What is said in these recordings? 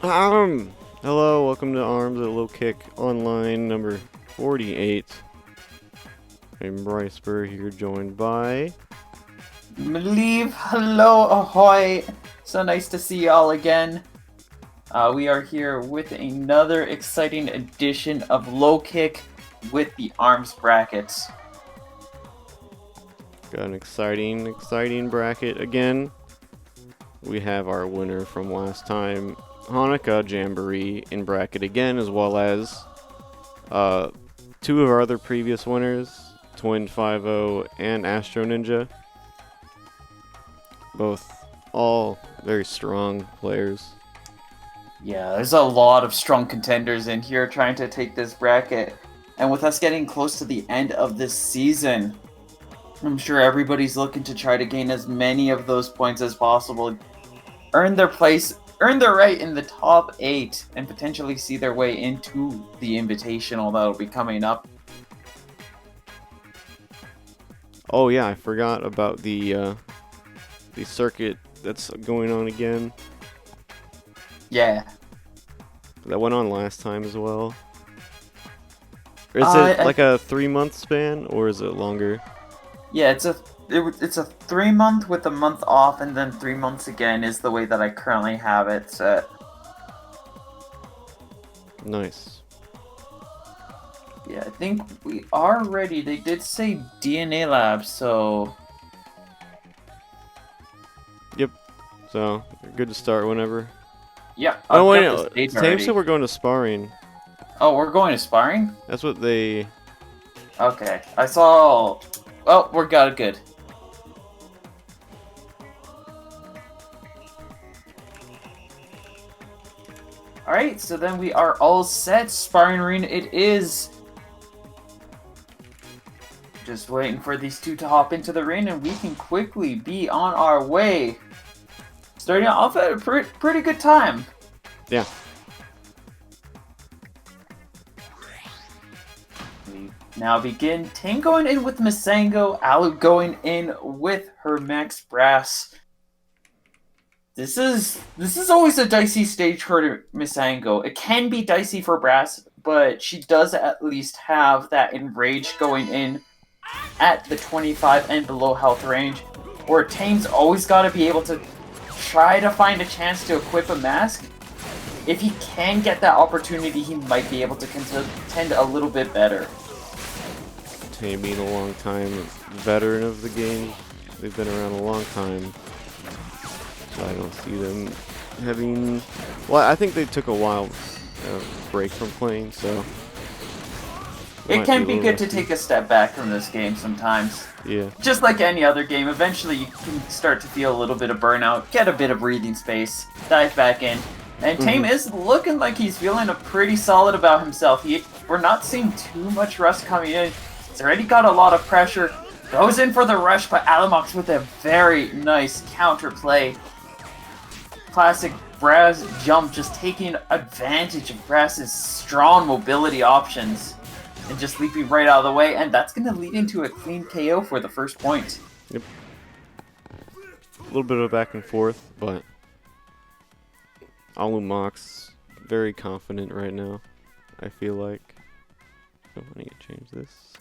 Hello, welcome to Arms at Low Kick Online number 48. I'm Bryce Burr here, joined by... Leave, hello, ahoy! So nice to see y'all again. We are here with another exciting edition of Low Kick with the Arms brackets. Got an exciting bracket again. We have our winner from last time, Hanukkah Jamboree, in bracket again, as well as two of our other previous winners, Twin 5-0 and Astro Ninja. Both all very strong players. Yeah, there's a lot of strong contenders in here trying to take this bracket. And with us getting close to the end of this season, I'm sure everybody's looking to try to gain as many of those points as possible, earn their right in the top 8, and potentially see their way into the Invitational that'll be coming up. Oh yeah, I forgot about the circuit that's going on again. Yeah. That went on last time as well. Or is it like a 3-month span, or is it longer? Yeah, it's a 3-month with a month off, and then 3 months again is the way that I currently have it set. Nice. Yeah, I think we are ready. They did say DNA lab, so... Yep. So, good to start whenever. Yeah. Oh, wait, no. Sam said we're going to sparring. Oh, we're going to sparring? That's what they... Okay. I saw... Oh, we're got it good. Alright, so then we are all set. Sparring arena it is. Just waiting for these two to hop into the ring and we can quickly be on our way. Starting off at a pretty good time. Yeah. We now begin. Ting going in with Masango, Alu going in with her Max Brass. This is always a dicey stage for Masango. It can be dicey for Brass, but she does at least have that Enrage going in at the 25 and below health range, where Tame's always got to be able to try to find a chance to equip a mask. If he can get that opportunity, he might be able to contend a little bit better. Tame being a long time veteran of the game, they've been around a long time, so I don't see them having... Well, I think they took a while break from playing, so... It can be good to take a step back from this game sometimes. Yeah. Just like any other game, eventually you can start to feel a little bit of burnout, get a bit of breathing space, dive back in. And Tame is looking like he's feeling pretty solid about himself. We're not seeing too much rust coming in. He's already got a lot of pressure. Goes in for the rush, but Alamox with a very nice counter play. Classic Brass jump, just taking advantage of Brass's strong mobility options. And just leaping right out of the way, and that's going to lead into a clean KO for the first point. Yep. A little bit of back and forth, but Alumox very confident right now, I feel like. Oh, I need to change this.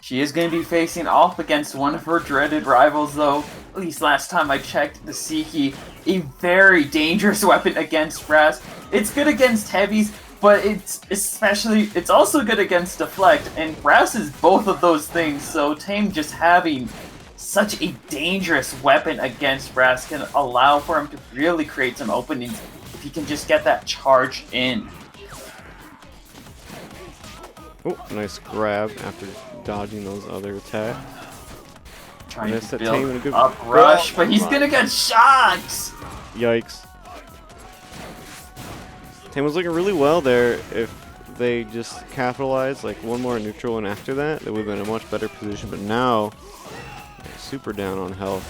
She is going to be facing off against one of her dreaded rivals, though. At least last time I checked, the Siki, a very dangerous weapon against Brass. It's good against heavies, but it's also good against deflect, and Brass is both of those things, so Tame just having such a dangerous weapon against Brass can allow for him to really create some openings if he can just get that charge in. Oh, nice grab after dodging those other attacks. Trying to Tame in a build good up rush, but he's gonna get shot! Yikes. Tame was looking really well there. If they just capitalized, like one more neutral and after that, they would have been in a much better position. But now, super down on health.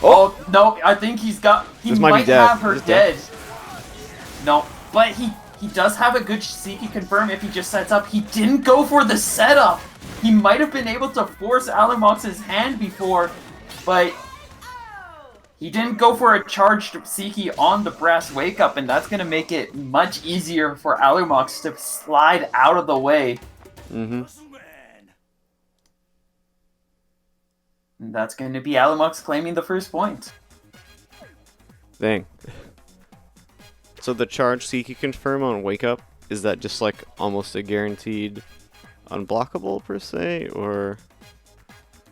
Oh, no, I think he might have her dead. No, but he does have a good Siki confirm if he just sets up. He didn't go for the setup. He might have been able to force Alamox's hand before, but He didn't go for a charged Siki on the Brass Wake Up, and that's going to make it much easier for Alumox to slide out of the way. Mm-hmm. And that's going to be Alumox claiming the first point. Dang. So the charge Seeky confirm on Wake Up, is that just like almost a guaranteed unblockable per se, or?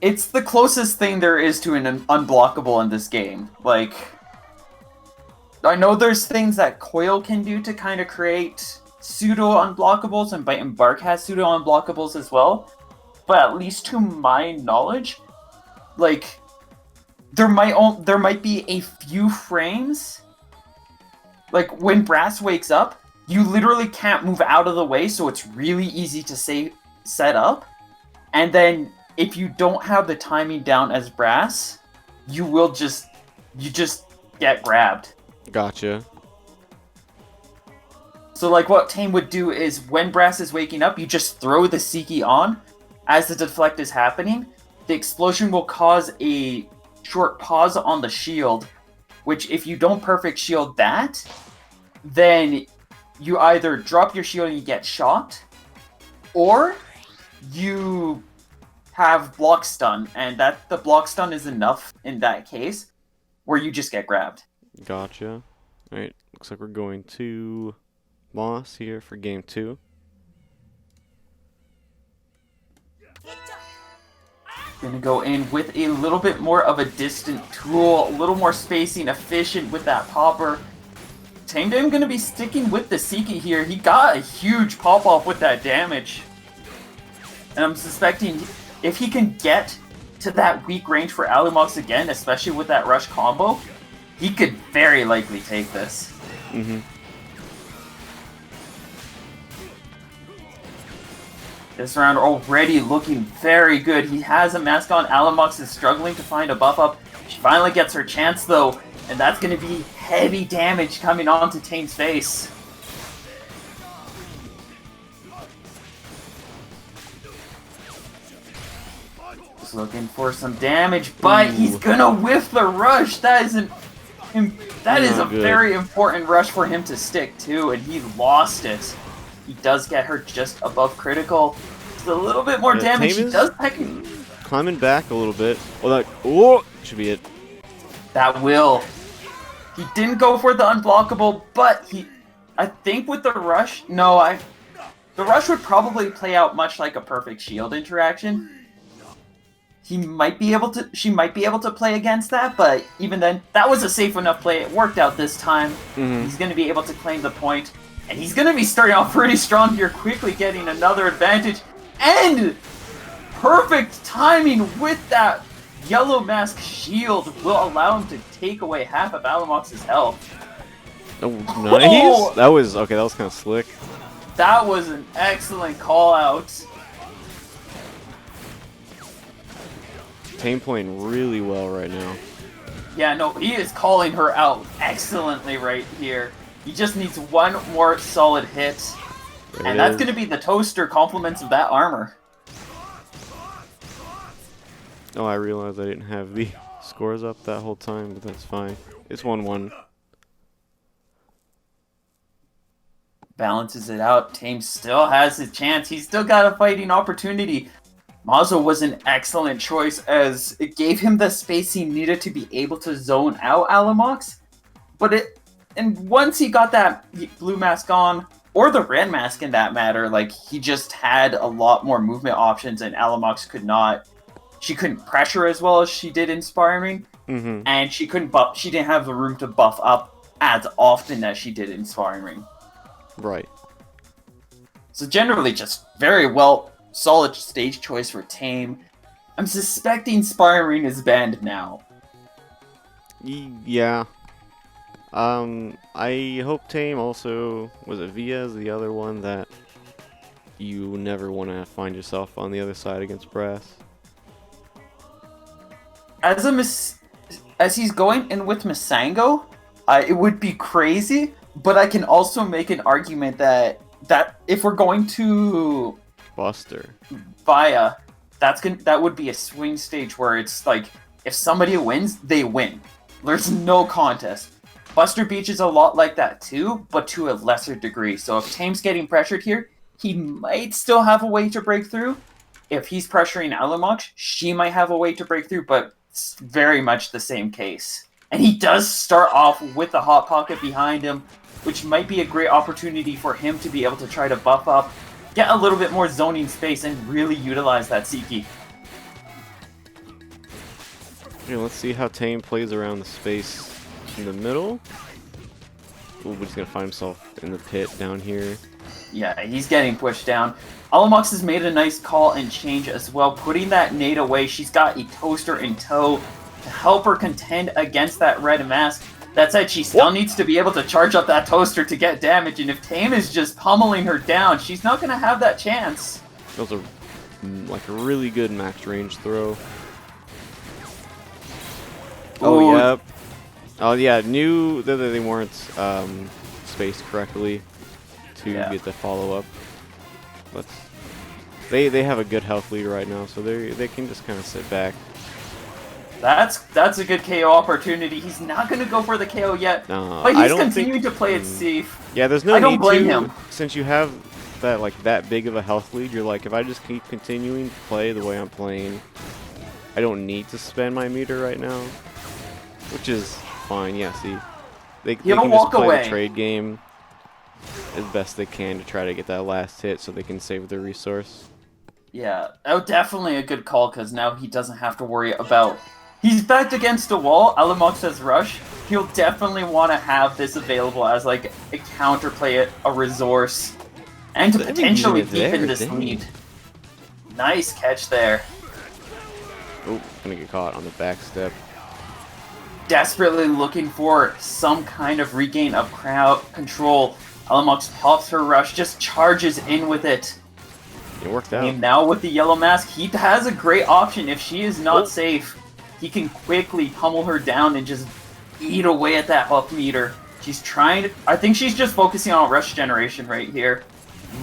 It's the closest thing there is to an unblockable in this game. Like, I know there's things that Coil can do to kind of create pseudo unblockables, and Bite and Bark has pseudo unblockables as well. But at least to my knowledge, like, there might be a few frames. Like, when Brass wakes up, you literally can't move out of the way, so it's really easy to set up. And then, if you don't have the timing down as Brass, you just get grabbed. Gotcha. So, like, what Tame would do is, when Brass is waking up, you just throw the Siki on. As the deflect is happening, the explosion will cause a short pause on the shield, which if you don't perfect shield that, then you either drop your shield and you get shot, or you have block stun, and the block stun is enough in that case, where you just get grabbed. Gotcha. Alright, looks like we're going to Moss here for game 2. Gonna go in with a little bit more of a distant tool, a little more spacing, efficient with that popper. Tangdam gonna be sticking with the Siki here. He got a huge pop-off with that damage. And I'm suspecting if he can get to that weak range for Alumox again, especially with that rush combo, he could very likely take this. Mm-hmm. This round already looking very good. He has a mask on. Alumox is struggling to find a buff up. She finally gets her chance though, and that's going to be heavy damage coming onto Tame's face. Just looking for some damage, but he's gonna whiff the rush. That is a good. very important rush for him to stick to, and he lost it. He does get her just above critical. It's a little bit more damage. He does climbing back a little bit. Well, that should be it. That will. He didn't go for the unblockable, but I think with the rush, the rush would probably play out much like a perfect shield interaction. She might be able to play against that, but even then, that was a safe enough play. It worked out this time. Mm-hmm. He's going to be able to claim the point. And he's going to be starting off pretty strong here, quickly getting another advantage. And perfect timing with that yellow mask shield will allow him to take away half of Alumox's health. Oh, nice! Oh! That was kind of slick. That was an excellent call out. Tame playing really well right now. Yeah, no, he is calling her out excellently right here. He just needs one more solid hit. And that's going to be the toaster compliments of that armor. Oh, I realized I didn't have the scores up that whole time, but that's fine. It's 1-1. Balances it out. Tame still has his chance. He's still got a fighting opportunity. Mazo was an excellent choice as it gave him the space he needed to be able to zone out Alumox. And once he got that blue mask on, or the red mask in that matter, like, he just had a lot more movement options, and Alumox she couldn't pressure as well as she did in Sparring, and she didn't have the room to buff up as often as she did in Sparring Ring. Right. So generally just very well, solid stage choice for Tame. I'm suspecting Sparring Ring is banned now. Yeah. I hope Tame also, was it Via's the other one that you never want to find yourself on the other side against Brass? As he's going in with Masango, it would be crazy, but I can also make an argument that if we're going to Buster. Via, that would be a swing stage where it's like, if somebody wins, they win. There's no contest. Buster Beach is a lot like that too, but to a lesser degree. So if Tame's getting pressured here, he might still have a way to break through. If he's pressuring Alamox, she might have a way to break through, but it's very much the same case. And he does start off with the Hot Pocket behind him, which might be a great opportunity for him to be able to try to buff up, get a little bit more zoning space, and really utilize that Seiki. Yeah, let's see how Tame plays around the space in the middle. Ooh, but he's gonna find himself in the pit down here. Yeah, he's getting pushed down. Alamox has made a nice call and change as well, putting that nade away. She's got a toaster in tow to help her contend against that red mask. That said, she still needs to be able to charge up that toaster to get damage, and if Tame is just pummeling her down, she's not going to have that chance. That was like a really good max range throw. Oh, yep. Oh, yeah, knew that they weren't spaced correctly to get the follow-up. But they have a good health lead right now, so they can just kind of sit back. That's a good KO opportunity. He's not going to go for the KO yet, but he's continuing to play it safe. Yeah, there's no I don't need blame to, him. Since you have that big of a health lead, you're like, if I just keep continuing to play the way I'm playing, I don't need to spend my meter right now, which is fine. Yeah, see, they can just play the trade game as best they can to try to get that last hit so they can save their resource. Yeah, oh, definitely a good call, because now he doesn't have to worry about... He's backed against a wall, Alamox has rush. He'll definitely want to have this available as like a counterplay, a resource, and to potentially deepen this lead. Nice catch there. Oh, gonna get caught on the back step. Desperately looking for some kind of regain of crowd control. Alamox pops her rush, just charges in with it. It worked out. And now with the yellow mask, he has a great option. If she is not safe, he can quickly pummel her down and just eat away at that health meter. She's trying to... I think she's just focusing on rush generation right here.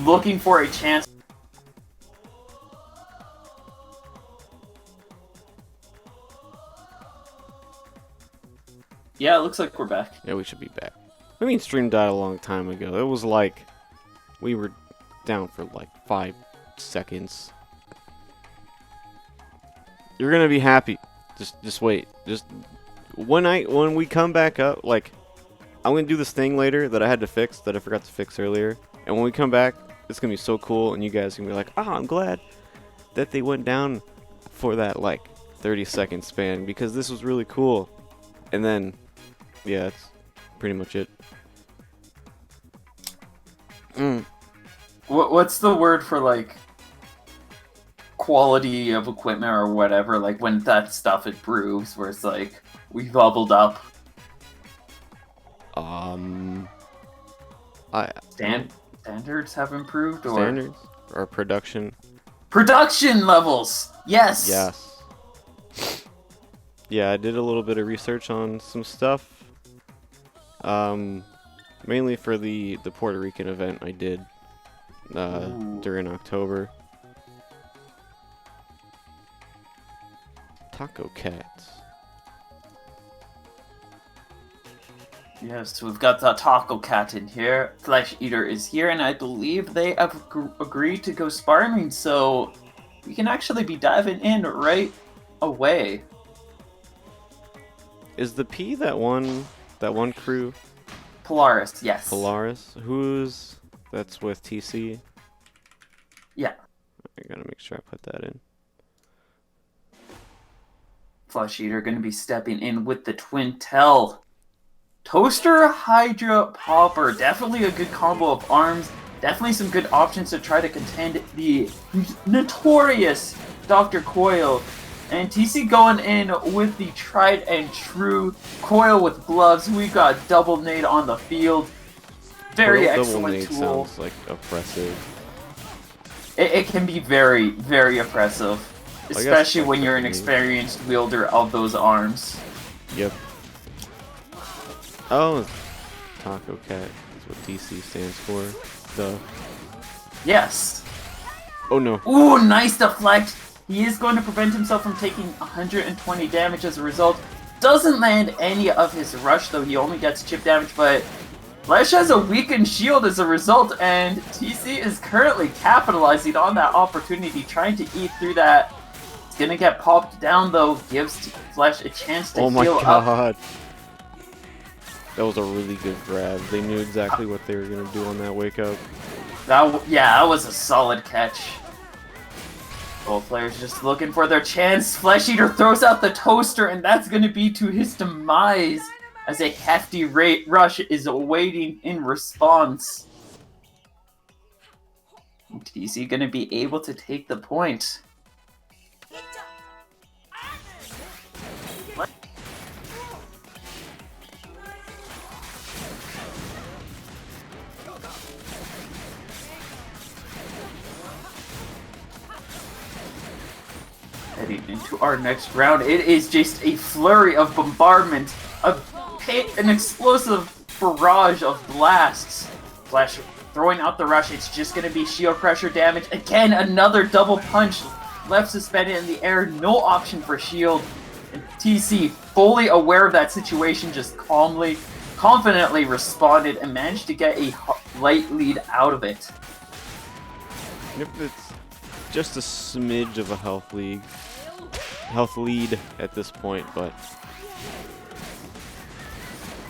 Looking for a chance. Yeah, it looks like we're back. Yeah, we should be back. I mean, stream died a long time ago. It was like... we were down for like 5 seconds. You're gonna be happy. Just wait. Just when we come back up, like I'm gonna do this thing later that I had to fix that I forgot to fix earlier. And when we come back, it's gonna be so cool, and you guys are gonna be like, I'm glad that they went down for that like 30-second span because this was really cool. And then, yeah, that's pretty much it. What's the word for like quality of equipment or whatever, like when that stuff improves, where it's like we bubbled up? Standards have improved, or standards or production levels. Yes. Yeah, I did a little bit of research on some stuff. Mainly for the Puerto Rican event I did during October. Taco Cats. Yes, we've got the Taco Cat in here. Flesh Eater is here, and I believe they have agreed to go sparring, so we can actually be diving in right away. Is the P that one crew? Polaris, yes. Polaris? That's with TC? Yeah. I gotta make sure I put that in. Flesh Eater going to be stepping in with the Twin Tail. Toaster, Hydra, Popper. Definitely a good combo of arms. Definitely some good options to try to contend the notorious Dr. Coil. And TC going in with the tried and true Coil with gloves. We got double nade on the field. Very excellent tool. Sounds like oppressive. It can be very, very oppressive. Especially when you're an experienced wielder of those arms. Yep. Oh, Taco Cat. That's what DC stands for. Yes. Oh no. Ooh, nice deflect. He is going to prevent himself from taking 120 damage as a result. Doesn't land any of his rush, though. He only gets chip damage, but Flesh has a weakened shield as a result, and TC is currently capitalizing on that opportunity, trying to eat through that. It's gonna get popped down, though. Gives Flesh a chance to heal up. Oh my god. That was a really good grab. They knew exactly what they were gonna do on that wake up. Yeah, that was a solid catch. Both players just looking for their chance. Flesh Eater throws out the toaster, and that's going to be to his demise as a hefty rush is awaiting in response. TC going to be able to take the point. Heading into our next round, it is just a flurry of bombardment, an explosive barrage of blasts. Flash throwing out the rush, it's just going to be shield pressure damage. Again, another double punch, left suspended in the air, no option for shield. And TC, fully aware of that situation, just calmly, confidently responded and managed to get a light lead out of it. Yep, it's just a smidge of a health lead at this point, but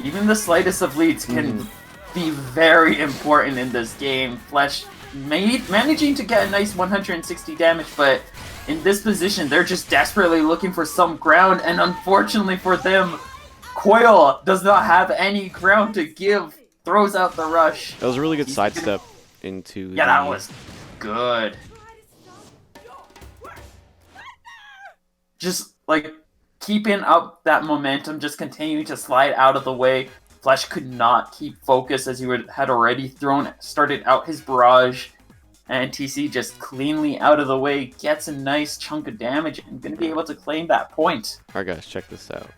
even the slightest of leads can be very important in this game. Flesh managing to get a nice 160 damage, but in this position, they're just desperately looking for some ground, and unfortunately for them, Coil does not have any ground to give. Throws out the rush. That was a really good sidestep into Yeah, that was good. Just, like, keeping up that momentum, just continuing to slide out of the way. Flesh could not keep focus as he had already started out his barrage. And TC just cleanly out of the way, gets a nice chunk of damage, and going to be able to claim that point. Alright guys, check this out.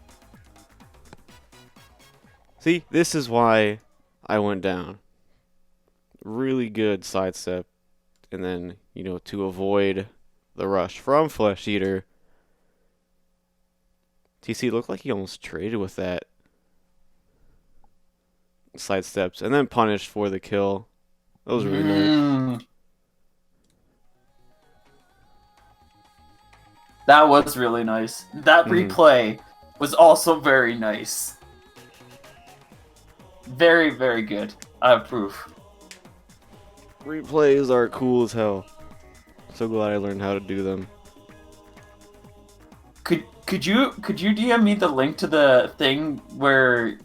See, this is why I went down. Really good sidestep. And then, you know, to avoid the rush from Flesh Eater, TC looked like he almost traded with that sidesteps and then punished for the kill. That was really nice. That was really nice. That replay was also very nice. Very, very good. I approve. Replays are cool as hell. So glad I learned how to do them. Could you DM me the link to the thing where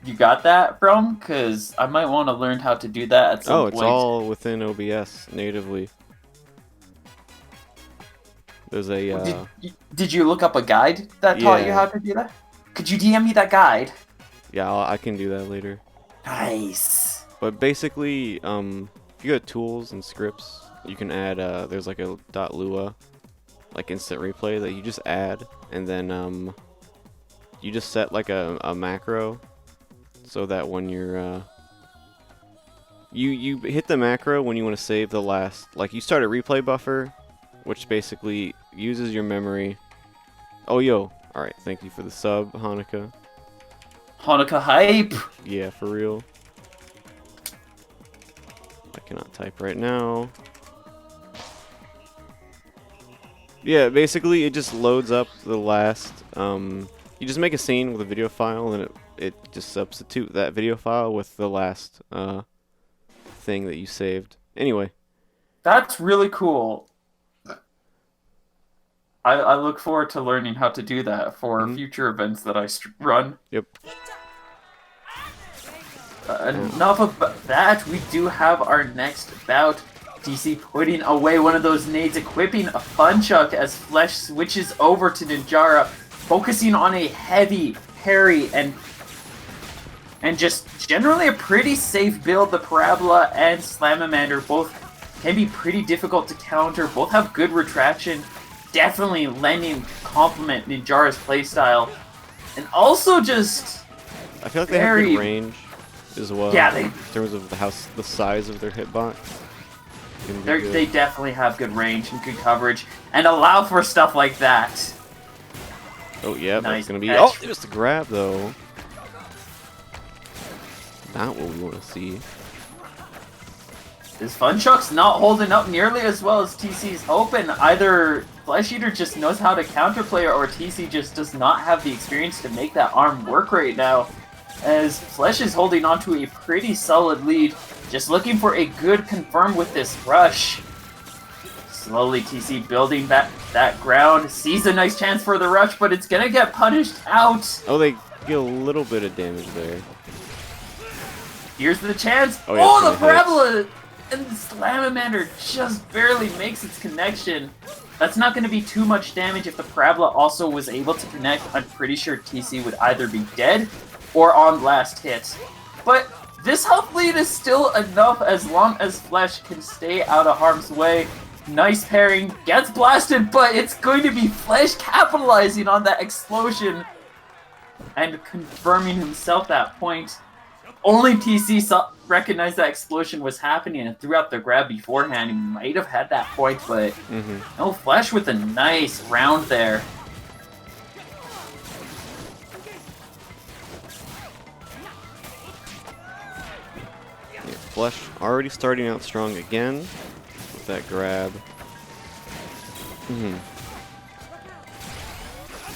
you got that from? Because I might want to learn how to do that at some point. It's all within OBS natively. There's a. Did you look up a guide that taught you how to do that? Could you DM me that guide? Yeah, I can do that later. Nice. But basically, if you go to tools and scripts, you can add. There's like a .lua, like instant replay that you just add, and then you just set like a macro, so that when you're you hit the macro when you want to save the last. Like you start a replay buffer, which basically uses your memory. Oh, yo. Alright, thank you for the sub, Hanukkah. Hanukkah hype! Yeah, for real. I cannot type right now. Yeah, basically it just loads up the last... you just make a scene with a video file, and it just substitute that video file with the last thing that you saved. Anyway. That's really cool. I look forward to learning how to do that for future events that I run. Yep. Enough of that. We do have our next bout. DC putting away one of those nades, equipping a Funchuck as Flesh switches over to Ninjara, focusing on a heavy parry and just generally a pretty safe build. The Parabola and Slamamander both can be pretty difficult to counter. Both have good retraction. Definitely lending complement Ninjara's playstyle, and also just I feel like they have good range as well. Yeah, in terms of the size of their hitbox. They definitely have good range and good coverage, and allow for stuff like that. Oh, yeah, Nice that's going to be... catch. Oh, just a grab, though. Not what we want to see. This Funchuck's not holding up nearly as well as TC's hoping. Either Flesh Eater just knows how to counterplay, or TC just does not have the experience to make that arm work right now. As Flesh is holding on to a pretty solid lead, just looking for a good confirm with this rush. Slowly TC building back that ground, sees a nice chance for the rush, but it's gonna get punished out. Oh, they get a little bit of damage there. Here's the chance. Oh, yeah, Oh, the it's gonna hit. Parabola! And the Slamamander just barely makes its connection. That's not going to be too much damage if the Parabola also was able to connect. I'm pretty sure TC would either be dead or on last hit. But this health lead is still enough as long as Flesh can stay out of harm's way. Nice pairing, gets blasted, but it's going to be Flesh capitalizing on that explosion and confirming himself that point. Only TC recognized that explosion was happening and threw out the grab beforehand. He might have had that point, but no, Flesh with a nice round there. Yeah, Flesh already starting out strong again with that grab.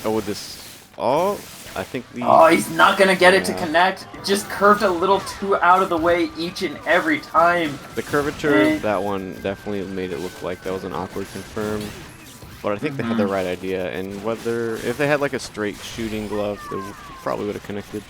Oh, with this... Oh, I think the... Oh, he's not going to get it to connect. It just curved a little too out of the way each and every time. The curvature, that one definitely made it look like that was an awkward confirm. But I think they had the right idea, and whether... If they had like a straight shooting glove, they probably would have connected.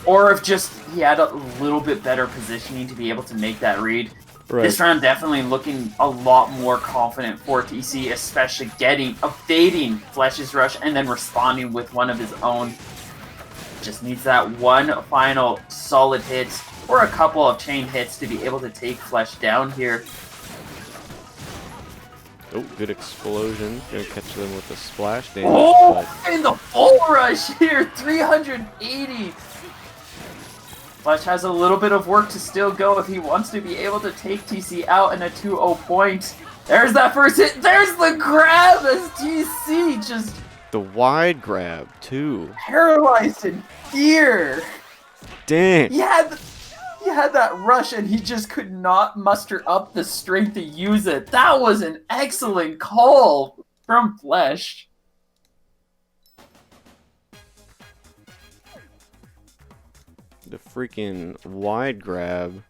Or if just he had a little bit better positioning to be able to make that read. Right. This round definitely looking a lot more confident for TC, especially evading Flesh's rush and then responding with one of his own. Just needs that one final solid hit or a couple of chain hits to be able to take Flesh down here. Oh, good explosion. Gonna catch them with a splash damage. Oh, and the full rush here, 380. Flesh has a little bit of work to still go if he wants to be able to take TC out in a 2-0 point. There's that first hit. There's the grab as TC just... The wide grab, too. Paralyzed in fear. Dang. He had that rush and he just could not muster up the strength to use it. That was an excellent call from Flesh. The freaking wide grab.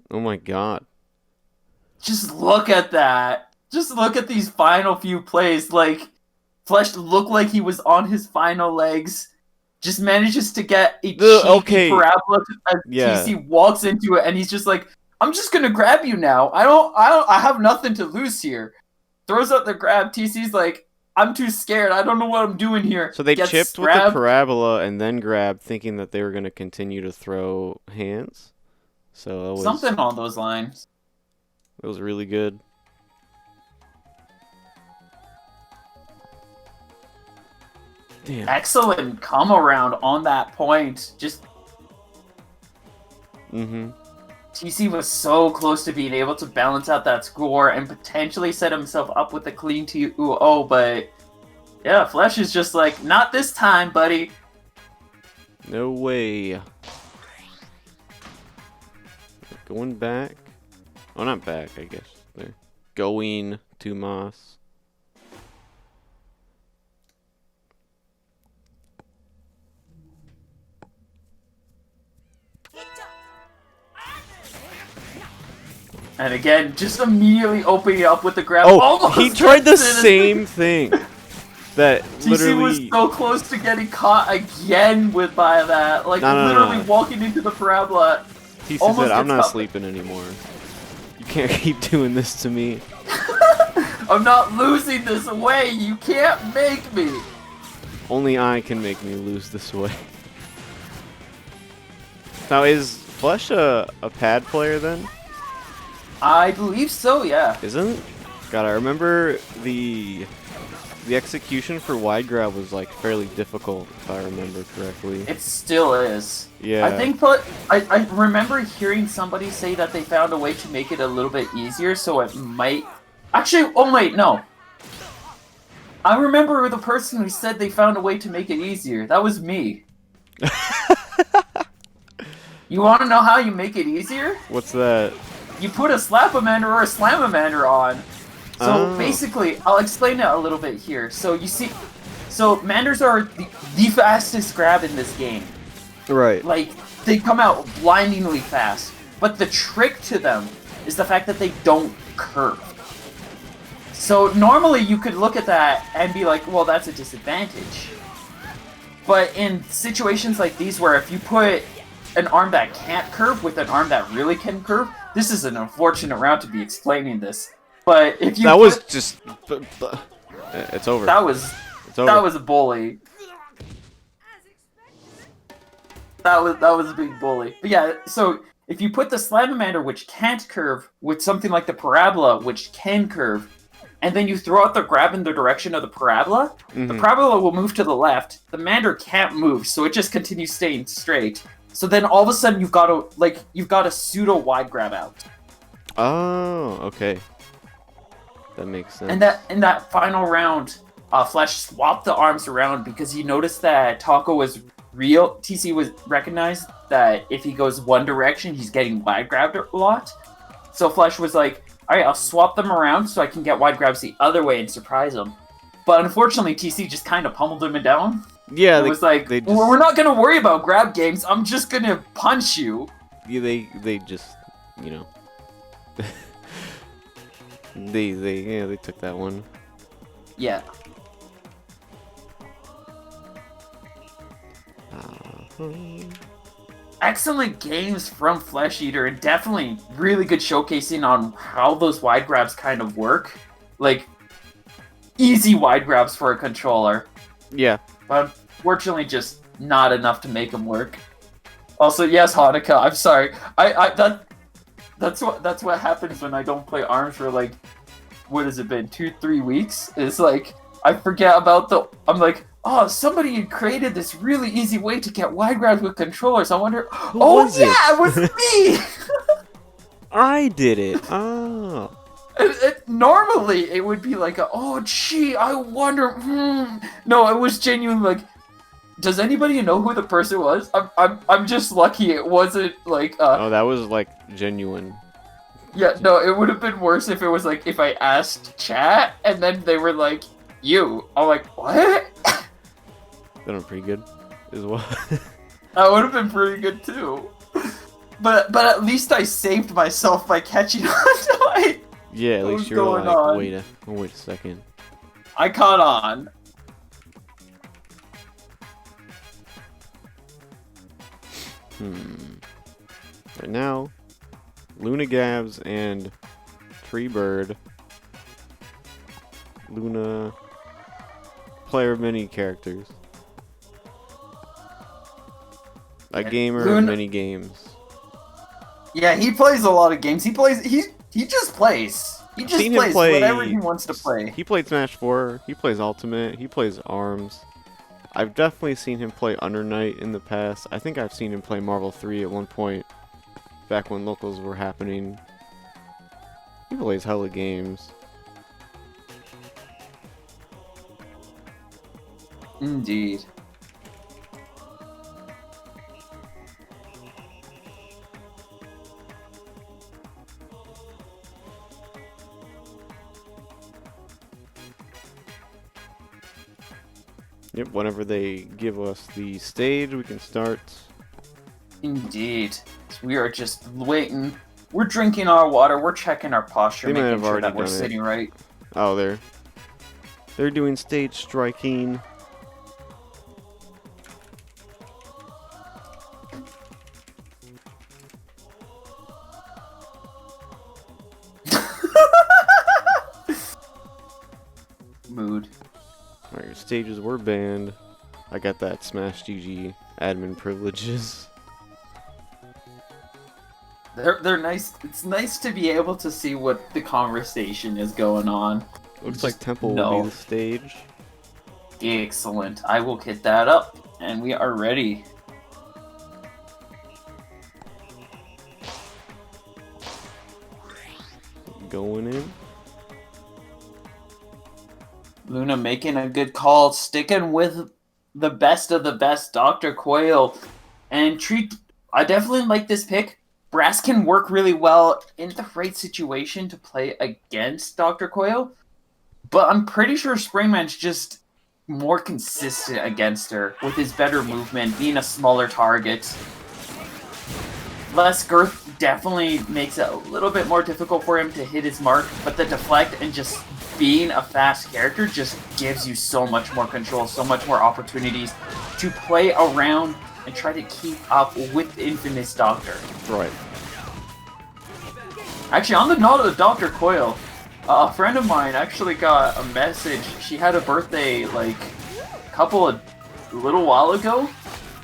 Oh my god. Just look at that. Just look at these final few plays. Like, Flesh looked like he was on his final legs. Just manages to get a cheeky parabola as TC walks into it, and he's just like, I'm just gonna grab you now. I have nothing to lose here. Throws out the grab. TC's like, I'm too scared. I don't know what I'm doing here. So they chipped with the parabola and then grabbed, thinking that they were going to continue to throw hands. So that was, something on those lines. That was really good. Damn. Excellent come around on that point. Just. TC was so close to being able to balance out that score and potentially set himself up with a clean 2-0, but yeah, Flesh is just like, not this time, buddy. No way. Going back. Oh, not back, I guess. They're going to Moss. And again, just immediately opening up with the grab. Oh, almost he tried the same thing. That literally... TC was so close to getting caught again by that. Like, literally walking into the parabola. TC said, I'm not sleeping anymore. You can't keep doing this to me. I'm not losing this way. You can't make me. Only I can make me lose this way. Now, is Flesh a pad player then? I believe so, yeah. Isn't? God, I remember the execution for wide grab was like fairly difficult, if I remember correctly. It still is. Yeah. I think, I remember hearing somebody say that they found a way to make it a little bit easier, so it might... Actually, oh wait, no. I remember the person who said they found a way to make it easier. That was me. You want to know how you make it easier? What's that? You put a Slap-a-mander or a Slam-a-mander on. So basically, I'll explain it a little bit here. So you see, so Manders are the fastest grab in this game. Right. Like, they come out blindingly fast. But the trick to them is the fact that they don't curve. So normally you could look at that and be like, well, that's a disadvantage. But in situations like these where if you put an arm that can't curve with an arm that really can curve, this is an unfortunate round to be explaining this. But if you that was just it's over. That was a bully. That was a big bully. But yeah, so if you put the Slamamander, which can't curve, with something like the Parabola, which can curve, and then you throw out the grab in the direction of the Parabola, the Parabola will move to the left. The Mander can't move, so it just continues staying straight. So then all of a sudden you've got a pseudo wide grab out. Oh, okay. That makes sense. And in that final round, Flash swapped the arms around because he noticed that Taco was real. TC was recognized that if he goes one direction, he's getting wide grabbed a lot. So Flash was like, all right, I'll swap them around so I can get wide grabs the other way and surprise him. But unfortunately, TC just kind of pummeled him down. Yeah, it was like, we're not going to worry about grab games. I'm just going to punch you. Yeah, they just, you know, they took that one. Yeah. Excellent games from Flesh Eater, and definitely really good showcasing on how those wide grabs kind of work. Like, easy wide grabs for a controller. Yeah. But unfortunately, just not enough to make them work. Also, yes, Hanukkah, I'm sorry. That's what happens when I don't play ARMS for like, what has it been, 2-3 weeks? It's like, I forget about I'm like, oh, somebody created this really easy way to get wide grabs with controllers. I wonder, it was me! I did it. Oh. Normally, it would be like, oh, gee, I wonder, No, it was genuinely like, does anybody know who the person was? I'm just lucky it wasn't like, Oh, that was like genuine. Yeah, no, it would have been worse if it was like, if I asked chat, and then they were like, you. I'm like, what? That was pretty good as well. That would have been pretty good too. But at least I saved myself by catching on to it. Yeah, at least you're like, wait a second. I caught on. Right now, Luna Gabs and Treebird. Luna, player of many characters. A gamer of many games. Yeah, he plays a lot of games. He just plays. He just plays whatever he wants to play. He played Smash 4. He plays Ultimate. He plays ARMS. I've definitely seen him play Under Night in the past. I think I've seen him play Marvel 3 at one point, back when locals were happening. He plays hella games. Indeed. Yep, whenever they give us the stage, we can start. Indeed. We are just waiting. We're drinking our water. We're checking our posture, making sure that we're sitting right. Oh, they're doing stage striking. Mood. Alright, your stages were banned. I got that Smash GG admin privileges. They're nice. It's nice to be able to see what the conversation is going on. Looks like Temple will be the stage. Excellent. I will get that up, and we are ready. Going in. Luna making a good call, sticking with the best of the best, Dr. Coyle. And treat. I definitely like this pick. Brass can work really well in the right situation to play against Dr. Coyle, but I'm pretty sure Springman's just more consistent against her with his better movement, being a smaller target. Less girth definitely makes it a little bit more difficult for him to hit his mark, but the deflect and just being a fast character just gives you so much more control, so much more opportunities to play around and try to keep up with Infamous Doctor. Right. Actually, on the note of Dr. Coyle, a friend of mine actually got a message. She had a birthday like a little while ago,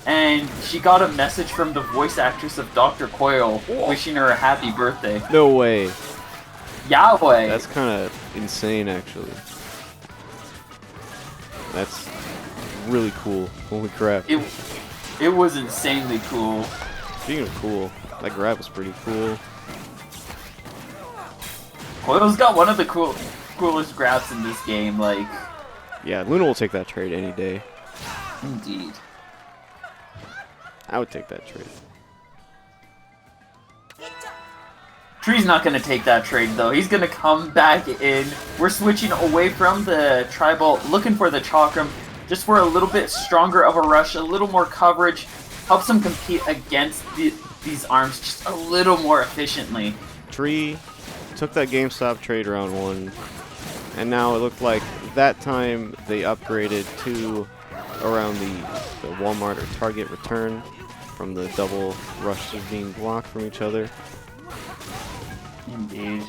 and she got a message from the voice actress of Dr. Coyle wishing her a happy birthday. No way. Yahweh! That's kind of insane, actually. That's really cool. Holy crap. It was insanely cool. Speaking of cool, that grab was pretty cool. Coyle's got one of the coolest grabs in this game, like... Yeah, Luna will take that trade any day. Indeed. I would take that trade. Tree's not going to take that trade, though. He's going to come back in. We're switching away from the Tribal, looking for the Chakram, just for a little bit stronger of a rush, a little more coverage, helps him compete against these arms just a little more efficiently. Tree took that GameStop trade round 1, and now it looked like that time they upgraded to around the Walmart or Target return from the double rushes being blocked from each other. Indeed.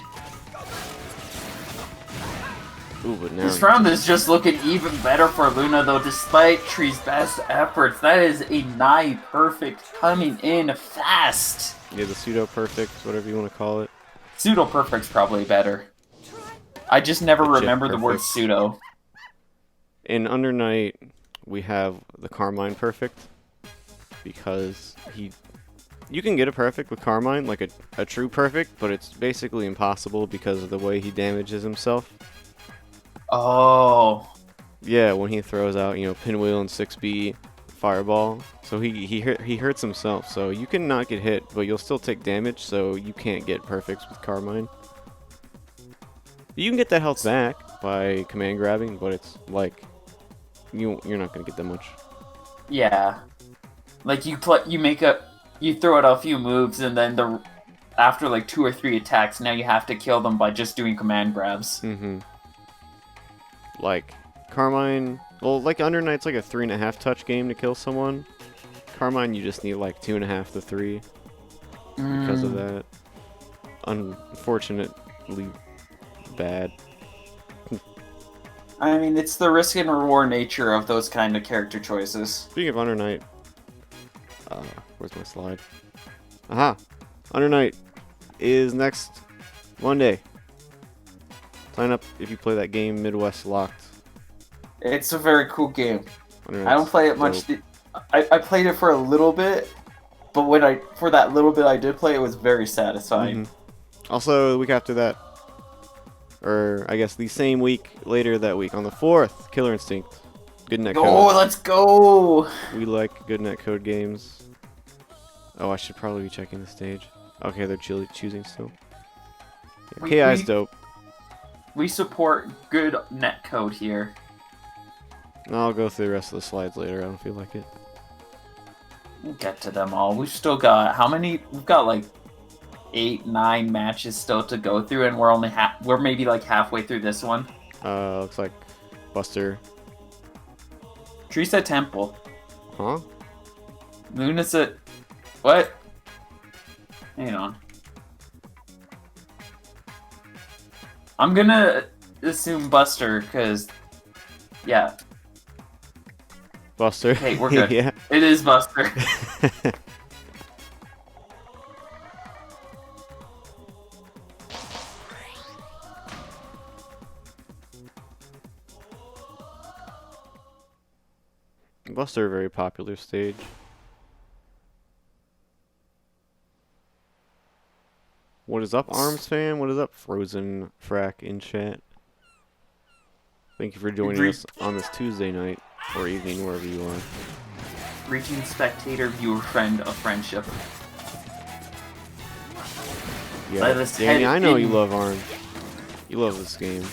Ooh, but now This round is just looking even better for Luna, though, despite Tree's best efforts. That is a nigh perfect coming in fast. yeah, the pseudo perfect, whatever you want to call it. Pseudo perfect's probably better. I just never Legit remember the word perfect. pseudo. In Under Night, we have the Carmine perfect because you can get a perfect with Carmine, like a true perfect, but it's basically impossible because of the way he damages himself. Oh. Yeah, when he throws out, Pinwheel and 6B Fireball, so he hurts himself. So you can not get hit, but you'll still take damage. So you can't get perfects with Carmine. You can get that health back by command grabbing, but it's like you're not gonna get that much. Yeah. Like you throw out a few moves, and then after like 2 or 3 attacks, now you have to kill them by just doing command grabs. Mm-hmm. Like Carmine, well, like Under Night's like a 3.5 touch game to kill someone. Carmine, you just need like 2.5 to 3 because of that. Unfortunately, bad. I mean, it's the risk and reward nature of those kind of character choices. Speaking of Under Night, where's my slide? Aha! Under Night is next Monday. Sign up if you play that game, Midwest Locked. It's a very cool game. Under I don't Night's play it much. dope. I played it for a little bit, but for that little bit I did play, it was very satisfying. Also, the week after that, or I guess the same week later that week, on the 4th, Killer Instinct. Good net code. Oh, let's go! We like good net code games. Oh, I should probably be checking the stage. Okay, they're choosing still. Yeah, KI's dope. We support good netcode here. I'll go through the rest of the slides later. I don't feel like it. We'll get to them all. We've still got how many? We've got like 8, 9 matches still to go through, and we're maybe like halfway through this one. Looks like Buster. Teresa Temple. Huh? Luna's at what? Hang on. I'm gonna assume Buster, because yeah. Buster. Okay, we're good. Yeah. It is Buster. Buster, a very popular stage. What is up, Arms fan? What is up, Frozen Frack in chat? Thank you for joining us on this Tuesday night or evening, wherever you are. Reaching spectator, viewer, friend of friendship. Yeah, Danny, I know you love Orange. You love this game.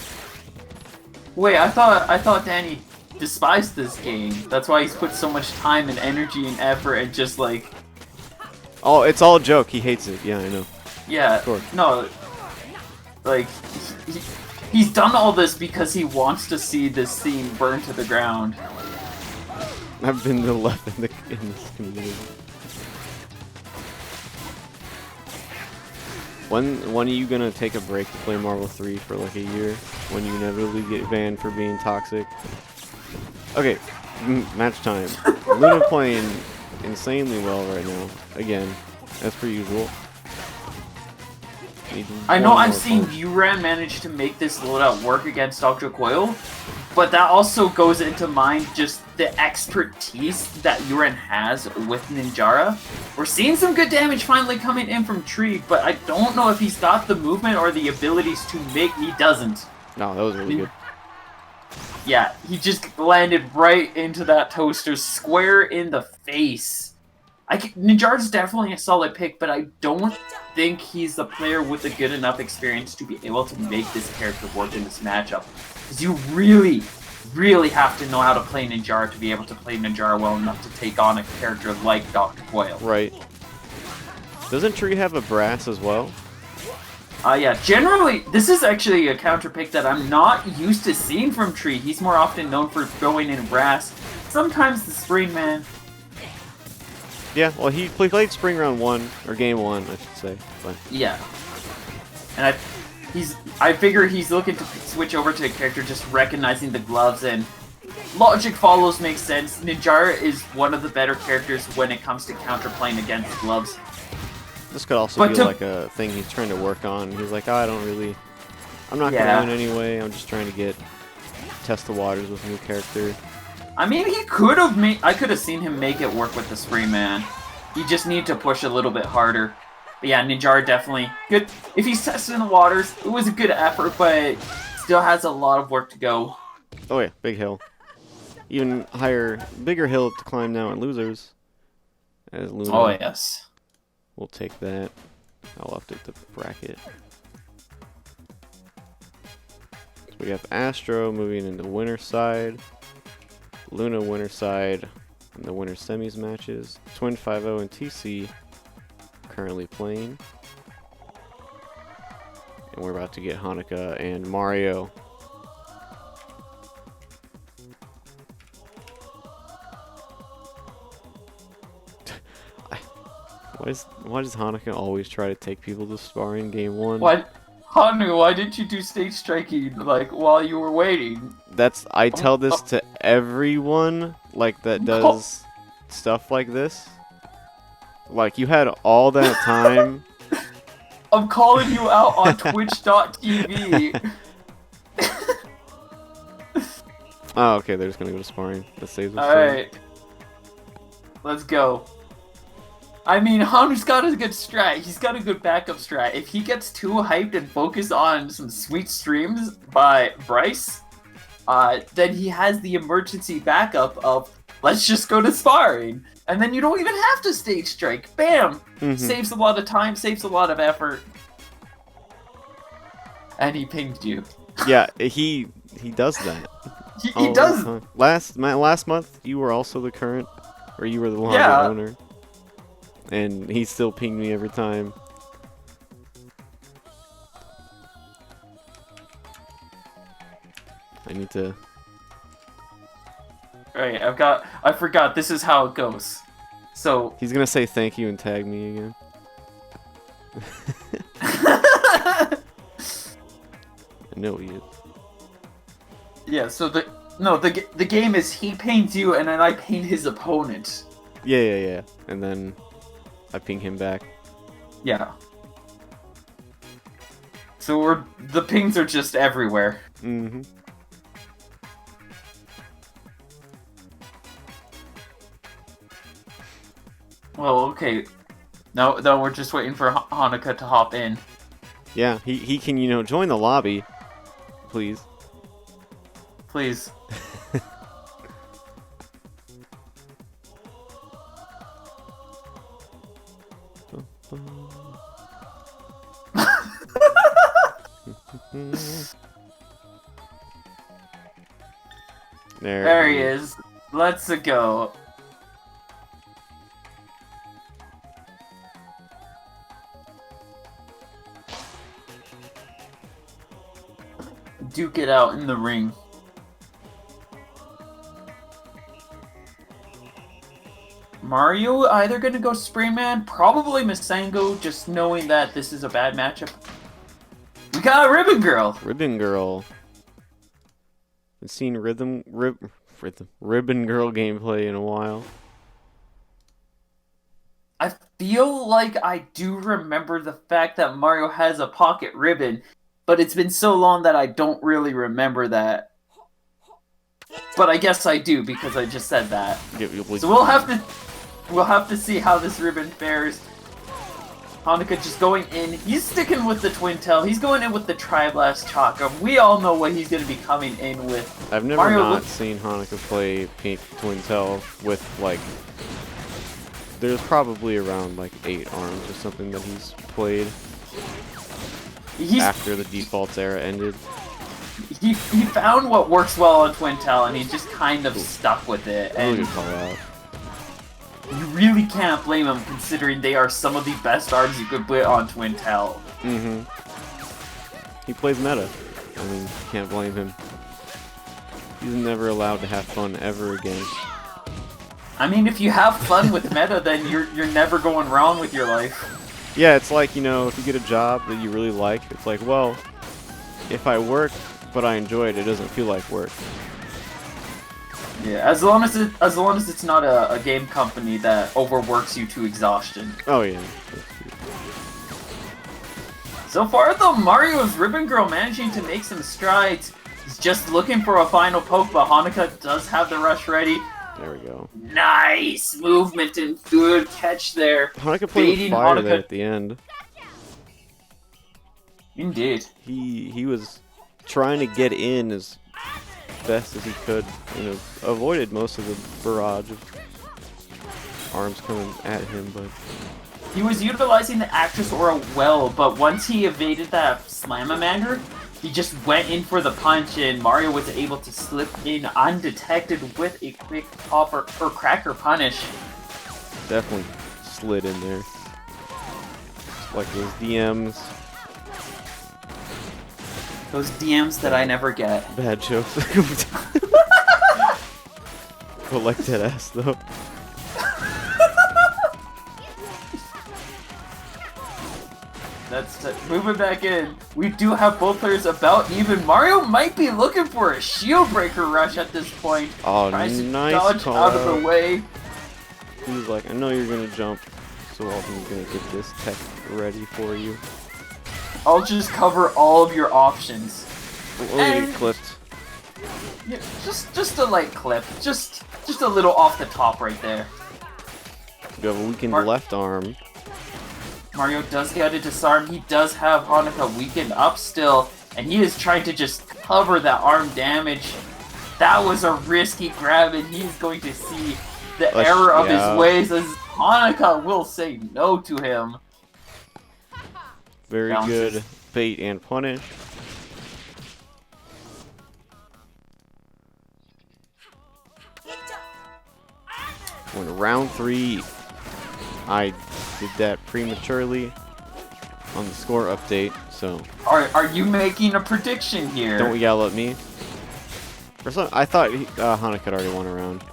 Wait, I thought Danny despised this game. That's why he's put so much time and energy and effort and just like... Oh, it's all a joke. He hates it. Yeah, I know. Yeah, Of course. no. Like, he's done all this because he wants to see this scene burn to the ground. I've been the left in this community. When are you gonna take a break to play Marvel 3 for like a year? When you inevitably get banned for being toxic? Okay, match time. Luna playing insanely well right now. Again, as per usual. I know I've seen URAN manage to make this loadout work against Dr. Coil, but that also goes into mind just the expertise that URAN has with Ninjara. We're seeing some good damage finally coming in from Tree, but I don't know if he's got the movement or the abilities to make... He doesn't. No, that was really good. Yeah, he just landed right into that toaster square in the face. Ninjara's definitely a solid pick, but I don't think he's the player with a good enough experience to be able to make this character work in this matchup. Because you really, really have to know how to play Ninjara to be able to play Ninjara well enough to take on a character like Dr. Coil. Right. Doesn't Tree have a brass as well? Yeah, generally, this is actually a counter pick that I'm not used to seeing from Tree. He's more often known for throwing in brass. Sometimes the Spring Man. Yeah, well, he played Spring Round 1, or Game 1, I should say. But. Yeah. And I figure he's looking to switch over to a character just recognizing the gloves, and logic follows makes sense. Ninjara is one of the better characters when it comes to counterplaying against gloves. This could also be like a thing he's trying to work on. He's like, oh, I'm not going to win anyway, I'm just trying to test the waters with a new character. I mean, he could have I could have seen him make it work with the Spring Man. He just needed to push a little bit harder. But yeah, Ninjara definitely good. If he's testing the waters, it was a good effort, but still has a lot of work to go. Oh yeah, big hill. Even bigger hill to climb now at losers. As Luna. Oh yes. We'll take that. I'll update the bracket. So we have Astro moving into winner side. Luna winner side in the winner semis matches. Twin 5-0 and TC currently playing. And we're about to get Hanukkah and Mario. Why does Hanukkah always try to take people to sparring game 1? Hanu, why didn't you do stage striking like while you were waiting? I tell this to everyone like that does stuff like this. Like, you had all that time. I'm calling you out on Twitch.tv. Oh, okay, they're just gonna go to sparring. That saves us. Alright. Let's go. I mean, Hanu's got a good strat. He's got a good backup strat. If he gets too hyped and focused on some sweet streams by Bryce, then he has the emergency backup of, let's just go to sparring. And then you don't even have to stage strike. Bam! Saves a lot of time, saves a lot of effort. And he pinged you. Yeah, he does that. He does. Last month, you were also the current, or you were the owner. And he still pinged me every time. I need to... Alright, I forgot, this is how it goes. So... He's gonna say thank you and tag me again. I know he is. Yeah, so the game is he paints you and then I paint his opponent. Yeah. And then I ping him back. Yeah. So the pings are just everywhere. Mm-hmm. Well, okay. Now we're just waiting for Hanukkah to hop in. Yeah, he can, join the lobby, please. please. There he is. Let's go. Duke it out in the ring. Mario either gonna go Sprayman, probably Masengo, just knowing that this is a bad matchup. We got a Ribbon Girl! Ribbon Girl. I've seen Ribbon Girl gameplay in a while. I feel like I do remember the fact that Mario has a pocket ribbon, but it's been so long that I don't really remember that. But I guess I do because I just said that. So we'll have to see how this ribbon fares. Hanukkah just going in. He's sticking with the Twin Tail. He's going in with the Tri-Blast Chakra. We all know what he's going to be coming in with. I've never not seen Hanukkah play Pink Twin Tail with, like... There's probably around, like, 8 arms or something that he's played after the defaults era ended. He found what works well on Twin Tail, and he just kind of stuck with it. And Really good call out. you really can't blame him, considering they are some of the best arms you could put on Twin Tail. Mm-hmm. He plays meta. I mean, can't blame him. He's never allowed to have fun ever again. I mean, if you have fun with meta, then you're never going wrong with your life. Yeah, it's like, you know, if you get a job that you really like, it's like, well, if I work but I enjoy it, it doesn't feel like work. Yeah, as long as it's not a game company that overworks you to exhaustion. Oh yeah. So far though, Mario's Ribbon Girl managing to make some strides. He's just looking for a final poke, but Hanukkah does have the rush ready. There we go. Nice movement and good catch there. Hanukkah played with fire there at the end. Indeed. He was trying to get in as best as he could, you know, avoided most of the barrage of arms coming at him, but he was utilizing the Actress Aura well, but once he evaded that Slam-a-Manger, he just went in for the punch, and Mario was able to slip in undetected with a quick pop or cracker punish. Definitely slid in there. Like those DMs. Those DMs that I never get. Bad jokes. Collect that ass though. That's moving back in. We do have both players about even. Mario might be looking for a shield breaker rush at this point. Oh, Tries to nice dodge call out of the way. He's like, I know you're gonna jump, so I'm gonna get this tech ready for you. I'll just cover all of your options. We'll get clipped. Yeah, just a light clip. Just a little off the top right there. You have a weakened left arm. Mario does get a disarm. He does have Hanukkah weakened up still, and he is trying to just cover that arm damage. That was a risky grab, and he's going to see the error of his ways as Hanukkah will say no to him. Very good bait and punish. We're in round 3. I did that prematurely on the score update, so... Are you making a prediction here? Don't yell at me. I thought Hanukkah had already won a round.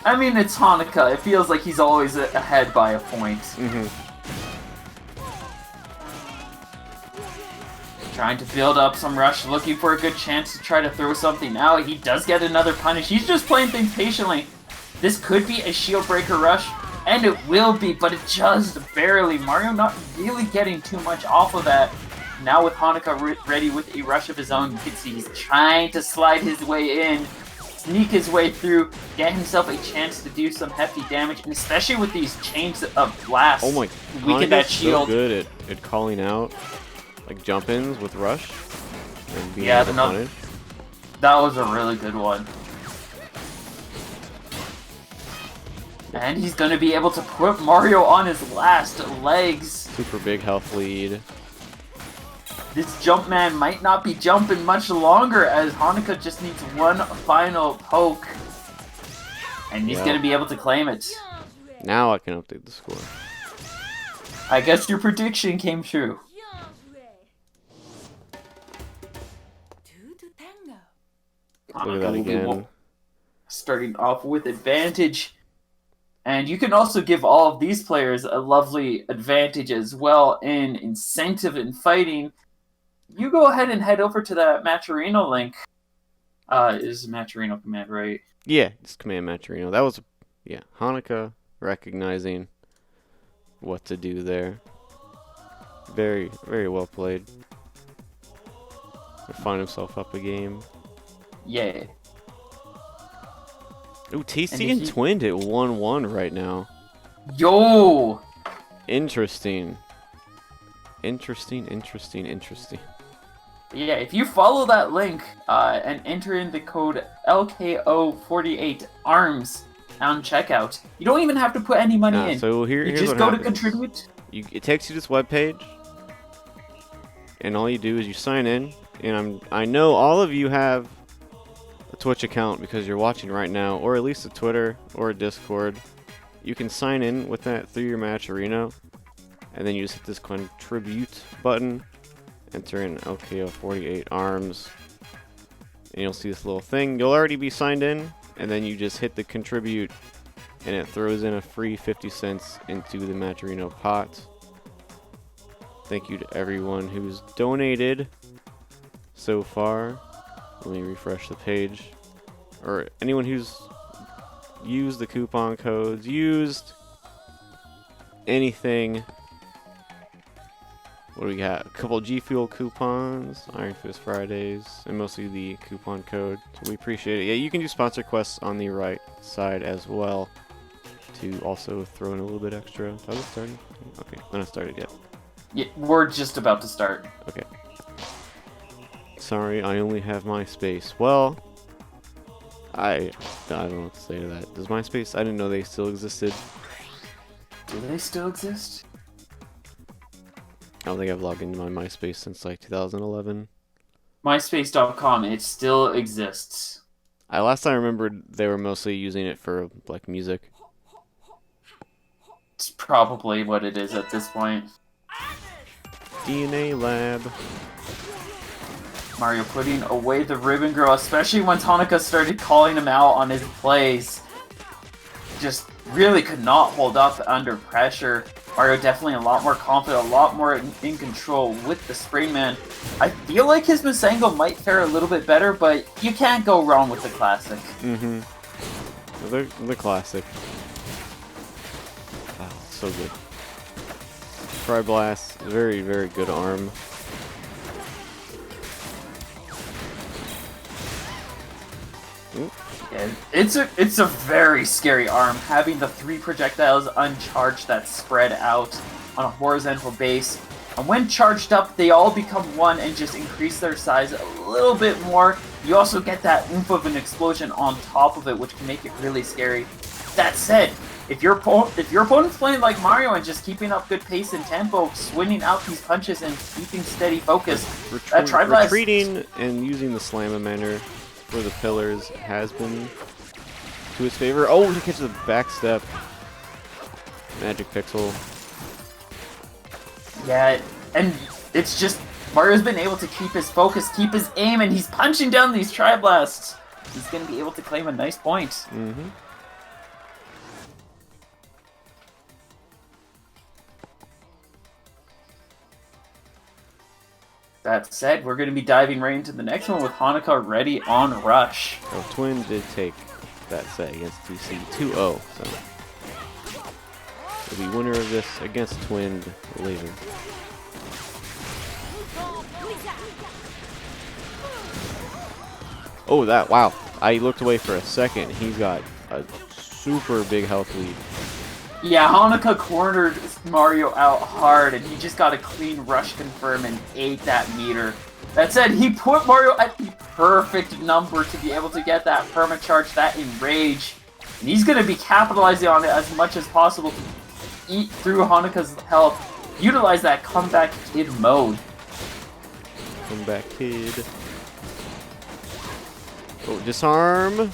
I mean, it's Hanukkah. It feels like he's always ahead by a point. Mm-hmm. Trying to build up some rush, looking for a good chance to try to throw something out. He does get another punish. He's just playing things patiently. This could be a shield breaker rush, and it will be, but it just barely. Mario not really getting too much off of that. Now with Hanukkah ready with a rush of his own, you can see he's trying to slide his way in, sneak his way through, get himself a chance to do some hefty damage, and especially with these chains of blast. Oh my, weaken that shield. So good at calling out like jump-ins with rush. and being Yeah, able to punish. that was a really good one. And he's going to be able to put Mario on his last legs. Super big health lead. This Jumpman might not be jumping much longer as Hanukkah just needs one final poke. And he's going to be able to claim it. Now I can update the score. I guess your prediction came true. Look at that again. Starting off with advantage. And you can also give all of these players a lovely advantage as well in incentive in fighting. You go ahead and head over to that Matcherino link. Is Matcherino command right? Yeah, it's command Matcherino. That was, yeah, Hanukkah recognizing what to do there. Very, very well played. To find himself up a game. Yeah. Ooh, TC and Twinned at 1-1 right now. Yo! Interesting. Interesting. Yeah, if you follow that link and enter in the code LKO48ARMS on checkout, you don't even have to put any money in. So you here's just what go happens. to contribute. It takes you to this webpage, and all you do is you sign in. And I know all of you have a Twitch account because you're watching right now, or at least a Twitter or a Discord. You can sign in with that through your Matcherino, and then you just hit this contribute button, enter in LKO48 arms, and you'll see this little thing. You'll already be signed in, and then you just hit the contribute, and it throws in a free 50 cents into the Matcherino pot. Thank you to everyone who's donated so far. Let me refresh the page. Or anyone who's used the coupon codes, used anything. What do we got? A couple G Fuel coupons, Iron Fist Fridays, and mostly the coupon code. So we appreciate it. Yeah, you can do sponsor quests on the right side as well to also throw in a little bit extra. Are we starting? Okay, we're not started yet. Yeah, we're just about to start. Okay. Sorry, I only have MySpace. Well, I don't know what to say to that. Does MySpace? I didn't know they still existed. Do they still exist? I don't think I've logged into my MySpace since like 2011. MySpace.com, it still exists. Last I remembered, they were mostly using it for like music. It's probably what it is at this point. DNA Lab. Mario putting away the Ribbon Girl, especially when Hanukkah started calling him out on his plays. Just really could not hold up under pressure. Mario definitely a lot more confident, a lot more in control with the Springman. I feel like his Masengo might fare a little bit better, but you can't go wrong with the classic. Mm-hmm. The classic. Wow, so good. Tri Blast, very, very good arm. Yeah, it's a very scary arm, having the 3 projectiles uncharged that spread out on a horizontal base. And when charged up, they all become one and just increase their size a little bit more. You also get that oomph of an explosion on top of it, which can make it really scary. That said, if your opponent's playing like Mario and just keeping up good pace and tempo, swinging out these punches and keeping steady focus, that Tri-Blast... Retreating and using the Slam-O-Manor for the pillars has been to his favor. Oh, he catches the back step. Magic Pixel. Yeah, and it's just Mario's been able to keep his focus, keep his aim, and he's punching down these Tri-Blasts. He's going to be able to claim a nice point. Mm-hmm. That said, we're going to be diving right into the next one with Hanukkah ready on Rush. Oh, Twin did take that set against TC 2-0, so we'll be winner of this against Twin later. Oh, wow. I looked away for a second. He's got a super big health lead. Yeah, Hanukkah cornered Mario out hard, and he just got a clean rush confirm and ate that meter. That said, he put Mario at the perfect number to be able to get that perma-charge, that enrage. And he's going to be capitalizing on it as much as possible to eat through Hanaka's health. Utilize that comeback kid mode. Comeback kid. Oh, disarm.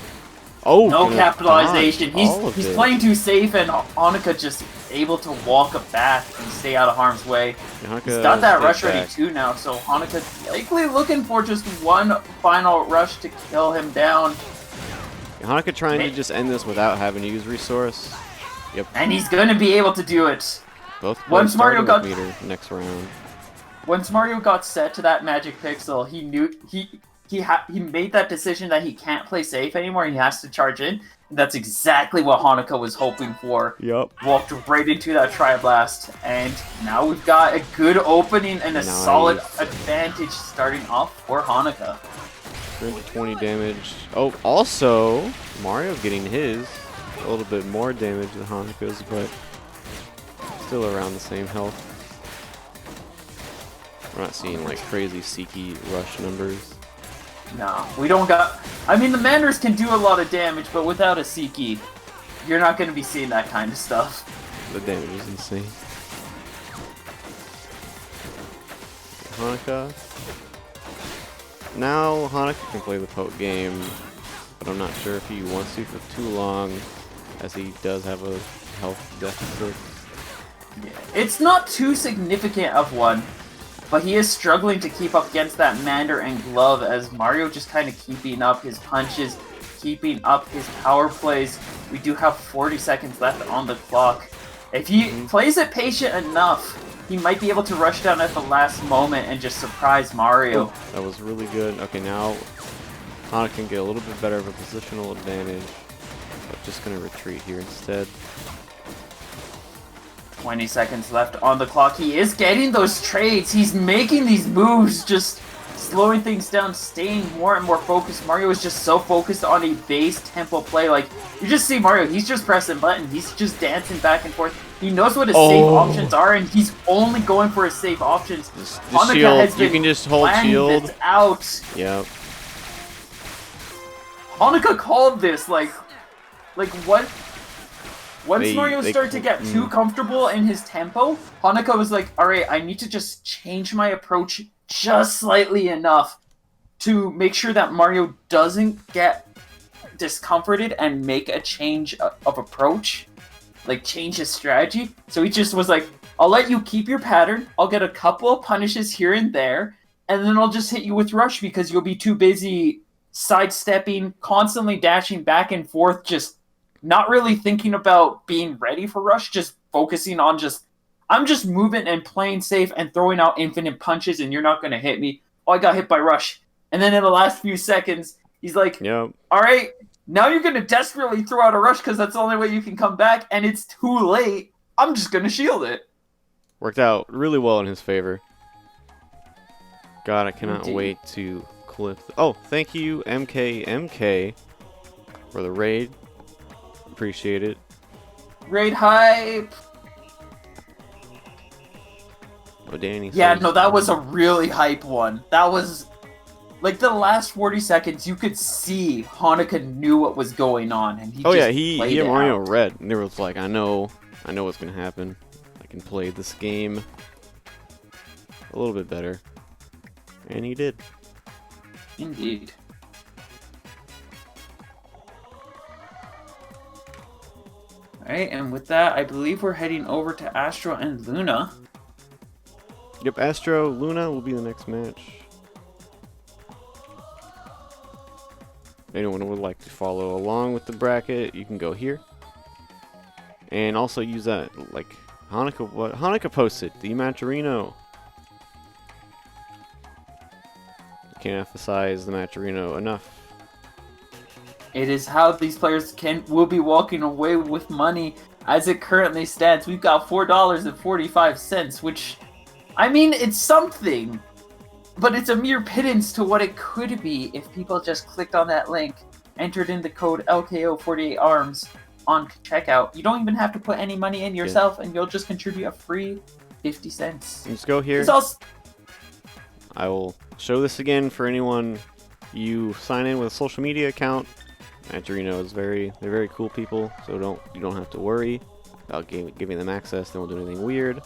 Oh, no capitalization. He's it. playing too safe, and Hanuka just able to walk it back and stay out of harm's way. He's got that rush ready too now, so Hanuka likely looking for just one final rush to kill him down. Hanuka trying to just end this without having to use resource. Yep. And he's gonna be able to do it. Both once Mario got meter next round. Once Mario got set to that magic pixel, he knew he made that decision that he can't play safe anymore. He has to charge in. That's exactly what Hanuka was hoping for. Yep. Walked right into that Tri-Blast, and now we've got a good opening and a solid advantage starting off for Hanuka. 20 damage. Oh, also, Mario getting his. A little bit more damage than Hanuka's, but still around the same health. We're not seeing like crazy Seeky rush numbers. No, we don't got... I mean, the Manners can do a lot of damage, but without a Seeky, you're not going to be seeing that kind of stuff. The damage is insane. Hanuka. Now, Hanuka can play the poke game, but I'm not sure if he wants to for too long, as he does have a health deficit. Yeah, it's not too significant of one. But he is struggling to keep up against that Mander and Glove as Mario just kind of keeping up his punches, keeping up his power plays. We do have 40 seconds left on the clock. If he plays it patient enough, he might be able to rush down at the last moment and just surprise Mario. Oh, that was really good. Okay, now Hanuka can get a little bit better of a positional advantage, but just going to retreat here instead. 20 seconds left on the clock. He is getting those trades. He's making these moves, just slowing things down, staying more and more focused. Mario is just so focused on a base tempo play. Like, you just see Mario, he's just pressing buttons. He's just dancing back and forth. He knows what his safe options are, and he's only going for his safe options. Just shield. You can just hold shield. Out. Yep. Hanuka called this, like what? Once Mario started to get too comfortable in his tempo, Hanuka was like, alright, I need to just change my approach just slightly enough to make sure that Mario doesn't get discomforted and make a change of approach, like change his strategy. So he just was like, I'll let you keep your pattern, I'll get a couple of punishes here and there, and then I'll just hit you with rush because you'll be too busy sidestepping, constantly dashing back and forth, just not really thinking about being ready for rush, just focusing on I'm just moving and playing safe and throwing out infinite punches and you're not going to hit me. Oh, I got hit by rush. And then in the last few seconds, he's like, yep. All right, now you're going to desperately throw out a rush because that's the only way you can come back, and it's too late. I'm just going to shield it. Worked out really well in his favor. God, I cannot wait to clip. Oh, thank you, MKMK, for the raid. Appreciate it. Raid hype. Oh, Danny. Yeah, no, that was a really hype one. That was like the last 40 seconds. You could see Hanuka knew what was going on, and he. Oh yeah, he and Mario read, and it was like, I know what's gonna happen. I can play this game a little bit better, and he did. Indeed. Alright, and with that, I believe we're heading over to Astro and Luna. Yep, Astro, Luna will be the next match. Anyone who would like to follow along with the bracket, you can go here. And also use that, like, Hanuka posted, the Matcherino. Can't emphasize the Matcherino enough. It is how these players will be walking away with money as it currently stands. We've got $4.45, which, I mean, it's something, but it's a mere pittance to what it could be if people just clicked on that link, entered in the code LKO48ARMS on checkout. You don't even have to put any money in yourself, and you'll just contribute a free 50 cents. Just go here. It's also I will show this again for anyone you sign in with a social media account. Matcherino is they're very cool people, so you don't have to worry about giving them access. They won't do anything weird.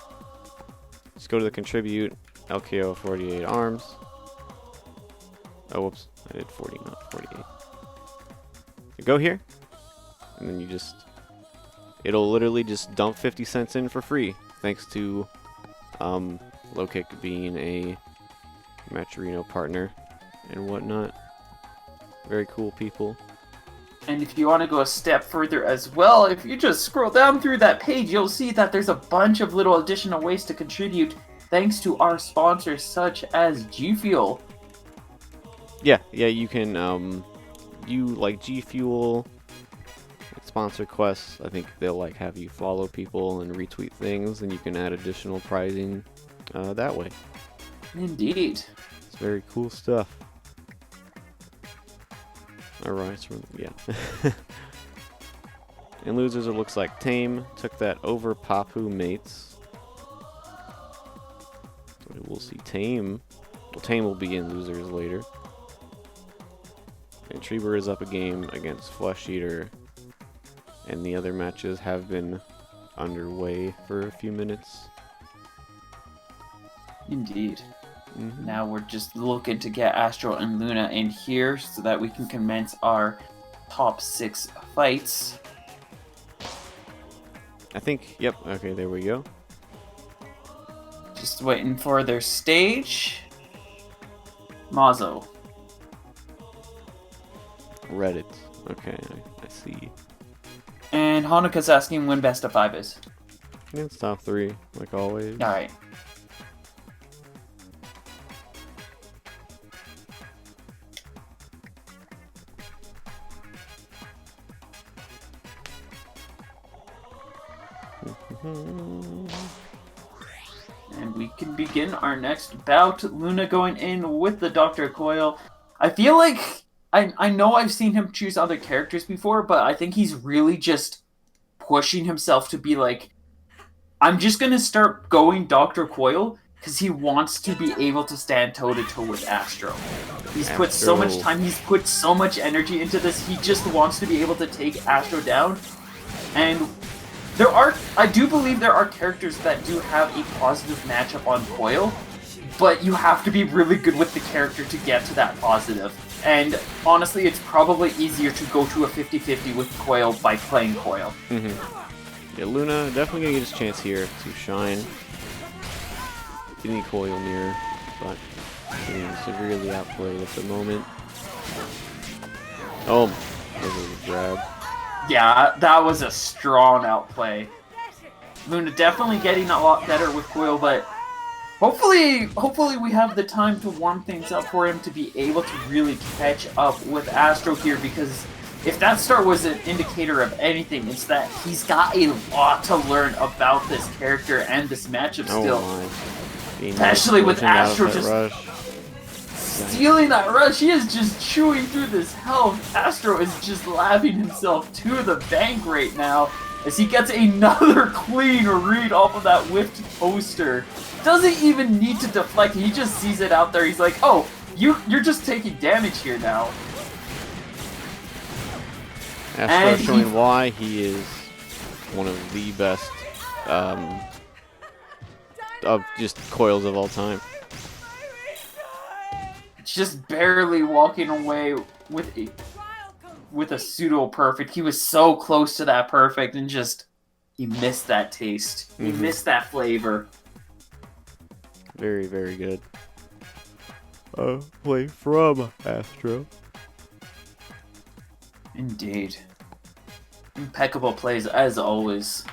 Just go to the contribute, LKO 48 arms. Oh, whoops, I did 40, not 48. You go here, and then it'll literally just dump 50 cents in for free, thanks to Low Kick being a Matcherino partner and whatnot. Very cool people. And if you want to go a step further as well, if you just scroll down through that page, you'll see that there's a bunch of little additional ways to contribute thanks to our sponsors such as G Fuel. Yeah, you can you like G Fuel sponsor quests. I think they'll like have you follow people and retweet things, and you can add additional prizing that way. Indeed. It's very cool stuff. Alright, so yeah. In losers, it looks like Tame took that over Papu mates. So we'll see Tame. Well, Tame will be in losers later. And Treeber is up a game against Flesh Eater. And the other matches have been underway for a few minutes. Indeed. Now we're just looking to get Astro and Luna in here so that we can commence our top 6 fights. I think, yep, okay, there we go. Just waiting for their stage. Mazo. Reddit. Okay, I see. And Hanukkah's asking when best of 5 is. Yeah, it's top 3, like always. Alright. And we can begin our next bout. Luna going in with the Dr. Coil. I feel like I know I've seen him choose other characters before, but I think he's really just pushing himself to be like, I'm just gonna start going Dr. Coil because he wants to be able to stand toe-to-toe with Astro. He's put so much time, he's put so much energy into this, he just wants to be able to take Astro down. And I do believe there are characters that do have a positive matchup on Coil, but you have to be really good with the character to get to that positive. And honestly, it's probably easier to go to a 50-50 with Coil by playing Coil. Yeah, Luna definitely gonna get his chance here to shine. Getting Coil near, but getting severely outplayed at the moment. Oh, that was a grab. Yeah, that was a strong outplay. Luna definitely getting a lot better with Coil, but hopefully we have the time to warm things up for him to be able to really catch up with Astro here, because if that start was an indicator of anything, it's that he's got a lot to learn about this character and this matchup still. Especially with Astro just stealing that rush. He is just chewing through this health. Astro is just laughing himself to the bank right now as he gets another clean read off of that whiffed poster. Doesn't even need to deflect. He just sees it out there. He's like, oh, you're just taking damage here now. Astro showing why he is one of the best of just coils of all time. Just barely walking away with a pseudo perfect. He was so close to that perfect and just he missed that taste. He missed that flavor. Very, very good. Play from Astro. Indeed. Impeccable plays as always.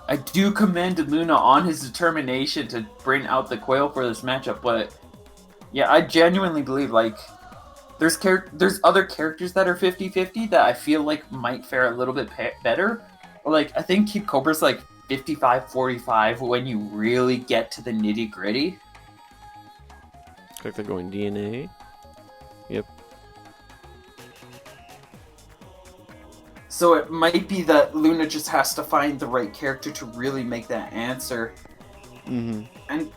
I do commend Luna on his determination to bring out the Coil for this matchup, but yeah, I genuinely believe like there's other characters that are 50-50 that I feel like might fare a little bit better. Like I think Kid Cobra's like 55-45 when you really get to the nitty-gritty. Looks like they're going DNA. Yep. So it might be that Luna just has to find the right character to really make that answer. Mm-hmm. And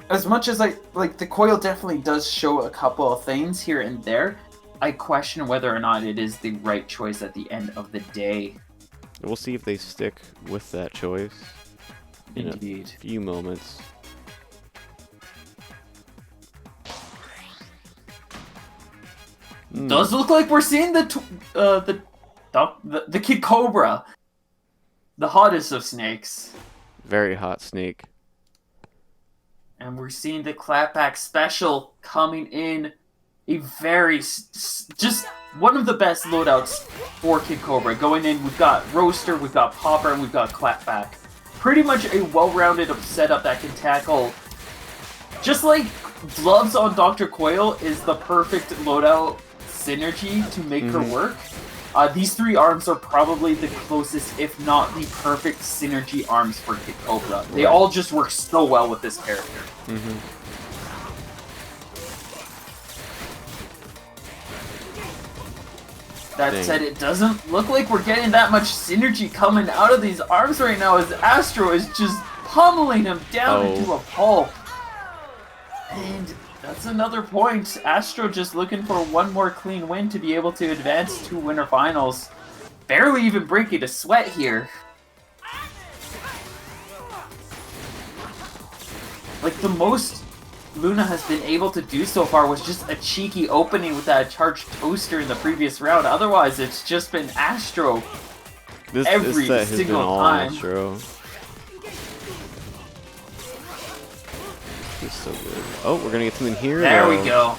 as much as the coil definitely does show a couple of things here and there, I question whether or not it is the right choice at the end of the day. We'll see if they stick with that choice in Indeed. a few moments. Does look like we're seeing the Kid Cobra, the hottest of snakes, Very hot snake. and we're seeing the clapback special coming in. A very just one of the best loadouts for Kid Cobra. Going in, we've got Roaster, we've got Popper, and we've got Clapback. Pretty much a well-rounded setup that can tackle. Just like gloves on Dr. Coil is the perfect loadout synergy to make her work. These three arms are probably the closest, if not the perfect synergy arms for Kid Cobra. They all just work so well with this character. That said, it doesn't look like we're getting that much synergy coming out of these arms right now as Astro is just pummeling him down into a pulp. And that's another point. Astro just looking for one more clean win to be able to advance to winter finals. Barely even breaking a sweat here. Like, the most Luna has been able to do so far was just a cheeky opening with that charged toaster in the previous round. Otherwise, it's just been Astro every this set has single been all time. Astro. He's so good. Oh, we're gonna get something here. There though. we go.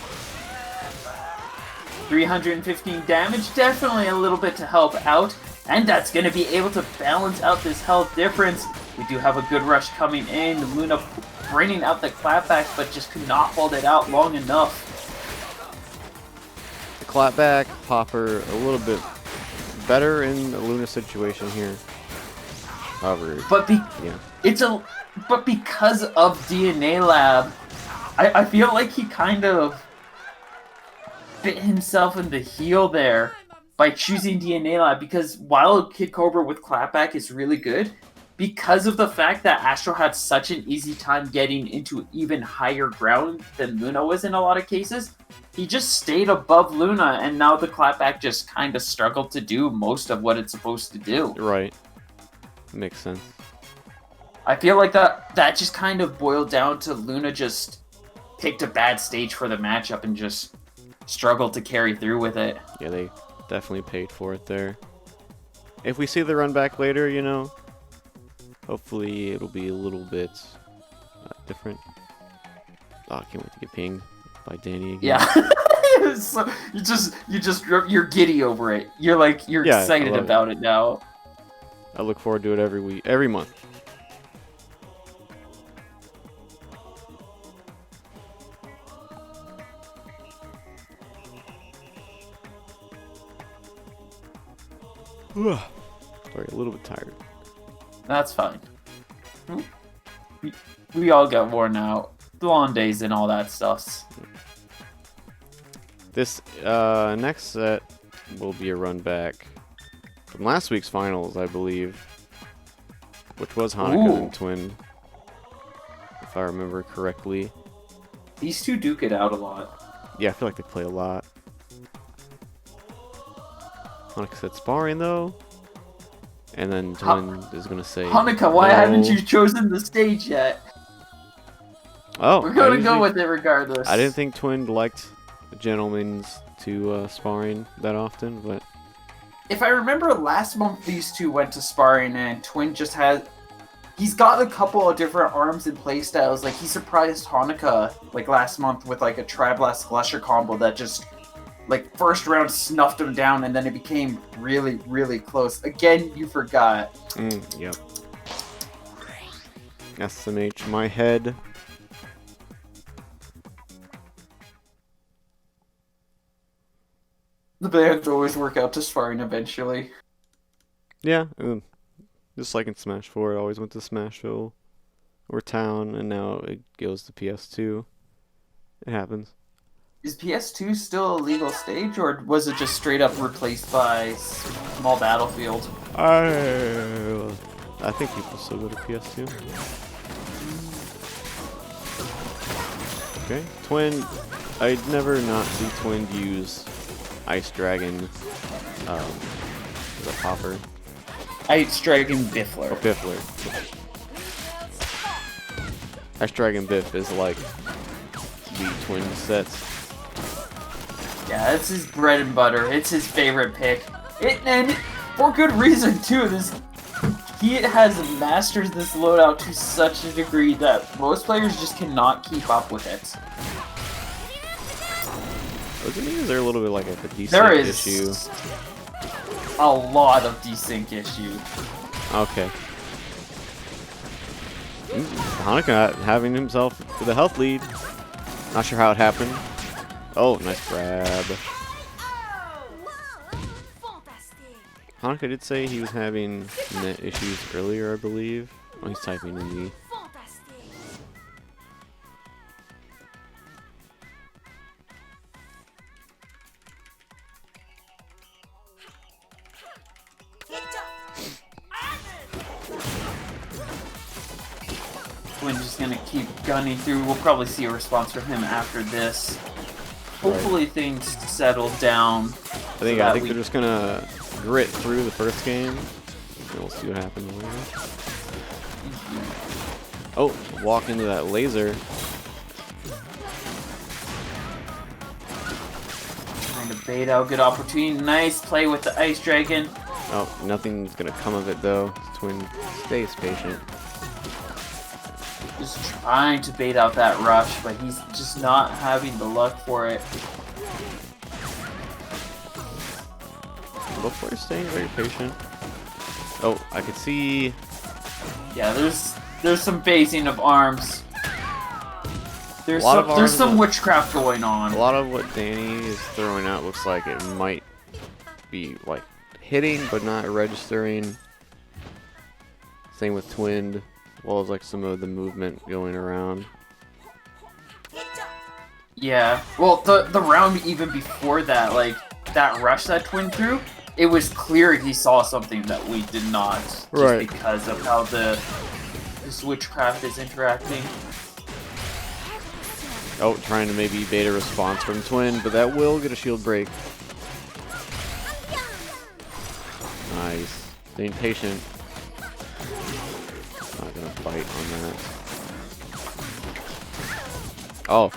315 damage, definitely a little bit to help out. And that's going to be able to balance out this health difference. We do have a good rush coming in. Luna bringing out the clapback, but just could not hold it out long enough. The clapback, Popper, a little bit better in the Luna situation here. However, But but because of DNA Lab, I feel like he kind of bit himself in the heel there by choosing DNA Lab, because while Kid Cobra with clapback is really good, because of the fact that Astro had such an easy time getting into even higher ground than Luna was in a lot of cases, he just stayed above Luna, and now the clapback just kind of struggled to do most of what it's supposed to do. right. Makes sense. I feel like that just kind of boiled down to Luna just picked a bad stage for the matchup and just struggled to carry through with it. Yeah, they definitely paid for it there. If we see the run back later, you know, hopefully it'll be a little bit different. Oh, I can't wait to get pinged by Danny again. Yeah. So you're giddy over it. You're excited about it now. I look forward to it every week, every month. Sorry, a little bit tired. That's fine. We all get worn out. Long days and all that stuff. This next set will be a run back from last week's finals, I believe, which was Hanukkah and Twin, if I remember correctly. These two duke it out a lot. Yeah, I feel like they play a lot. Hanukkah said sparring though, and then Twin is gonna say Hanukkah, why no. haven't you chosen the stage yet? Oh, We're gonna go with it regardless. I didn't think Twin liked gentlemen's to sparring that often, but if I remember last month, these two went to sparring, and Twin just had. He's got a couple of different arms and playstyles. Like, he surprised Hanukkah like last month with like a Tri-Blast Glusher combo that just like first round snuffed him down, and then it became really, really close. Again, you forgot. Yep. SMH my head. The bands always work out to sparring eventually. Yeah, just like in Smash 4, it always went to Smashville or Town, and now it goes to PS2. It happens. Is PS2 still a legal stage, or was it just straight up replaced by Small Battlefield? I think people still go to PS2. Okay, Twin. I'd never not see Twin use Ice Dragon, the popper. Ice Dragon Biffler. Oh, Biffler. Ice Dragon Biff is like the Twin sets. Yeah, it's his bread and butter. It's his favorite pick. And for good reason too. He has mastered this loadout to such a degree that most players just cannot keep up with it. Doesn't mean there a little bit like a desync There is issue? a lot of desync issue. Okay. Hanukkah having himself with a health lead. Not sure how it happened. Oh, nice grab. Hanukkah did say he was having net issues earlier, I believe. Oh, he's typing in the... Twin just gonna keep gunning through. We'll probably see a response from him after this. Hopefully things settle down. I think they're just gonna grit through the first game. And we'll see what happens later. Oh, walk into that laser. Trying to bait out, good opportunity. Nice play with the Ice Dragon. Oh, nothing's gonna come of it though. Twin stays patient. Just trying to bait out that rush, but he's just not having the luck for it. Both players staying very patient. Oh, I could see. Yeah, there's some phasing of arms. There's some witchcraft going on. A lot of what Danny is throwing out looks like it might be like hitting but not registering. Same with Twinned, as well as like some of the movement going around. Yeah, well, the round even before that, like that rush that Twin threw, it was clear he saw something that we did not, just because of how this witchcraft is interacting. Oh, trying to maybe bait a response from Twin, but that will get a shield break. Nice. Staying patient. Not gonna fight on that. Oh.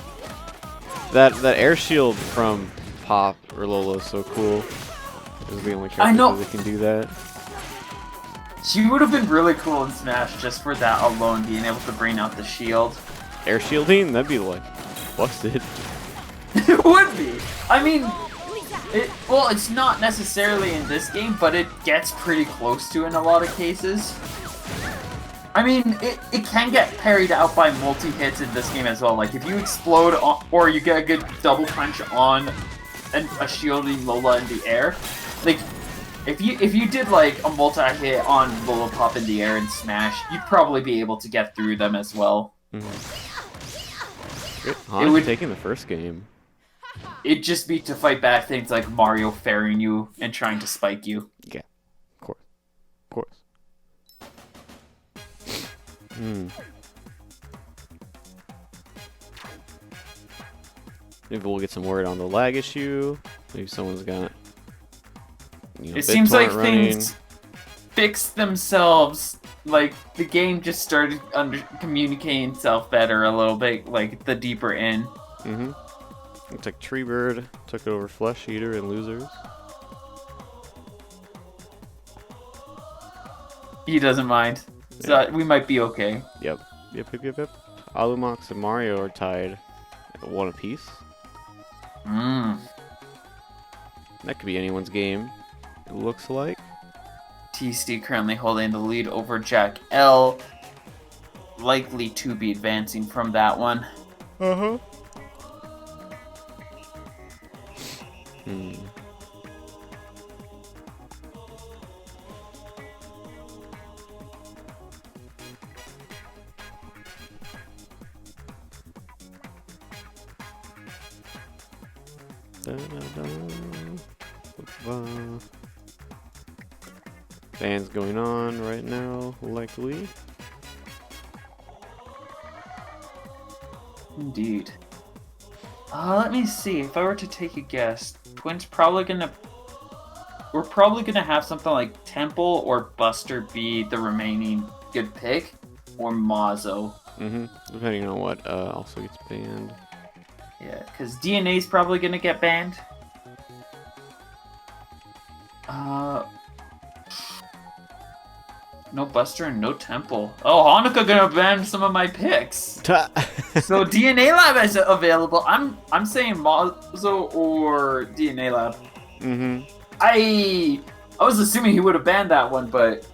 That air shield from Pop or Lolo is so cool. This is the only character that can do that. She would have been really cool in Smash just for that alone, being able to bring out the shield. Air shielding? That'd be like busted. It would be. I mean, well, it's not necessarily in this game, but it gets pretty close to in a lot of cases. I mean, it can get parried out by multi-hits in this game as well. Like, if you explode or you get a good double punch on a shielding Lola in the air, like, if you did, like, a multi-hit on Lola Pop in the air and Smash, you'd probably be able to get through them as well. Han was taking the first game. It'd just be to fight back things like Mario ferrying you and trying to spike you. Yeah, of course. Of course. Maybe we'll get some word on the lag issue. Maybe someone's got, it seems like things fixed themselves. Like, the game just started communicating itself better a little bit, like, the deeper in. Looks like Treebird took over Flesh Eater and Losers. He doesn't mind. So we might be okay. Yep. Alumox and Mario are tied at 1 apiece. That could be anyone's game, it looks like. TSD currently holding the lead over Jack L. Likely to be advancing from that one. Bands going on right now, likely. Indeed. Let me see. If I were to take a guess, Twins probably gonna. We're probably gonna have something like Temple or Buster be the remaining good pick, or Mazo. Depending on what also gets banned. Yeah, because DNA's probably gonna get banned. No Buster and no Temple. Oh, Hanukkah gonna ban some of my picks. So DNA Lab is available. I'm saying Mazo or DNA Lab. I was assuming he would have banned that one, but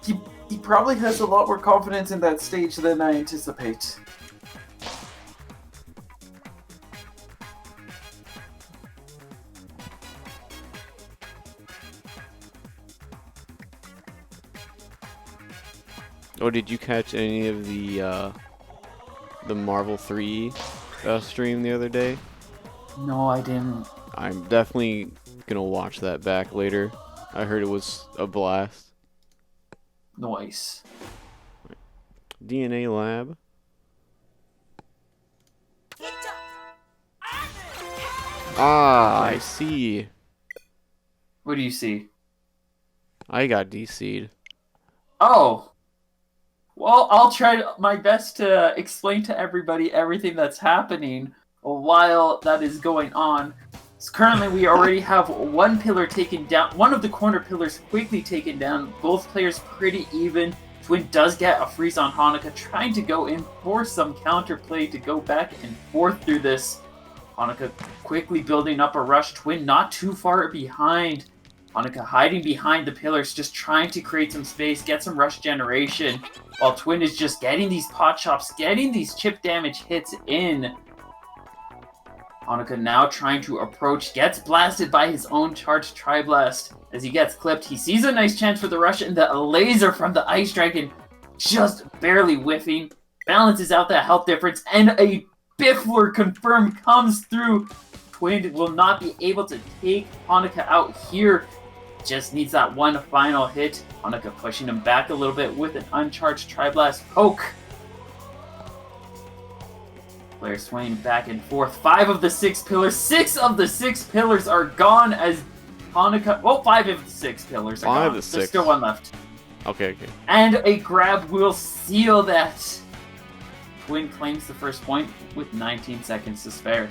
he probably has a lot more confidence in that stage than I anticipate. Oh, did you catch any of the Marvel 3 stream the other day? No, I didn't. I'm definitely gonna watch that back later. I heard it was a blast. Nice. DNA Lab. Ah, I see. What do you see? I got DC'd. Oh. Well, I'll try my best to explain to everybody everything that's happening while that is going on. So currently, we already have one pillar taken down, one of the corner pillars quickly taken down. Both players pretty even. Twin does get a freeze on Hanukkah, trying to go in for some counterplay to go back and forth through this. Hanukkah quickly building up a rush. Twin not too far behind. Hanukkah hiding behind the pillars, just trying to create some space, get some rush generation, while Twin is just getting these pot shops, getting these chip damage hits in. Hanukkah now trying to approach, gets blasted by his own charged Tri-Blast. As he gets clipped, he sees a nice chance for the rush, and the laser from the Ice Dragon just barely whiffing, balances out that health difference, and a Biffler confirmed comes through. Twin will not be able to take Hanukkah out here. Just needs that one final hit. Hanukkah pushing him back a little bit with an uncharged Tri-Blast poke. Player swinging back and forth. 5 of the 6 pillars. 6 of the 6 pillars are gone as Hanukkah. Well, 5 of the 6 pillars are gone. 5 of the 6. There's still one left. Okay. And a grab will seal that. Twin claims the first point with 19 seconds to spare.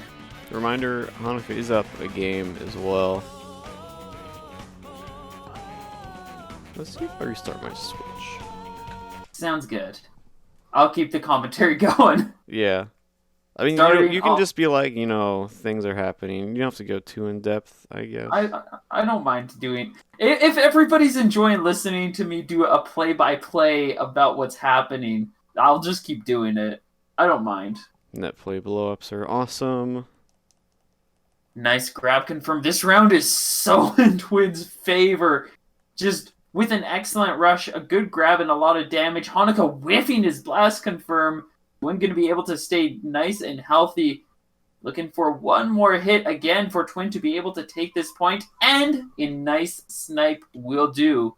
Reminder, Hanukkah is up a game as well. Let's see if I restart my Switch. Sounds good. I'll keep the commentary going. Yeah. I mean, you can just be like, things are happening. You don't have to go too in depth, I guess. I don't mind doing. If everybody's enjoying listening to me do a play-by-play about what's happening, I'll just keep doing it. I don't mind. Net play blow-ups are awesome. Nice grab confirmed. This round is so in Twins' favor. Just with an excellent rush, a good grab, and a lot of damage. Hanukkah whiffing his blast confirm. Twin going to be able to stay nice and healthy. Looking for one more hit again for Twin to be able to take this point, and a nice snipe will do.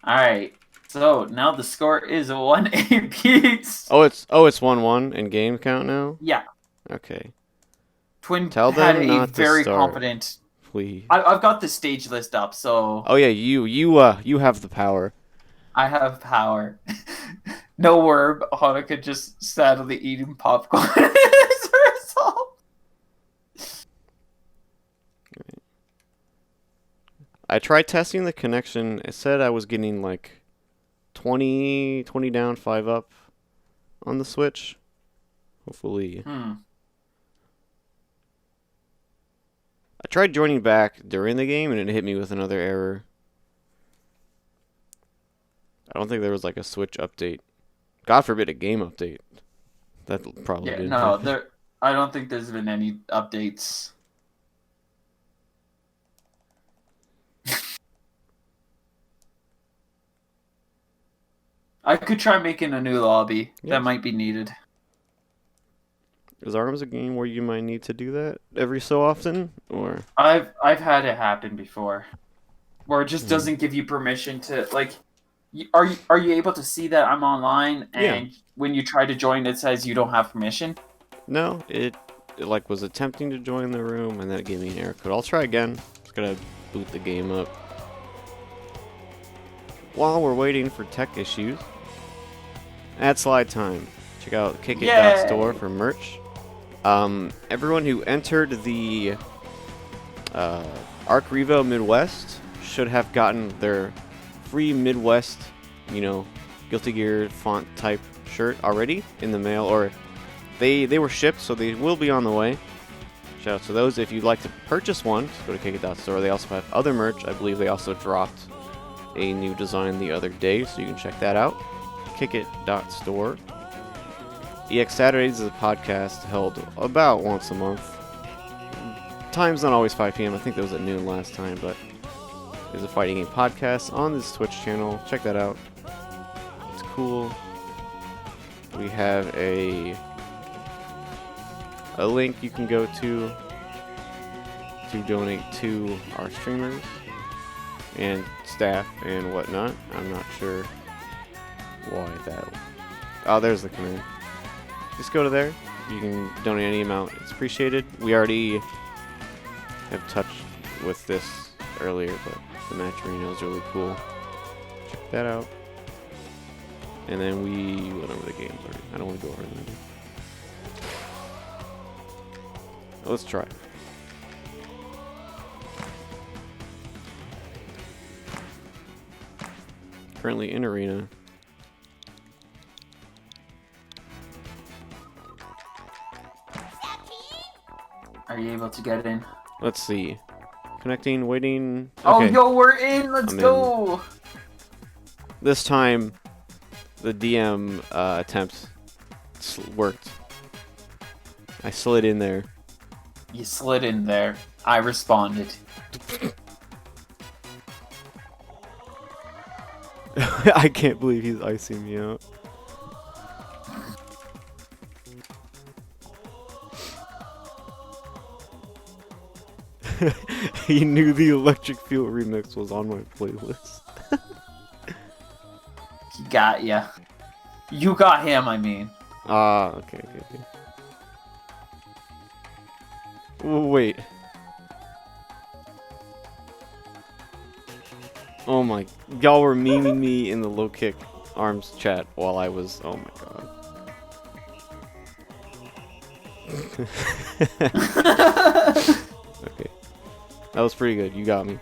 Alright, so now the score is 1 apiece. Oh, it's 1-1 in game count now? Yeah. Okay. Twin Tell had them a not to very start, confident. please. I've got the stage list up, so Oh yeah, you have the power. I have power. No word, Hanukkah just sadly eating popcorn as a result. I tried testing the connection. It said I was getting like 20 down, 5 up on the Switch. Hopefully. I tried joining back during the game and it hit me with another error. I don't think there was like a Switch update. God forbid a game update. That probably Yeah, did. no, I don't think there's been any updates. I could try making a new lobby. Yeah. That might be needed. Is ARMS a game where you might need to do that every so often, or? I've had it happen before, where it just doesn't give you permission to like. Are you able to see that I'm online? And when you try to join, it says you don't have permission. No, it like was attempting to join the room, and then it gave me an error code. I'll try again. Just gotta boot the game up. While we're waiting for tech issues, at slide time. Check out kickit.store for merch. Everyone who entered the Arc Revo Midwest should have gotten their free Midwest, Guilty Gear font type shirt already in the mail, or they were shipped, so they will be on the way. Shout out to those. If you'd like to purchase one, just go to kickit.store. They also have other merch. I believe they also dropped a new design the other day, so you can check that out. Kickit.store. EX Saturdays is a podcast held about once a month. Time's not always 5 p.m. I think that was at noon last time, but there's a fighting game podcast on this Twitch channel. Check that out. It's cool. We have a link you can go to donate to our streamers and staff and whatnot. I'm not sure why that. Oh, there's the command. Just go to there. You can donate any amount. It's appreciated. We already have touched with this earlier, but the match arena is really cool. Check that out. And then we went over the games already. I don't want to go over them again. Let's try. Currently in arena. Are you able to get in? Let's see. Connecting, waiting. Okay. Oh, yo, we're in. Let's I'm go. in. This time, the DM attempt worked. I slid in there. You slid in there. I responded. I can't believe he's icing me out. He knew the Electric Feel remix was on my playlist. He got ya. You got him, I mean. Ah, okay. Wait. Oh my, y'all were memeing me in the low kick arms chat while I was, oh my god. Okay. That was pretty good, you got me.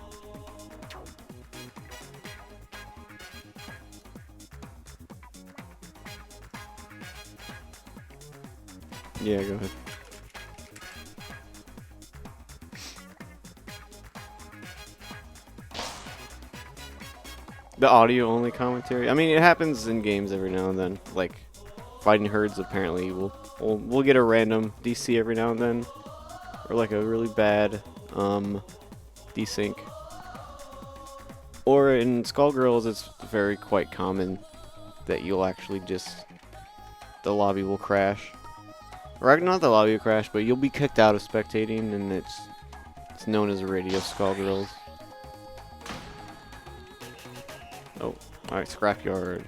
Yeah, go ahead. The audio only commentary. I mean, it happens in games every now and then. Like Fighting Herds, apparently we'll get a random DC every now and then, or like a really bad desync. Or in Skullgirls, it's very quite common that you'll actually just the lobby will crash, or not the lobby will crash, but you'll be kicked out of spectating, and it's known as Radio Skullgirls. Oh, alright, scrapyard.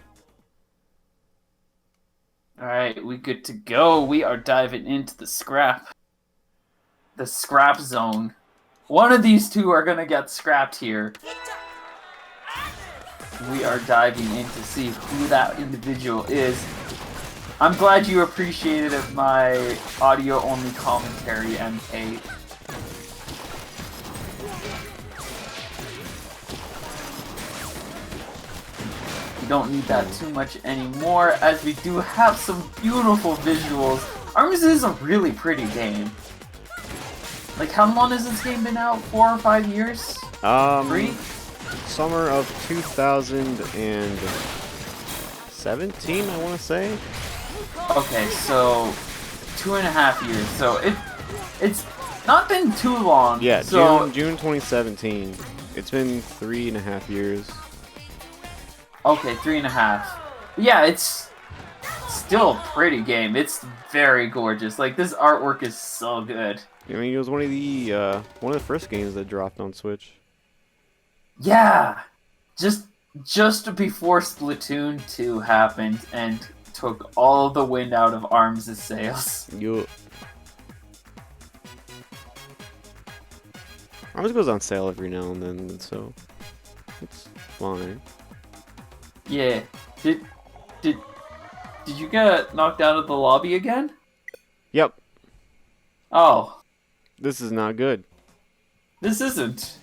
Alright, we good to go. We are diving into the scrap. The scrap zone. One of these two are gonna get scrapped here. We are diving in to see who that individual is. I'm glad you appreciated my audio-only commentary, MK. Don't need that too much anymore, as we do have some beautiful visuals. ARMS is a really pretty game. Like, how long has this game been out? 4 or 5 years? 3? Summer of 2016. 2017, I want to say. Okay, so 2.5 years. So it's not been too long. Yeah, so, June 2017. It's been 3.5 years. Okay, 3.5. Yeah, it's still a pretty game. It's very gorgeous. Like, this artwork is so good. I mean, it was one of the first games that dropped on Switch. Yeah, just before Splatoon 2 happened and took all the wind out of Arms' sails. Arms goes on sale every now and then, so it's fine. Yeah. Did you get knocked out of the lobby again? Yep. Oh, This is not good. this isn't.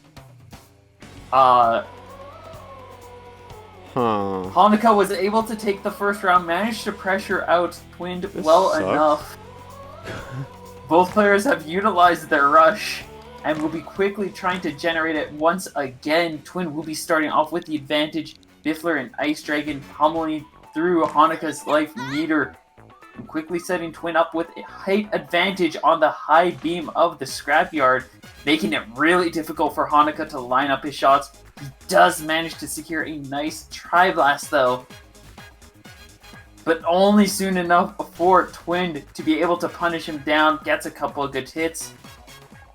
Hanukkah was able to take the first round, managed to pressure out Twind well sucks. enough. Both players have utilized their rush and will be quickly trying to generate it once again. Twind will be starting off with the advantage. Biffler and Ice Dragon pummeling through Hanukkah's life meter and quickly setting Twind up with a height advantage on the high beam of the scrapyard, making it really difficult for Hanukkah to line up his shots. He does manage to secure a nice Tri-Blast though, but only soon enough for Twind to be able to punish him down. Gets a couple of good hits.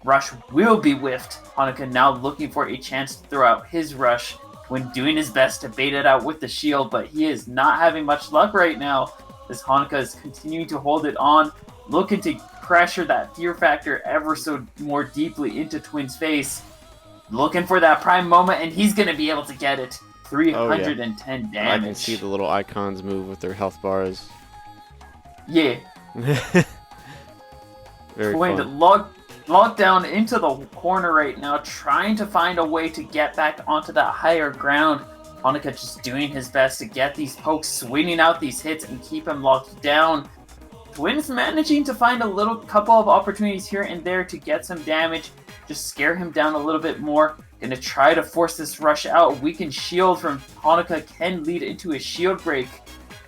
Rush will be whiffed. Hanukkah now looking for a chance to throw out his rush when doing his best to bait it out with the shield, but he is not having much luck right now as Hanukkah is continuing to hold it on, looking to pressure that fear factor ever so more deeply into Twind's face. Looking for that prime moment, and he's going to be able to get it. 310 damage. I can see the little icons move with their health bars. Yeah. Very Twind fun. locked down into the corner right now, trying to find a way to get back onto that higher ground. Hanukkah just doing his best to get these pokes, swinging out these hits, and keep him locked down. Twind's managing to find a little couple of opportunities here and there to get some damage, just scare him down a little bit more. Gonna try to force this rush out. Weakened shield from Hanukkah can lead into a shield break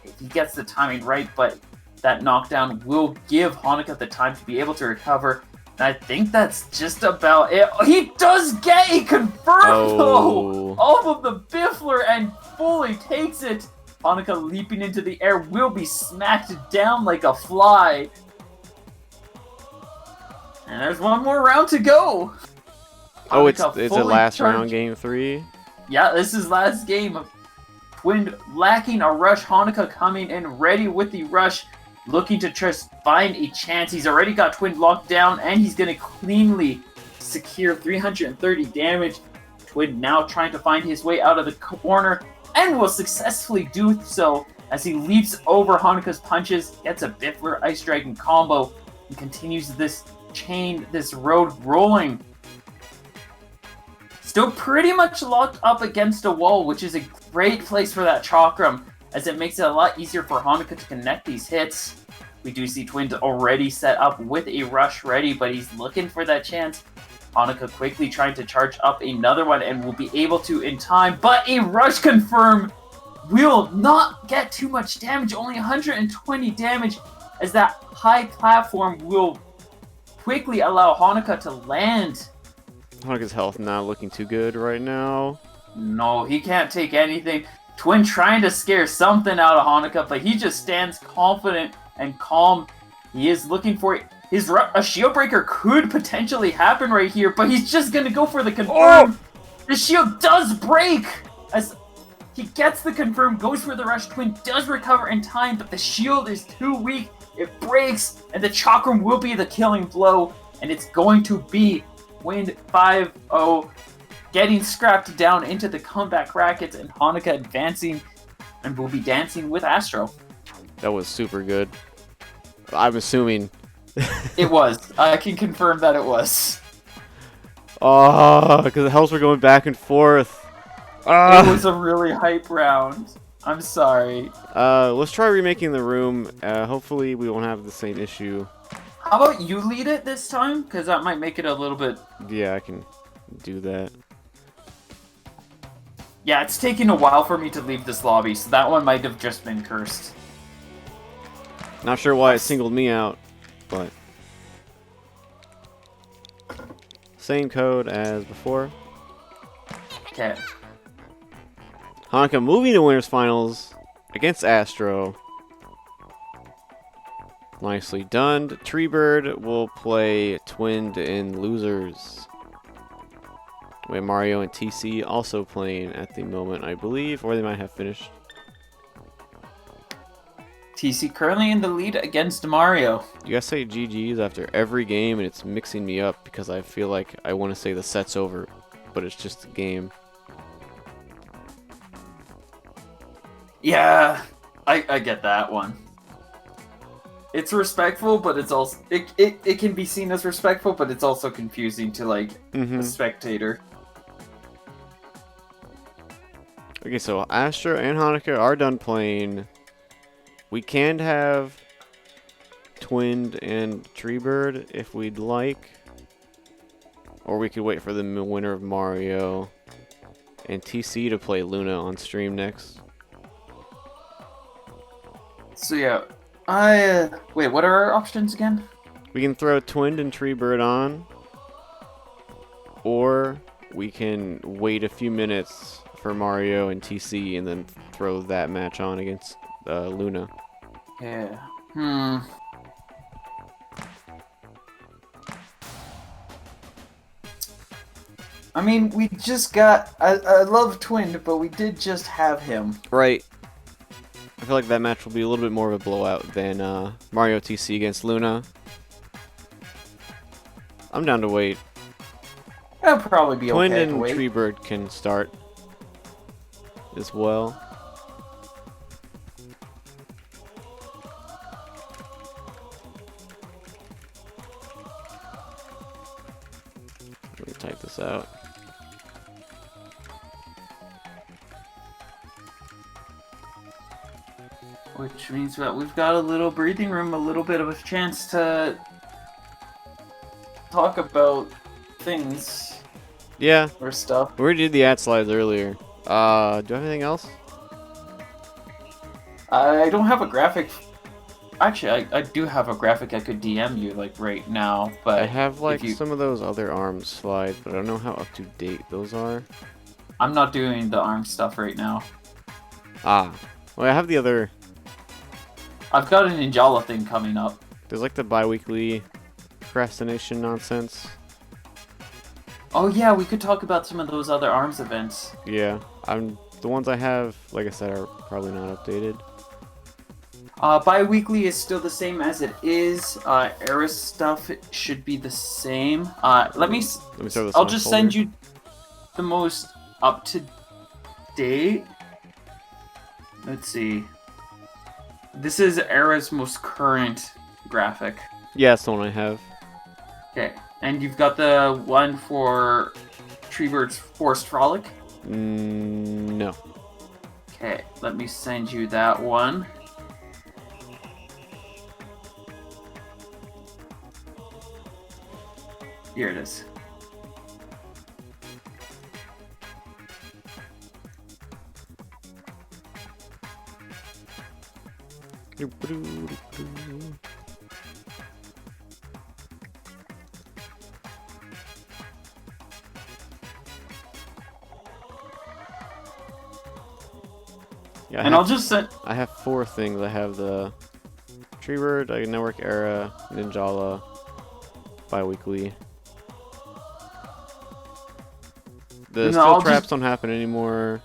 if he gets the timing right, but that knockdown will give Hanukkah the time to be able to recover. And I think that's just about it. He does get a confirm though off of the Biffler and fully takes it. Hanukkah leaping into the air will be smacked down like a fly. And there's one more round to go. Oh, Hanukkah it's a fully last charged. round, game 3. Yeah, this is last game. Twind lacking a rush. Hanukkah coming in ready with the rush, looking to just find a chance. He's already got Twind locked down, and he's going to cleanly secure 330 damage. Twind now trying to find his way out of the corner, and will successfully do so as he leaps over Hanukkah's punches, gets a Biffler Ice Dragon combo, and continues this chain, this road rolling. Still pretty much locked up against a wall, which is a great place for that Chakram, as it makes it a lot easier for Hanukkah to connect these hits. We do see Twind already set up with a rush ready, but he's looking for that chance. Hanukkah quickly trying to charge up another one and will be able to in time, but a rush confirm will not get too much damage, only 120 damage, as that high platform will quickly allow Hanukkah to land. Hanukkah's health not looking too good right now. No, he can't take anything. Twind trying to scare something out of Hanukkah, but he just stands confident and calm. He is looking for a shield breaker could potentially happen right here, but he's just gonna go for the confirm. The shield does break as he gets the confirm, goes for the rush. Twind does recover in time, but the shield is too weak. It breaks, and the Chakram will be the killing blow, and it's going to be Twind 5-0, getting scrapped down into the comeback brackets, and Hanukkah advancing and will be dancing with Astro. That was super good. I'm assuming. It was. I can confirm that it was. Oh, because the healths were going back and forth. It was a really hype round. I'm sorry. Let's try remaking the room. Hopefully we won't have the same issue. How about you lead it this time? Because that might make it a little bit... Yeah, I can do that. Yeah, it's taking a while for me to leave this lobby, so that one might have just been cursed. Not sure why it singled me out, but same code as before. Okay. Hanukkah moving to winners finals against Astro. Nicely done. Treebird will play Twinned in losers. We have Mario and TC also playing at the moment, I believe, or they might have finished. TC currently in the lead against Mario. You guys say GG's after every game, and it's mixing me up because I feel like I want to say the set's over, but it's just a game. Yeah, I get that one. It's respectful, but it's also it can be seen as respectful, but it's also confusing to like a spectator. Okay, so Astra and Hanukkah are done playing. We can have Twinned and Treebird if we'd like. Or we could wait for the winner of Mario and TC to play Luna on stream next. So yeah, wait, what are our options again? We can throw Twinned and Treebird on. Or we can wait a few minutes for Mario and TC and then throw that match on against Luna. Yeah. I mean, we just got... I love Twinned, but we did just have him. Right. I feel like that match will be a little bit more of a blowout than Mario TC against Luna. I'm down to wait. That'll probably be Twinned okay and to wait. Treebird can start as well. Let me type this out. Which means that we've got a little breathing room, a little bit of a chance to talk about things. Yeah. Or stuff. We already did the ad slides earlier. Do I have anything else? I don't have a graphic. Actually, I do have a graphic I could DM you, like, right now, but... I have, like, some of those other ARMS slides, but I don't know how up-to-date those are. I'm not doing the ARM stuff right now. Ah. Well, I have the other... I've got an Ninjala thing coming up. There's, like, the bi-weekly procrastination nonsense. Oh yeah, we could talk about some of those other ARMS events. Yeah. The ones I have, like I said, are probably not updated. Bi-weekly is still the same as it is. Eris stuff should be the same. Let me throw this I'll just send you the most up-to-date. Let's see. This is Era's most current graphic. Yeah, that's the one I have. Okay, and you've got the one for Treebird's Forced Frolic? No. Okay, let me send you that one. Here it is. Yeah, and I'll just send... I have 4 things. I have the Treebird, Network Era, Ninjala, bi-weekly. The skill traps don't happen anymore.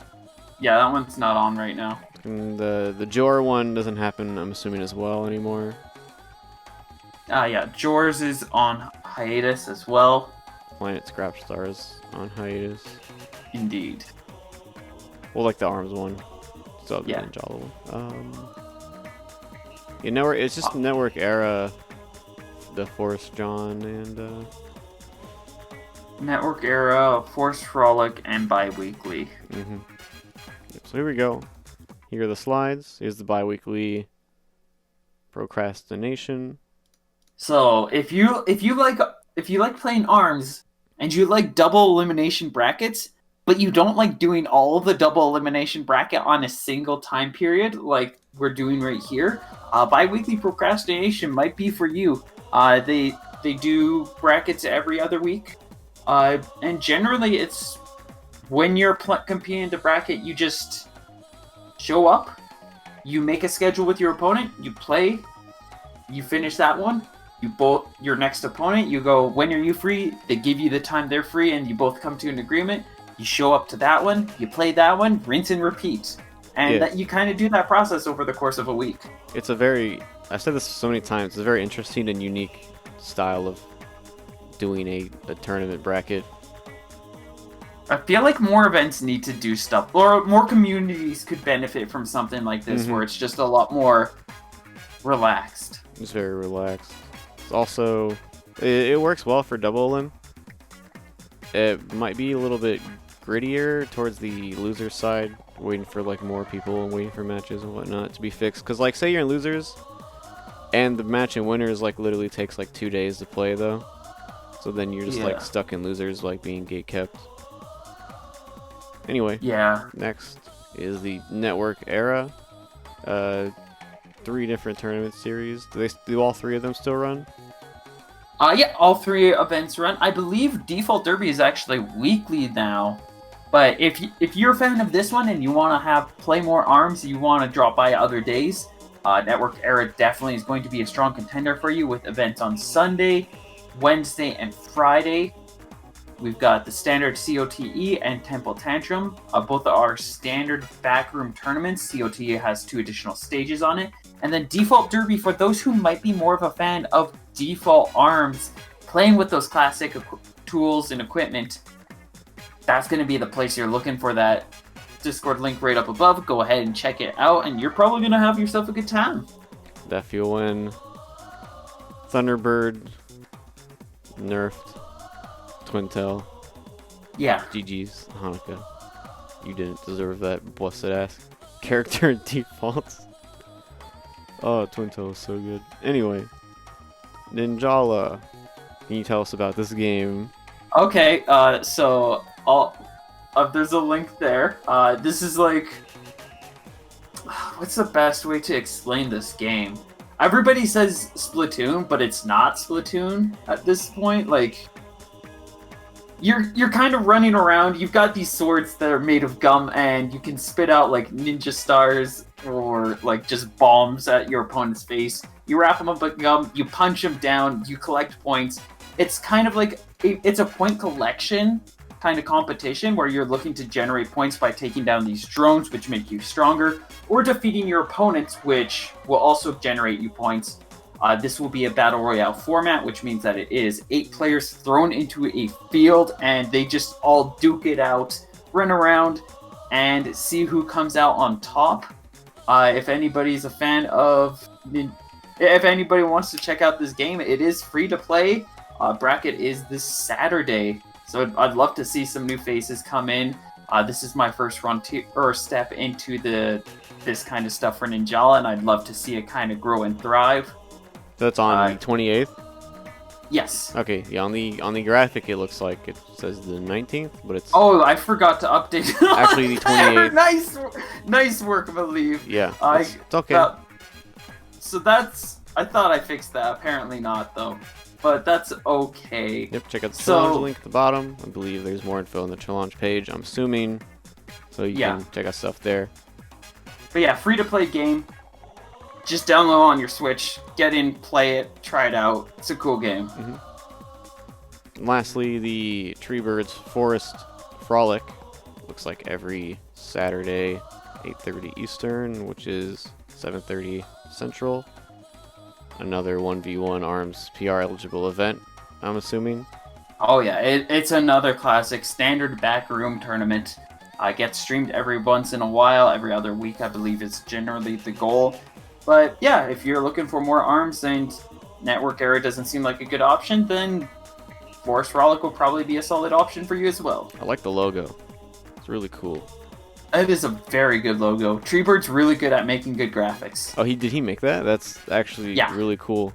Yeah, that one's not on right now. And the Jor one doesn't happen, I'm assuming, as well anymore. Yeah, Jor's is on hiatus as well. Planet Scrap Stars on hiatus. Indeed. Well, like the ARMS one. So the Ninjala one. Yeah, network. It's just Network Era, the Forest John, and Network Era, Force Frolic, and bi-weekly. Yep, so here we go. Here are the slides. Here's the bi-weekly procrastination. So if you like playing ARMS and you like double elimination brackets, but you don't like doing all of the double elimination bracket on a single time period like we're doing right here, bi-weekly procrastination might be for you. They do brackets every other week, and generally it's when you're competing the bracket, you just show up, you make a schedule with your opponent, you play, you finish that one. Your next opponent, you go, when are you free? They give you the time they're free, and you both come to an agreement. You show up to that one, you play that one, rinse and repeat. And that you kind of do that process over the course of a week. It's I've said this so many times, it's a very interesting and unique style of doing a tournament bracket. I feel like more events need to do stuff, or more communities could benefit from something like this, where it's just a lot more relaxed. It's very relaxed. It's also, it works well for double elim. It might be a little bit grittier towards the loser side, waiting for like more people and waiting for matches and whatnot to be fixed. Because like, say you're in losers, and the match in winners like literally takes like 2 days to play though. So then you're just like stuck in losers, like being gate kept. Anyway, next is the network era. 3 different tournament series. Do all 3 of them still run? Yeah, all 3 events run. I believe Default Derby is actually weekly now. But if you're a fan of this one and you want to play more arms, you want to drop by other days, Network Era definitely is going to be a strong contender for you with events on Sunday, Wednesday, and Friday. We've got the standard COTE and Temple Tantrum. Both are standard backroom tournaments. COTE has 2 additional stages on it. And then Default Derby, for those who might be more of a fan of default arms, playing with those classic tools and equipment, that's going to be the place you're looking for. That Discord link right up above. Go ahead and check it out, and you're probably going to have yourself a good time. Defuel, Thunderbird, nerfed. Twintel. Yeah. GG's, Hanukkah. You didn't deserve that busted ass character defaults. Oh, Twintel is so good. Anyway, Ninjala. Can you tell us about this game? Okay, so there's a link there. This is like, what's the best way to explain this game? Everybody says Splatoon, but it's not Splatoon at this point. Like, You're kind of running around. You've got these swords that are made of gum, and you can spit out like ninja stars or like just bombs at your opponent's face. You wrap them up with gum, you punch them down, you collect points. It's kind of like it's a point collection kind of competition where you're looking to generate points by taking down these drones, which make you stronger, or defeating your opponents, which will also generate you points. This will be a battle royale format, which means that it is 8 players thrown into a field, and they just all duke it out, run around, and see who comes out on top. If anybody's a fan of, if anybody wants to check out this game, it is free to play. Bracket is this Saturday, so I'd love to see some new faces come in. This is my first step into this kind of stuff for Ninjala, and I'd love to see it kind of grow and thrive. That's on the 28th? Yes. Okay, yeah, on the graphic it looks like it says the 19th, but it's... Oh, I forgot to update. Actually, the 28th. Nice work, I believe. Yeah, it's okay. So that's... I thought I fixed that. Apparently not, though. But that's okay. Yep, check out the challenge link at the bottom. I believe there's more info on the challenge page, I'm assuming. So you can check out stuff there. But yeah, free-to-play game. Just download on your Switch, get in, play it, try it out. It's a cool game. And lastly, the Treebird's Forest Frolic. Looks like every Saturday, 8:30 Eastern, which is 7:30 Central. Another 1v1 ARMS PR eligible event, I'm assuming. Oh yeah, it's another classic standard backroom tournament. Gets streamed every once in a while, every other week I believe is generally the goal. But yeah, if you're looking for more arms and Network Era doesn't seem like a good option, then Forest Frolic will probably be a solid option for you as well. I like the logo. It's really cool. It is a very good logo. Treebird's really good at making good graphics. Oh, did he make that? That's actually really cool.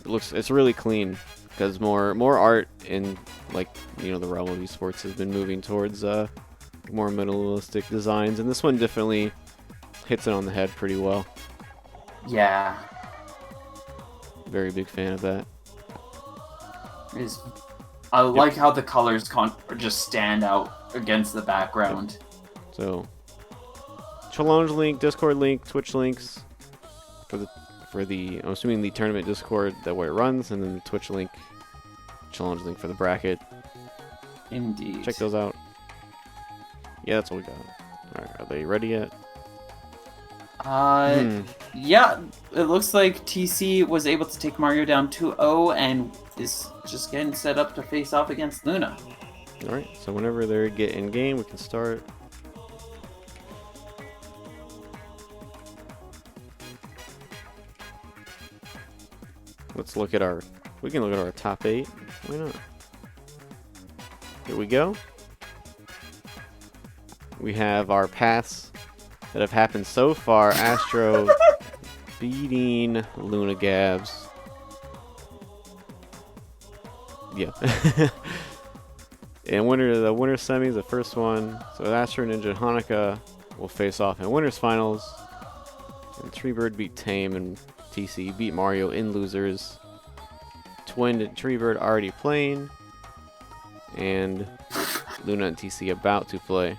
It's really clean. because more art in like the realm of esports has been moving towards more minimalistic designs, and this one definitely hits it on the head pretty well. Yeah. Very big fan of that. I like how the colors just stand out against the background. So, challenge link, Discord link, Twitch links for the I'm assuming the tournament Discord that where it runs, and then the Twitch link, challenge link for the bracket. Indeed. Check those out. Yeah, that's what we got. All right, are they ready yet? Yeah, it looks like TC was able to take Mario down 2-0 and is just getting set up to face off against Luna. All right, so whenever they get in game, we can start. Let's look at we can look at our top 8. Why not? Here we go. We have our paths that have happened so far. Astro beating Luna Gabs. Yeah. And the winner semis, the first one. So Astro, Ninja, Hanukkah will face off in winners finals. And Treebird beat Tame, and TC beat Mario in losers. Twin and Treebird already playing. And Luna and TC about to play.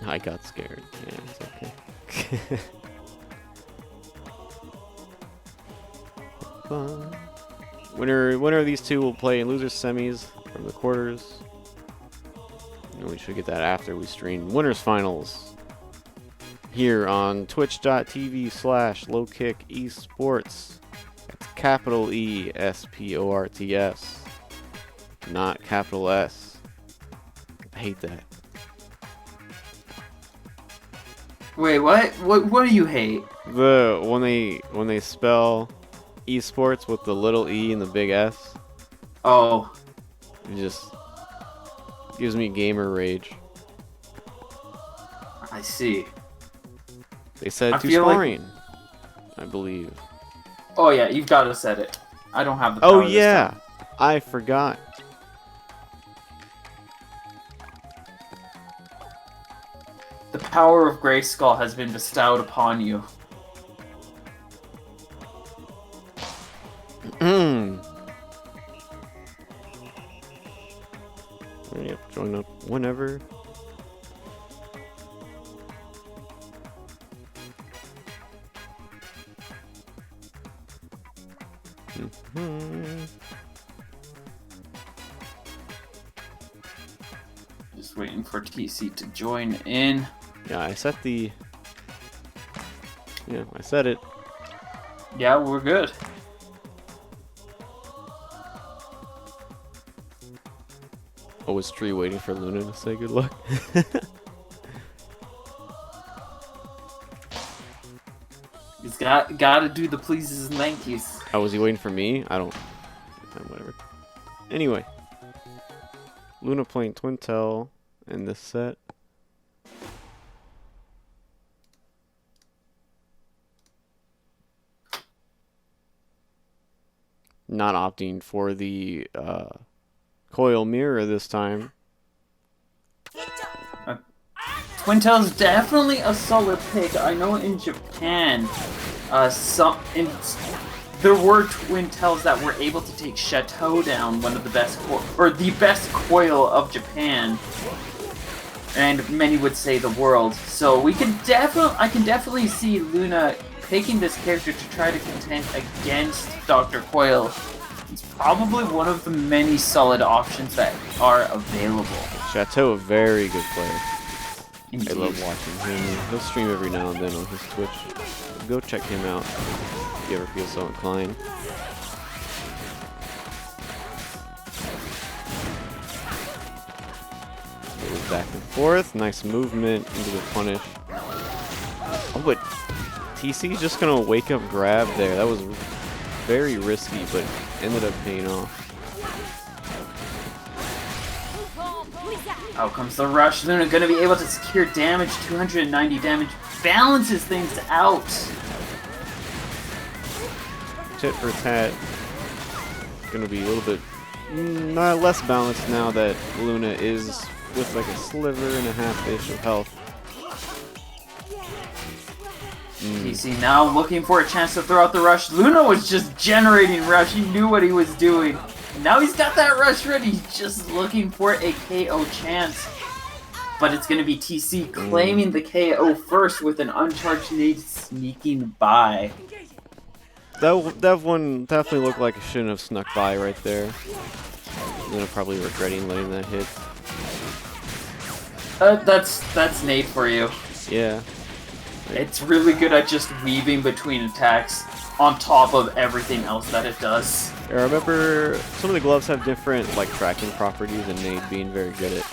I got scared. Yeah, it's okay. Fun. Winner of these two will play in losers semis from the quarters. And we should get that after we stream winners finals here on twitch.tv/lowkick esports. That's capital ESPORTS, not capital S. I hate that. Wait, what? What do you hate? When they spell esports with the little e and the big S. Oh. It just gives me gamer rage. I see. They said to feel like- scoring, I believe. Oh yeah, you've got to set it. I don't have the Oh power this yeah, time. I forgot. The power of Grayskull has been bestowed upon you. Yep, join up whenever. Just waiting for TC to join in. Yeah, I set the. Yeah, I set it. Yeah, we're good. Oh, was Tree waiting for Luna to say good luck? He's got to do the pleases and thank yous. Oh, was he waiting for me? I don't. Whatever. Anyway, Luna playing Twintel in this set. Not opting for the coil mirror this time. Twintel's definitely a solid pick. I know in Japan, there were Twintels that were able to take Chateau down, one of the best the best coil of Japan, and many would say the world. So I can definitely see Luna picking this character to try to contend against Dr. Coil. It's probably one of the many solid options that are available. Chateau, a very good player. Indeed. I love watching him. He'll stream every now and then on his Twitch. Go check him out if you ever feel so inclined. Goes back and forth. Nice movement into the punish. Oh, but TC's just gonna wake up grab there. That was very risky, but ended up paying off. Out comes the rush. Luna gonna be able to secure damage. 290 damage balances things out. tit for tat. Gonna be a little bit not less balanced now that Luna is with like a sliver and a half-ish of health. TC now looking for a chance to throw out the rush. Luna was just generating rush. He knew what he was doing. And now he's got that rush ready. He's just looking for a KO chance. But it's going to be TC claiming the KO first with an uncharged nade sneaking by. That one definitely looked like it shouldn't have snuck by right there. Luna probably regretting letting that hit. That's nade for you. Yeah. It's really good at just weaving between attacks on top of everything else that it does. I remember some of the gloves have different like tracking properties, and Nade being very good at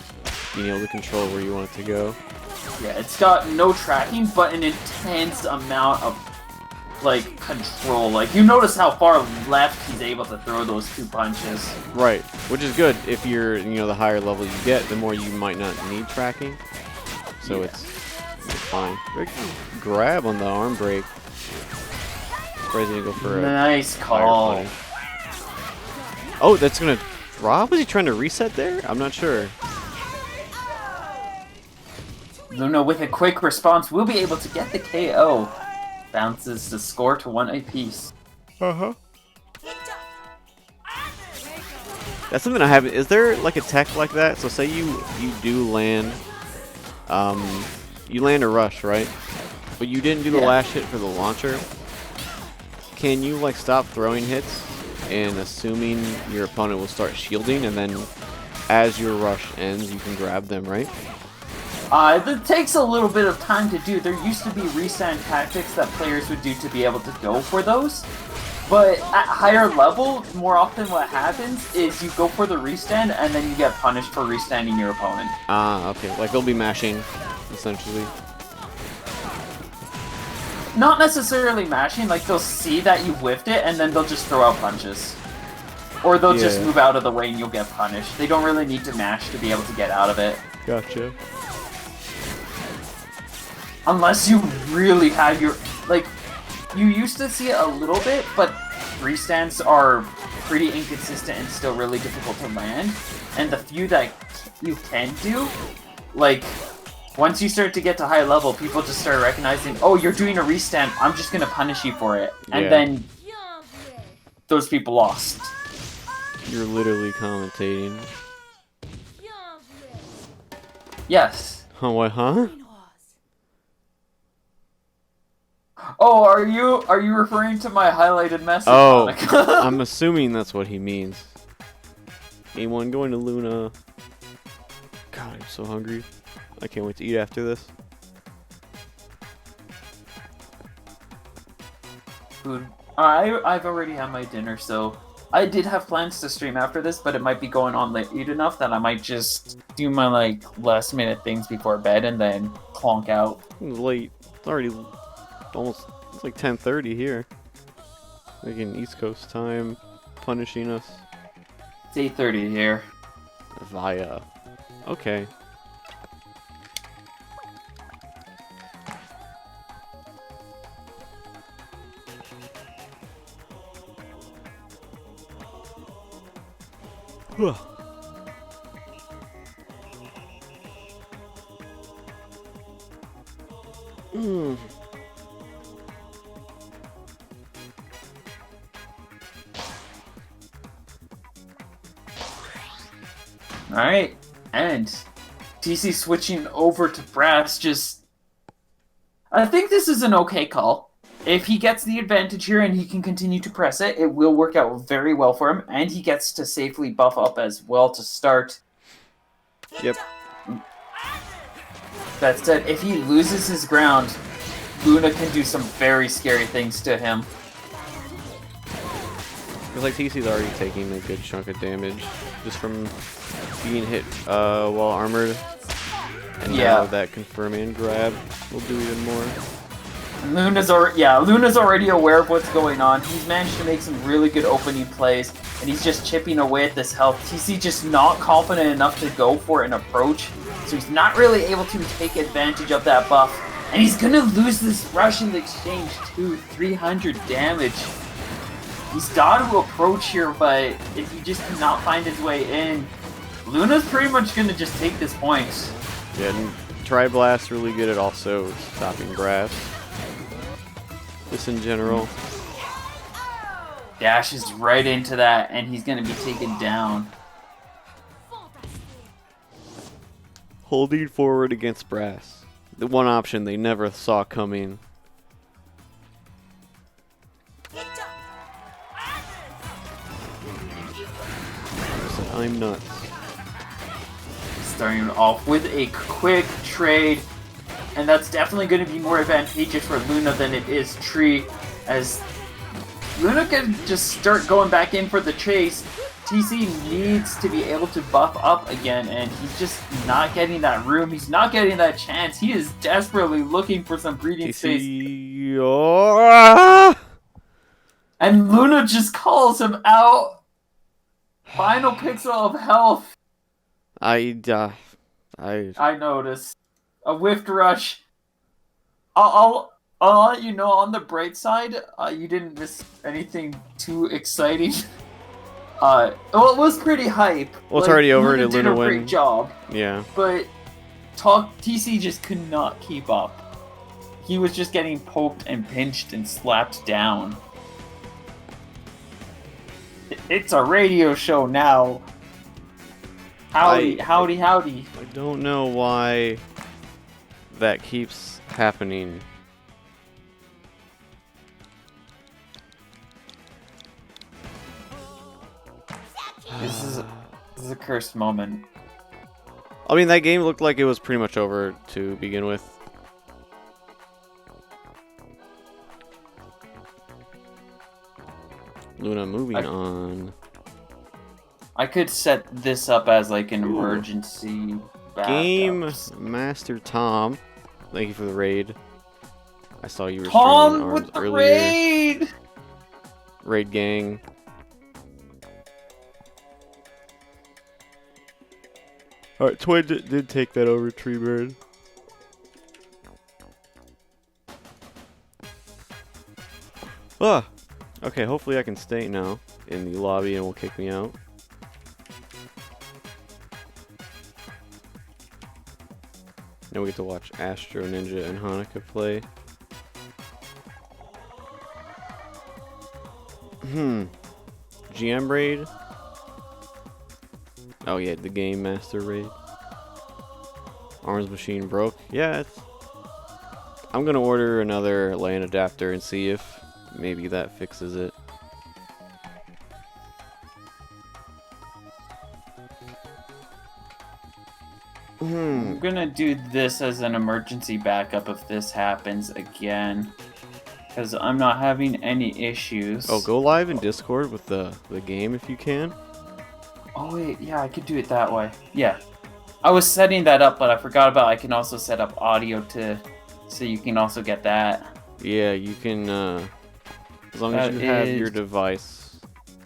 being able to control where you want it to go. Yeah, it's got no tracking, but an intense amount of like control. Like you notice how far left he's able to throw those 2 punches. Right, which is good if you're the higher level you get, the more you might not need tracking. So it's fine. Very good grab on the arm break. Surprised he didn't go for a nice call. fire punish. Oh, that's gonna drop? Was he trying to reset there? I'm not sure. Luna with a quick response will be able to get the KO. Bounces the score to 1 apiece. Uh-huh. That's something I haven't. Is there like a tech like that? So say you do land, you land a rush, right? But you didn't do the last hit for the launcher. Can you like stop throwing hits and assuming your opponent will start shielding, and then as your rush ends, you can grab them, right? That takes a little bit of time to do. There used to be restand tactics that players would do to be able to go for those. But at higher level, more often what happens is you go for the restand and then you get punished for restanding your opponent. Ah, okay. Like they'll be mashing, essentially. Not necessarily mashing, like they'll see that you whiffed it and then they'll just throw out punches. Or they'll just move out of the way and you'll get punished. They don't really need to mash to be able to get out of it. Gotcha. Unless you really have your... Like, you used to see it a little bit, but restands are pretty inconsistent and still really difficult to land. And the few that you can do, like, once you start to get to high level, people just start recognizing, oh, you're doing a restand, I'm just gonna punish you for it. And then those people lost. You're literally commentating. Yes. Oh, what, huh? Oh, are you referring to my highlighted message? Oh, I'm assuming that's what he means. Game 1 going to Luna. God, I'm so hungry. I can't wait to eat after this. Food. I've already had my dinner, so I did have plans to stream after this, but it might be going on late enough that I might just do my like last minute things before bed and then clonk out. It's late. It's already almost. It's like 10:30 here. Like in East Coast time, punishing us. It's 8:30 here. Via. Okay. Alright, and TC switching over to Brass just... I think this is an okay call. If he gets the advantage here and he can continue to press it, it will work out very well for him, and he gets to safely buff up as well to start. Yep. That said, if he loses his ground, Luna can do some very scary things to him. It's like TC's already taking a good chunk of damage just from being hit while armored. And now that confirming grab will do even more. Luna's already aware of what's going on. He's managed to make some really good opening plays, and he's just chipping away at this health. TC just not confident enough to go for an approach, so he's not really able to take advantage of that buff. And he's gonna lose this rush in the exchange too. 300 damage. He's got to approach here, but if he just cannot find his way in, Luna's pretty much going to just take this point. Yeah, and Tri-Blast really good at also stopping grass. Just in general. Dashes right into that, and he's going to be taken down. Holding forward against Brass. The one option they never saw coming. I'm nuts. Starting off with a quick trade, and that's definitely going to be more advantageous for Luna than it is Tree, as Luna can just start going back in for the chase. TC needs to be able to buff up again, and he's just not getting that room. He's not getting that chance. He is desperately looking for some breathing space. And Luna just calls him out. Final pixel of health. I noticed. A whiffed rush. I'll let you know, on the bright side, you didn't miss anything too exciting. Well, it was pretty hype. Well, it's already over. Luna did a win. great job. Yeah. But TC just could not keep up. He was just getting poked and pinched and slapped down. It's a radio show now. Howdy. I don't know why that keeps happening. This is a cursed moment. I mean, that game looked like it was pretty much over to begin with. Luna moving on. I could set this up as like an emergency backup. Game Master Tom, thank you for the raid. I saw you were Tom streaming with arms the earlier. raid! Raid gang. Alright, Twin did take that over, Treebird. Ah! Okay, hopefully I can stay now in the lobby and will kick me out. Now we get to watch Astro Ninja and Hanukkah play. GM raid? Oh yeah, the Game Master raid. Arms machine broke. Yeah, I'm gonna order another LAN adapter and see if maybe that fixes it. I'm gonna do this as an emergency backup if this happens again, because I'm not having any issues. Oh, go live in Discord with the game if you can. Oh wait, yeah, I could do it that way. Yeah, I was setting that up, but I forgot about I can also set up audio so you can also get that. Yeah, you can, as long as you have your device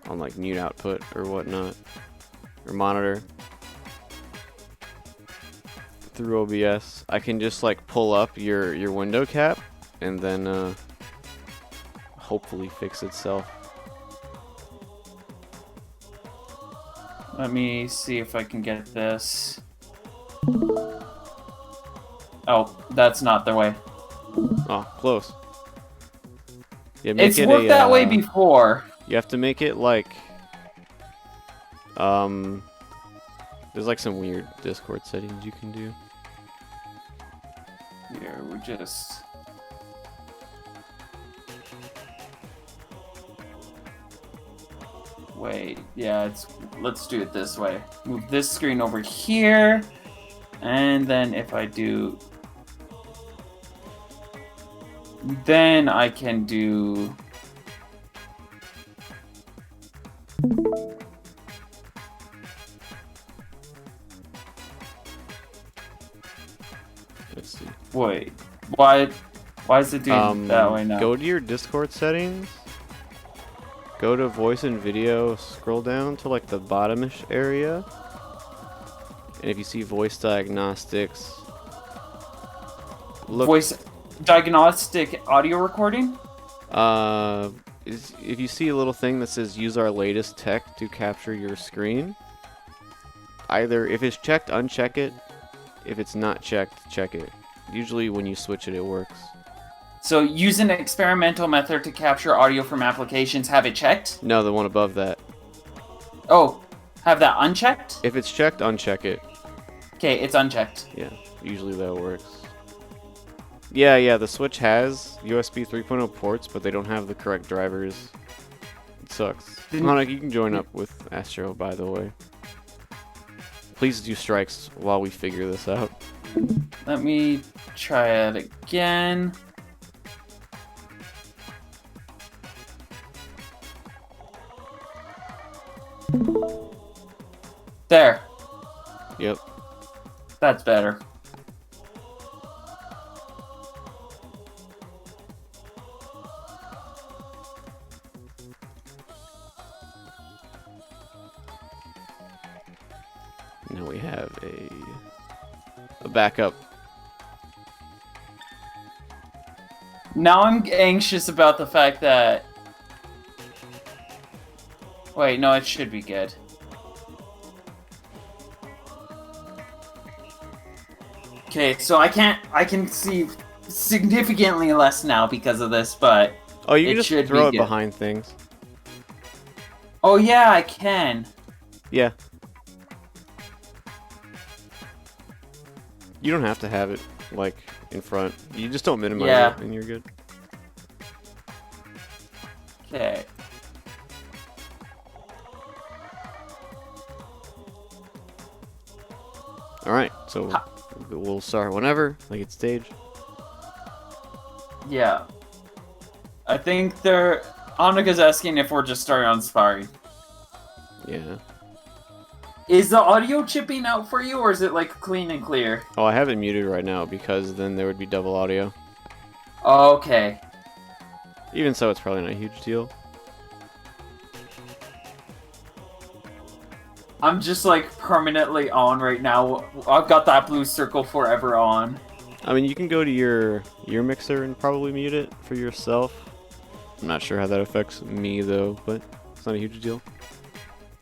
on like mute output or whatnot, or monitor through OBS. I can just like pull up your window cap and then hopefully fix itself. Let me see if I can get this. Oh, that's not the way. Oh, close. Yeah, make It's it worked that way before. You have to make it like there's like some weird Discord settings you can do. Here, we just... Wait, yeah, let's do it this way. Move this screen over here, and then if I do... Then I can do... Let's see. Wait, why is it doing that way now? Go to your Discord settings. Go to voice and video, scroll down to like the bottomish area. And if you see voice diagnostics, look. Voice diagnostic audio recording? is if you see a little thing that says use our latest tech to capture your screen, either if it's checked, uncheck it. If it's not checked, check it. Usually when you switch it, it works. So use an experimental method to capture audio from applications. Have it checked? No, the one above that. Oh, have that unchecked? If it's checked, uncheck it. Okay, it's unchecked. Yeah, usually that works. Yeah, the Switch has USB 3.0 ports, but they don't have the correct drivers. It sucks. Hanukkah, you can join up with Astro, by the way. Please do strikes while we figure this out. Let me try it again. There. Yep. That's better. Now we have a backup. Now I'm anxious about the fact that... Wait, no, it should be good. Okay, so I can see significantly less now because of this, but Oh, you can it just should throw be it good. behind things. Oh yeah, I can. Yeah. You don't have to have it, like, in front. You just don't minimize Yeah. it, and you're good. Okay. Alright, so we'll start whenever, like it's staged. Yeah. I think they're... Annika's asking if we're just starting on sparring. Yeah. Is the audio chipping out for you, or is it, like, clean and clear? Oh, I have it muted right now, because then there would be double audio. Okay. Even so, it's probably not a huge deal. I'm just, like, permanently on right now. I've got that blue circle forever on. I mean, you can go to your mixer and probably mute it for yourself. I'm not sure how that affects me, though, but it's not a huge deal.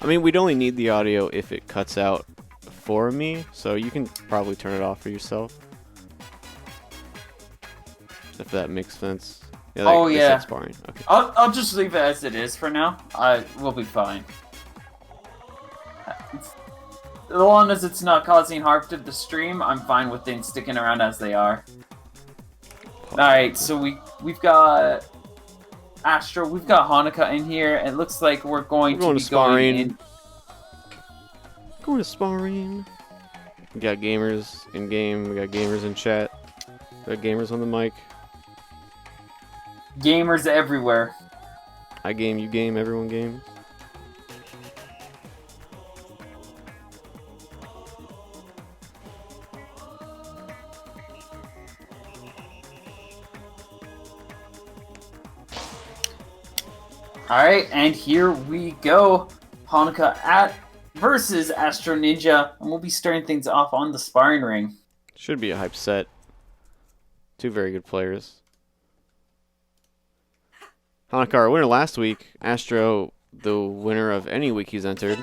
I mean, we'd only need the audio if it cuts out for me, so you can probably turn it off for yourself. If that makes sense. Yeah, like, Oh, they yeah. said sparring. Okay. I'll just leave it as it is for now. We'll be fine. As long as it's not causing harm to the stream, I'm fine with things sticking around as they are. Alright, so we've got Astro, we've got Hanukkah in here. It looks like we're going to be sparring. going in. Going to sparring. We got gamers in game. We got gamers in chat. We got gamers on the mic. Gamers everywhere. I game, you game, everyone games. Alright, and here we go. Hanukkah versus Astro Ninja, and we'll be starting things off on the sparring ring. Should be a hype set. Two very good players. Hanukkah, our winner last week. Astro, the winner of any week he's entered.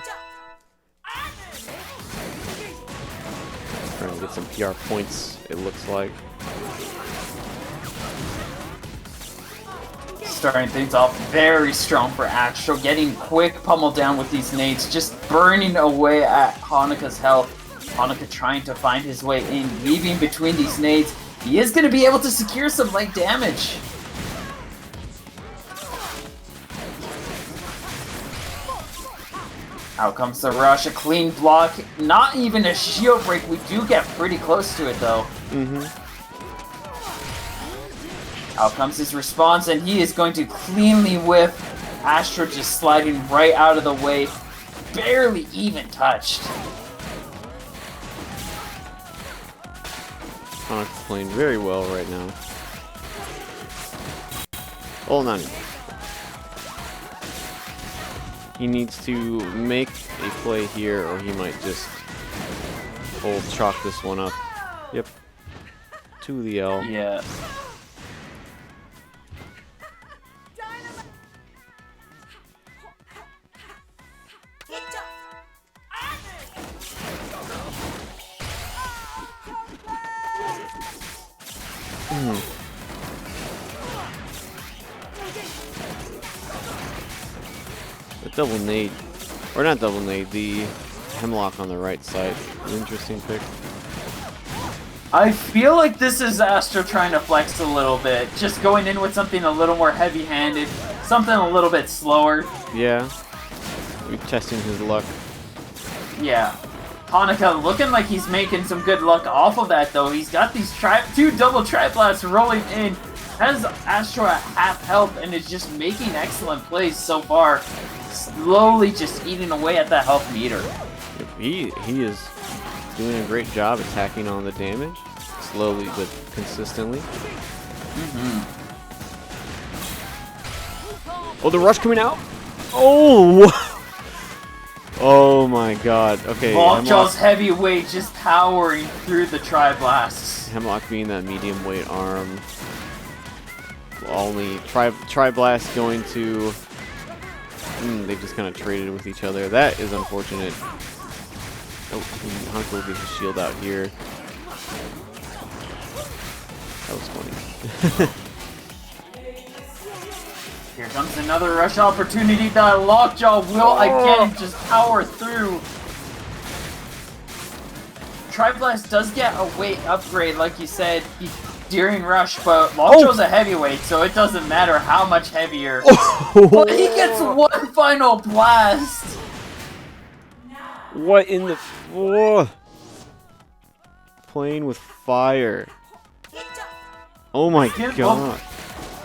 Trying to get some PR points, it looks like. Starting things off very strong for Astro, getting quick pummeled down with these nades, just burning away at Hanukkah's health. Hanukkah trying to find his way in, weaving between these nades. He is going to be able to secure some light damage. Out comes the rush, a clean block, not even a shield break. We do get pretty close to it though. Out comes his response, and he is going to cleanly whiff. Astro just sliding right out of the way, barely even touched. Hanukkah's playing very well right now. Oh, not anymore. He needs to make a play here, or he might just chalk this one up. Yep. To the L. Yeah. The double nade, or not double nade, the hemlock on the right side. Interesting pick. I feel like this is Astro trying to flex a little bit, just going in with something a little more heavy-handed, something a little bit slower. Yeah, we're testing his luck. Yeah. Hanukkah looking like he's making some good luck off of that, though. He's got these two double tri-blasts rolling in. Has Astro at half health and is just making excellent plays so far. Slowly just eating away at that health meter. He is doing a great job attacking on the damage. Slowly but consistently. Oh, the rush coming out! Oh! Oh my god. Okay. Lockjaw's heavyweight just powering through the tri-blasts. Hemlock being that medium weight arm. Only tri-blast going to... they just kind of traded with each other. That is unfortunate. Oh, Hanukkah will get his shield out here. That was funny. Here comes another rush opportunity that Lockjaw will again just power through. Tri-Blast does get a weight upgrade, like you said, during rush, but Lockjaw's a heavyweight, so it doesn't matter how much heavier. But he gets one final blast! What in the... Whoa. Playing with fire. Oh my god.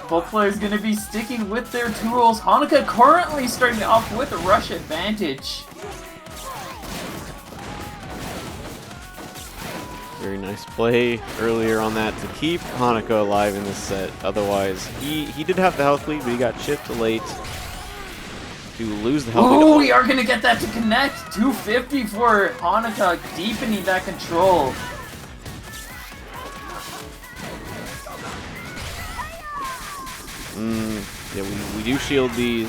Both players going to be sticking with their tools. Hanukkah currently starting off with a rush advantage. Very nice play earlier on that to keep Hanukkah alive in this set. Otherwise, he did have the health lead, but he got chipped late to lose the health lead. Oh, we are going to get that to connect. 250 for Hanukkah, deepening that control. Yeah, we do shield these.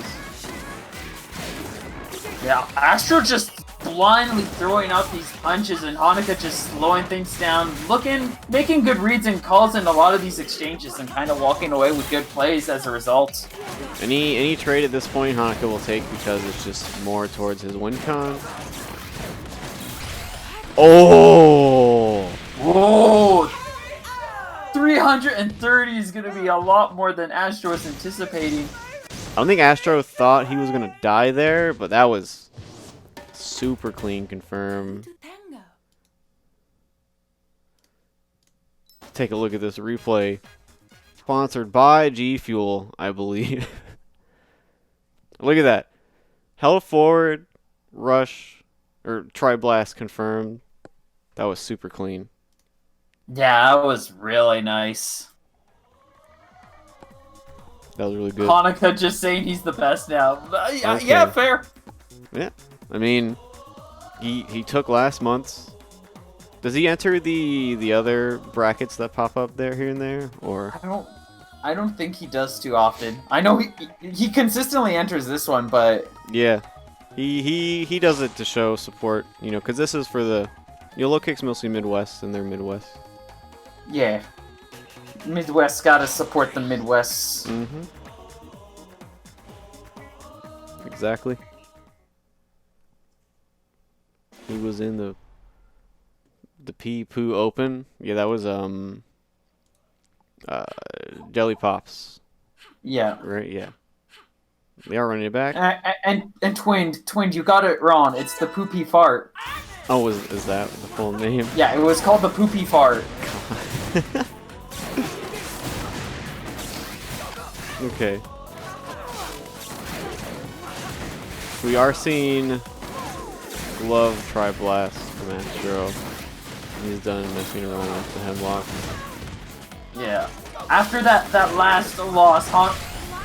Yeah, Astro just blindly throwing out these punches and Hanukkah just slowing things down, making good reads and calls in a lot of these exchanges and kind of walking away with good plays as a result. Any trade at this point Hanukkah will take because it's just more towards his win con. Oh! Whoa! 330 is going to be a lot more than Astro was anticipating. I don't think Astro thought he was going to die there, but that was super clean confirm. Take a look at this replay. Sponsored by G Fuel, I believe. Look at that. Held forward, rush, or tri-blast confirmed. That was super clean. Yeah, that was really nice. That was really good. Hanukkah just saying he's the best now. Okay. Yeah, fair. Yeah, I mean, he took last month's. Does he enter the other brackets that pop up there here and there, or? I don't think he does too often. I know he consistently enters this one, but Yeah, he does it to show support, you know, because this is for the low kicks mostly Midwest, and they're Midwest. yeah, Midwest gotta support the Midwest. Mm-hmm. Exactly. He was in the Pee Poo Open. Yeah, that was Jelly Pops. Yeah. Right. Yeah. They are running it back. And Twinned, you got it wrong. It's the Poopy Fart. Oh, is that the full name? Yeah, it was called the Poopy Fart. Okay. We are seeing Glove Tri-Blast from Astro. He's done messing around with the Hemlock. Yeah. After that last loss,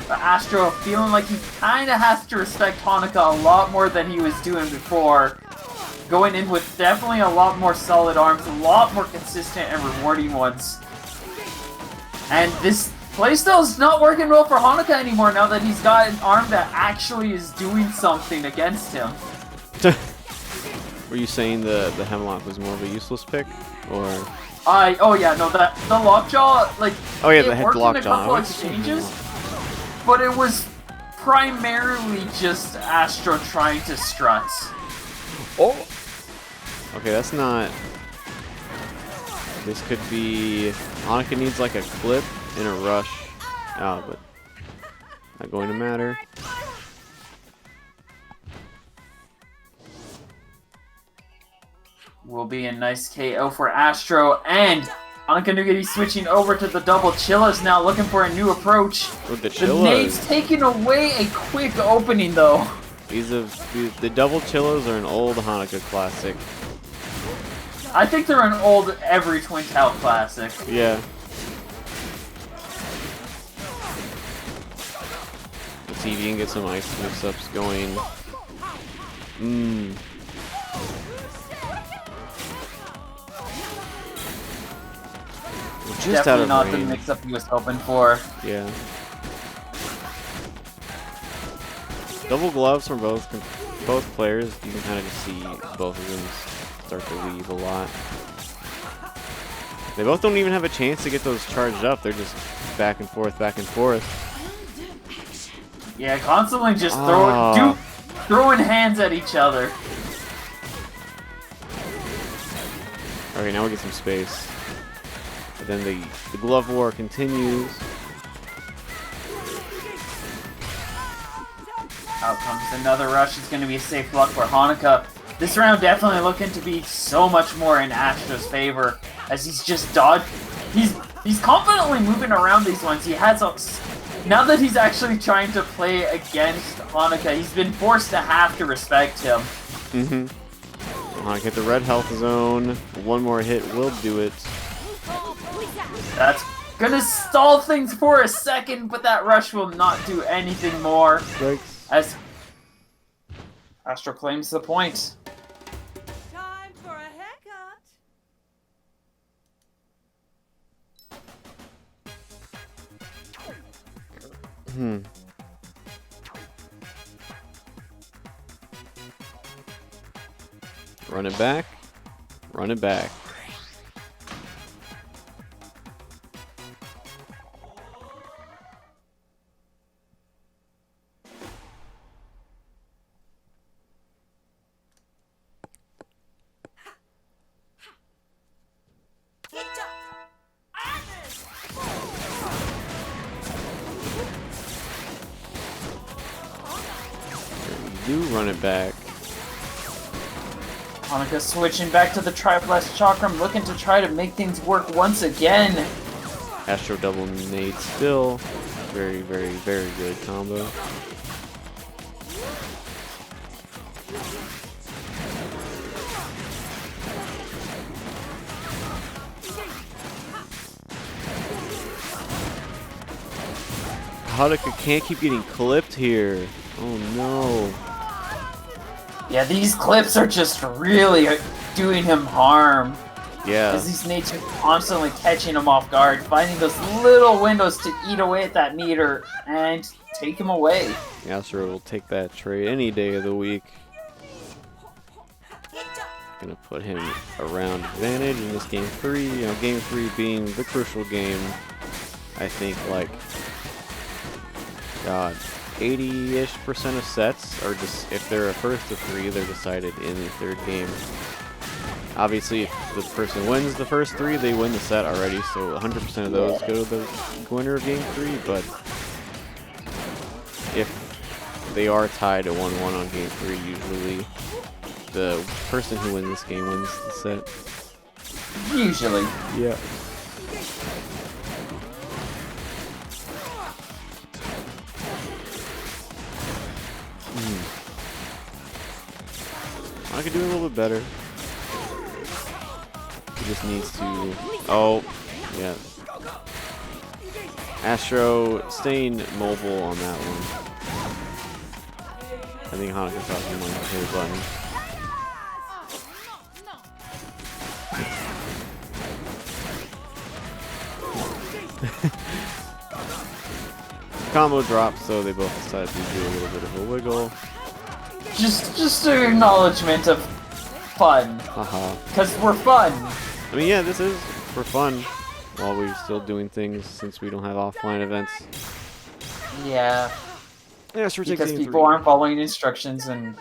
Astro feeling like he kind of has to respect Hanukkah a lot more than he was doing before. Going in with definitely a lot more solid arms, a lot more consistent and rewarding ones. And this playstyle is not working well for Hanukkah anymore now that he's got an arm that actually is doing something against him. Were you saying the Hemlock was more of a useless pick, or? Oh yeah, no, the lockjaw, like, Oh yeah, it the head worked in a lockjaw. couple exchanges, but it was primarily just Astro trying to strut. Oh. Okay, that's not. This could be. Hanukkah needs like a clip and a rush. Oh, but not going to matter. Will be a nice KO for Astro, and Ankhanuguri switching over to the double Chillas now, looking for a new approach. With the The nade's Chillas. taking away a quick opening, though. The double Chillas are an old Hanukkah classic. I think they're an old every Twin Tail classic. Yeah. Let's see if you can get some ice mix-ups going. Mmm. Just Definitely out of not the range. mix-up he was hoping for. Yeah. Double gloves from both players. You can kind of just see both of them start to leave a lot. They both don't even have a chance to get those charged up. They're just back and forth, back and forth. Yeah, constantly just Ah. throwing hands at each other. Okay, now we get some space. But then the glove war continues. Out comes another rush. It's going to be a safe block for Hanukkah. This round definitely looking to be so much more in Astro's favor, as he's just dodged. He's confidently moving around these ones. He has now that he's actually trying to play against Hanukkah, he's been forced to have to respect him. Hanukkah hit the red health zone. One more hit will do it. That's gonna stall things for a second, but that rush will not do anything more. Strikes. As Astro claims the point. Time for a haircut. Run it back. Run it back. Do run it back. Hanukkah switching back to the Triblast Chakram, looking to try to make things work once again. Astro double nade still. Very, very, very good combo. Hanukkah can't keep getting clipped here. Oh no. Yeah, these clips are just really doing him harm. Yeah. As these nades are constantly catching him off guard, finding those little windows to eat away at that meter and take him away. Astro will take that trade any day of the week. Gonna put him around advantage in this game 3. You know, game 3 being the crucial game. I think like, God, 80-ish% of sets are just, if they're a first of 3, they're decided in the third game. Obviously, if the person wins the first 3, they win the set already, so 100% of those go to the winner of game 3, but if they are tied at 1-1 on game 3, usually the person who wins this game wins the set. Usually. Yeah. I could do a little bit better. He just needs to... Oh, yeah. Astro staying mobile on that one. I think Hanukkah thought he wanted to hit a button. Combo dropped, so they both decided to do a little bit of a wiggle. Just an acknowledgement of fun. Haha. Because we're fun. I mean, yeah, this is for fun while we're still doing things since we don't have offline events. Yeah, Yeah, sure. because people aren't following instructions and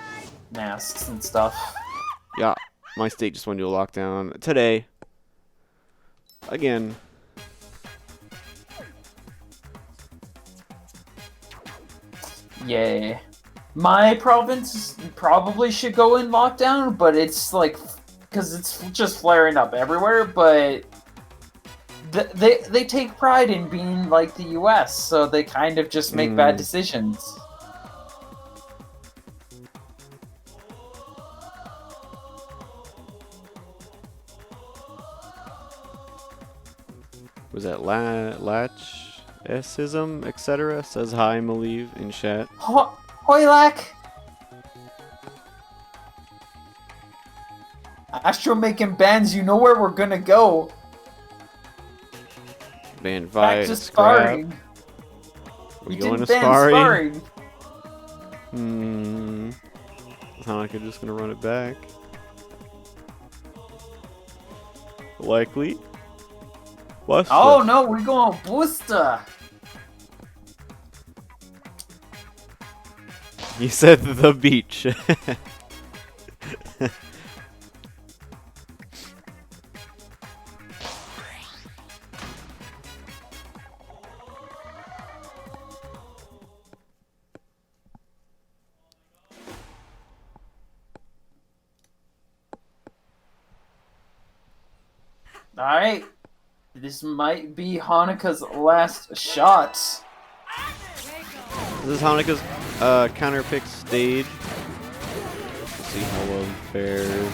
masks and stuff. Yeah, my state just went into a lockdown today. Again. Yay. My province probably should go in lockdown, but it's like, because it's just flaring up everywhere, but they take pride in being like the US, so they kind of just make bad decisions. Was that latch-ism, etc.? Says hi, Malieve, in chat. Hoylak! Astro making bans, you know where we're gonna go. Banned Back via to scrap. sparring. We You going to didn't ban sparring? sparring. Hanukkah just gonna run it back. Likely. Buster. Oh no, we're going booster. You said the beach. Alright. This might be Hanukkah's last shot. This is Hanukkah's counter pick stage. Let's see how well he fares.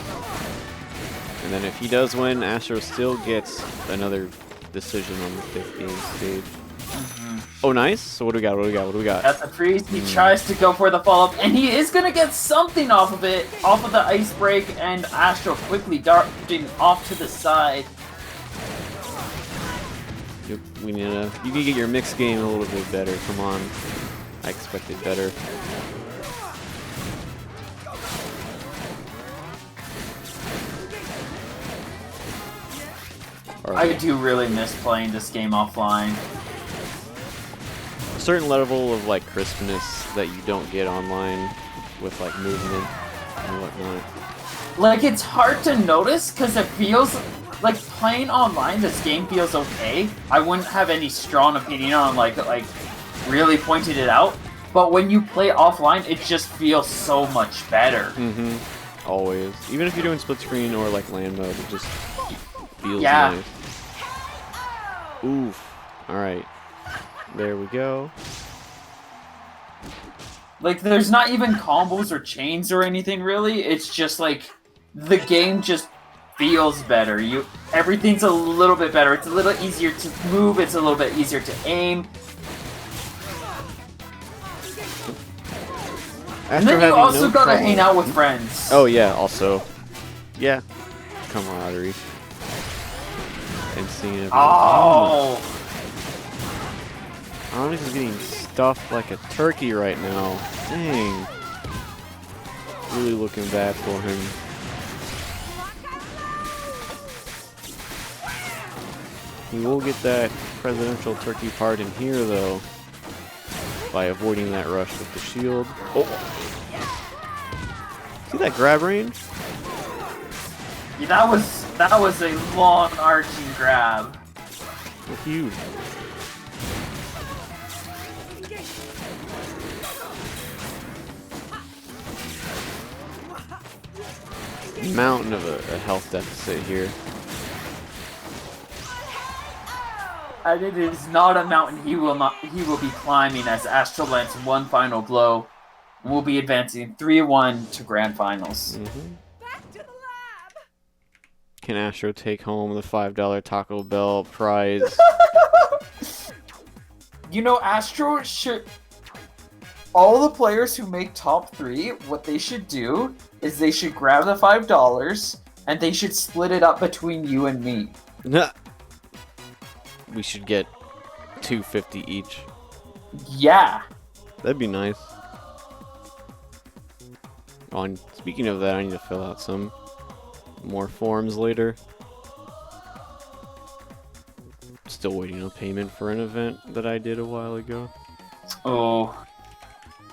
And then if he does win, Astro still gets another decision on the 5th game stage. Oh, nice. So what do we got? What do we got? What do we got? At the freeze, he tries to go for the follow-up, and he is going to get something off of it, off of the ice break, and Astro quickly darting off to the side. We need to. You can get your mixed game a little bit better. Come on. I expected better. I do really miss playing this game offline. A certain level of like crispness that you don't get online with like movement and whatnot. Like, it's hard to notice because it feels like playing online. This game feels okay. I wouldn't have any strong opinion on like really pointed it out. But when you play offline, it just feels so much better. Always. Even if you're doing split screen or like land mode, it just feels Yeah. nice. Oof. Alright. There we go. Like, there's not even combos or chains or anything really. It's just like the game just feels better. Everything's a little bit better. It's a little easier to move. It's a little bit easier to aim. And then you also gotta hang out with friends. Oh yeah, also. Yeah. Camaraderie. And seeing everyone. Oh! Onyx is getting stuffed like a turkey right now. Dang. Really looking bad for him. He will get that presidential turkey pardon here though. By avoiding that rush with the shield. Oh! See that grab range? Yeah, that was a long arching grab. Look huge. Mountain of a health deficit here. And it is not a mountain he will be climbing as Astro lands one final blow. And will be advancing 3-1 to grand finals. Back to the lab. Can Astro take home the $5 Taco Bell prize? You know, Astro should... All the players who make top 3, what they should do is they should grab the $5 and they should split it up between you and me. We should get $2.50 each. Yeah. That'd be nice. Oh, and speaking of that, I need to fill out some more forms later. still waiting on payment for an event that I did a while ago. Oh.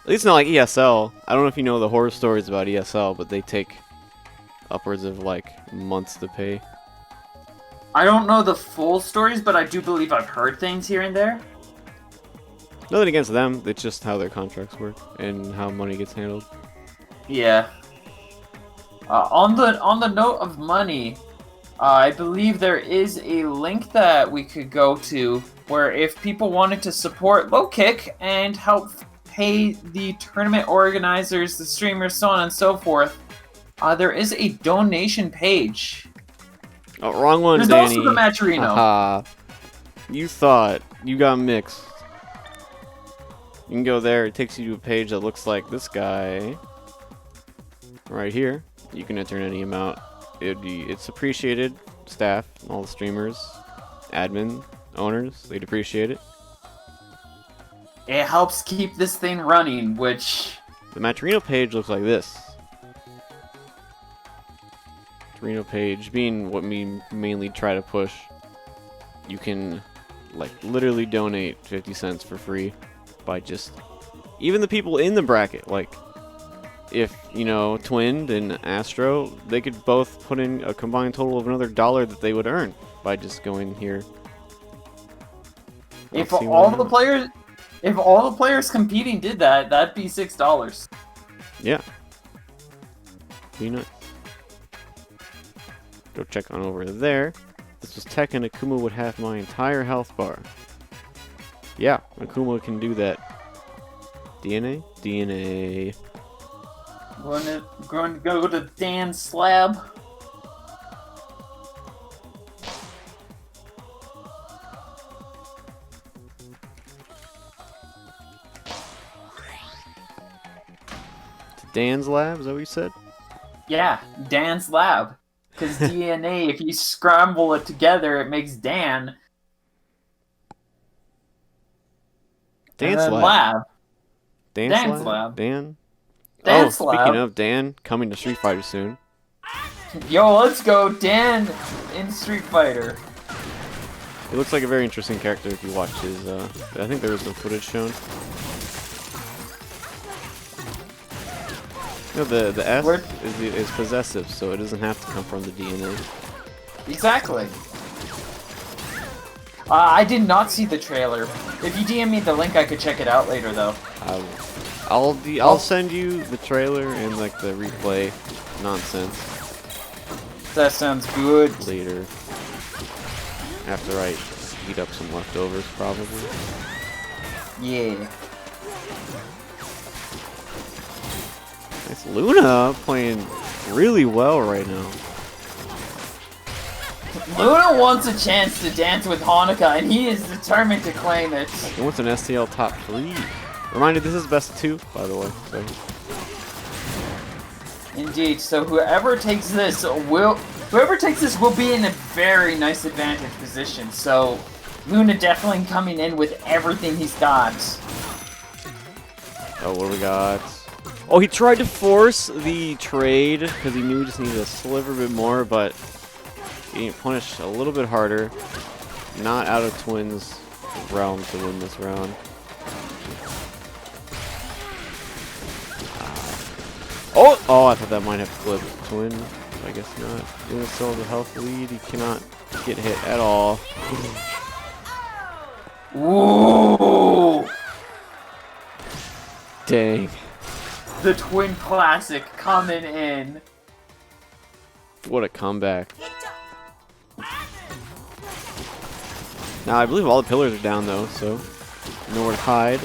At least not like ESL. I don't know if you know the horror stories about ESL, but they take upwards of like months to pay. I don't know the full stories, but I do believe I've heard things here and there. Nothing against them. It's just how their contracts work and how money gets handled. Yeah. On the note of money, I believe there is a link that we could go to where if people wanted to support Low Kick and help pay the tournament organizers, the streamers, so on and so forth, there is a donation page. Oh, wrong one, There's Danny. also the Matcherino. Haha. You thought. You got mixed. You can go there. It takes you to a page that looks like this guy. Right here. You can enter in any amount. It's appreciated. Staff, all the streamers, admin, owners, they'd appreciate it. It helps keep this thing running, which... The Matcherino page looks like this. Matcherino page being what we mainly try to push. You can, like, literally donate 50 cents for free by just... Even the people in the bracket, like... If, you know, Twinned and Astro, they could both put in a combined total of another $1 that they would earn by just going here. If all the players competing did that, that'd be $6. Yeah. Be nice. Go check on over there. If this was Tekken, Akuma would have my entire health bar. Yeah, Akuma can do that. DNA? DNA. Going to go to Dan's slab. To Dan's lab, is that what you said? Yeah, Dan's lab. Because DNA, if you scramble it together, it makes Dan. Dan's and then lab. Dan's Dan's lab? lab. Dan? Dan's oh, lab. Speaking of Dan, coming to Street Fighter soon. Yo, let's go, Dan in Street Fighter. He looks like a very interesting character if you watch his, I think there was some footage shown. No, the S is possessive, so it doesn't have to come from the DNA. Exactly. I did not see the trailer. If you DM me the link, I could check it out later, though. I'll send you the trailer and like the replay nonsense. That sounds good. Later, after I heat up some leftovers, probably. Yeah. Nice Luna playing really well right now. Luna wants a chance to dance with Hanukkah, and he is determined to claim it. He wants an STL top 3. Reminder, this is best of 2, by the way. So. Indeed. So whoever takes this will be in a very nice advantage position. So Luna definitely coming in with everything he's got. Oh, what do we got? Oh, he tried to force the trade because he knew he just needed a sliver bit more, but getting punished a little bit harder. Not out of Twins' realm to win this round. Oh, I thought that might have flipped Twin. I guess not. Luna still has a health lead. He cannot get hit at all. Ooh! Dang. The Twin Classic coming in. What a comeback. Now, I believe all the pillars are down, though, so nowhere to hide.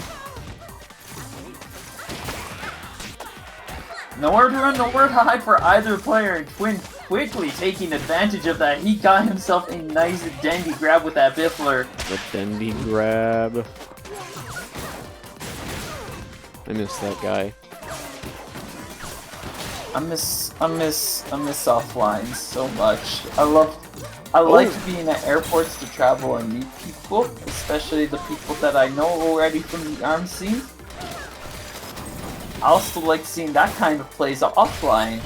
Nowhere to run, nowhere to hide for either player, and Twin quickly taking advantage of that. He got himself a nice Dendy grab with that Biffler. The Dendy grab. I miss that guy. I miss offline so much. I like being at airports to travel and meet people, especially the people that I know already from the ARM scene. I also like seeing that kind of plays offline.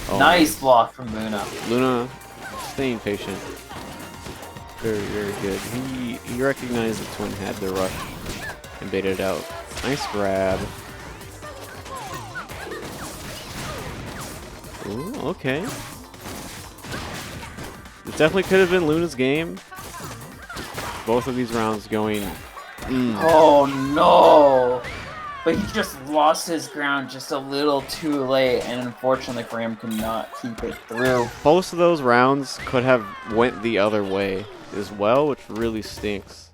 Oh, nice block from Luna. Luna, staying patient. Very, very good. He recognized that Twin had the rush and baited it out. Nice grab. Ooh, okay. It definitely could have been Luna's game. Both of these rounds going. Oh no! But he just lost his ground just a little too late, and unfortunately for him, could not keep it through. Both of those rounds could have went the other way as well, which really stinks.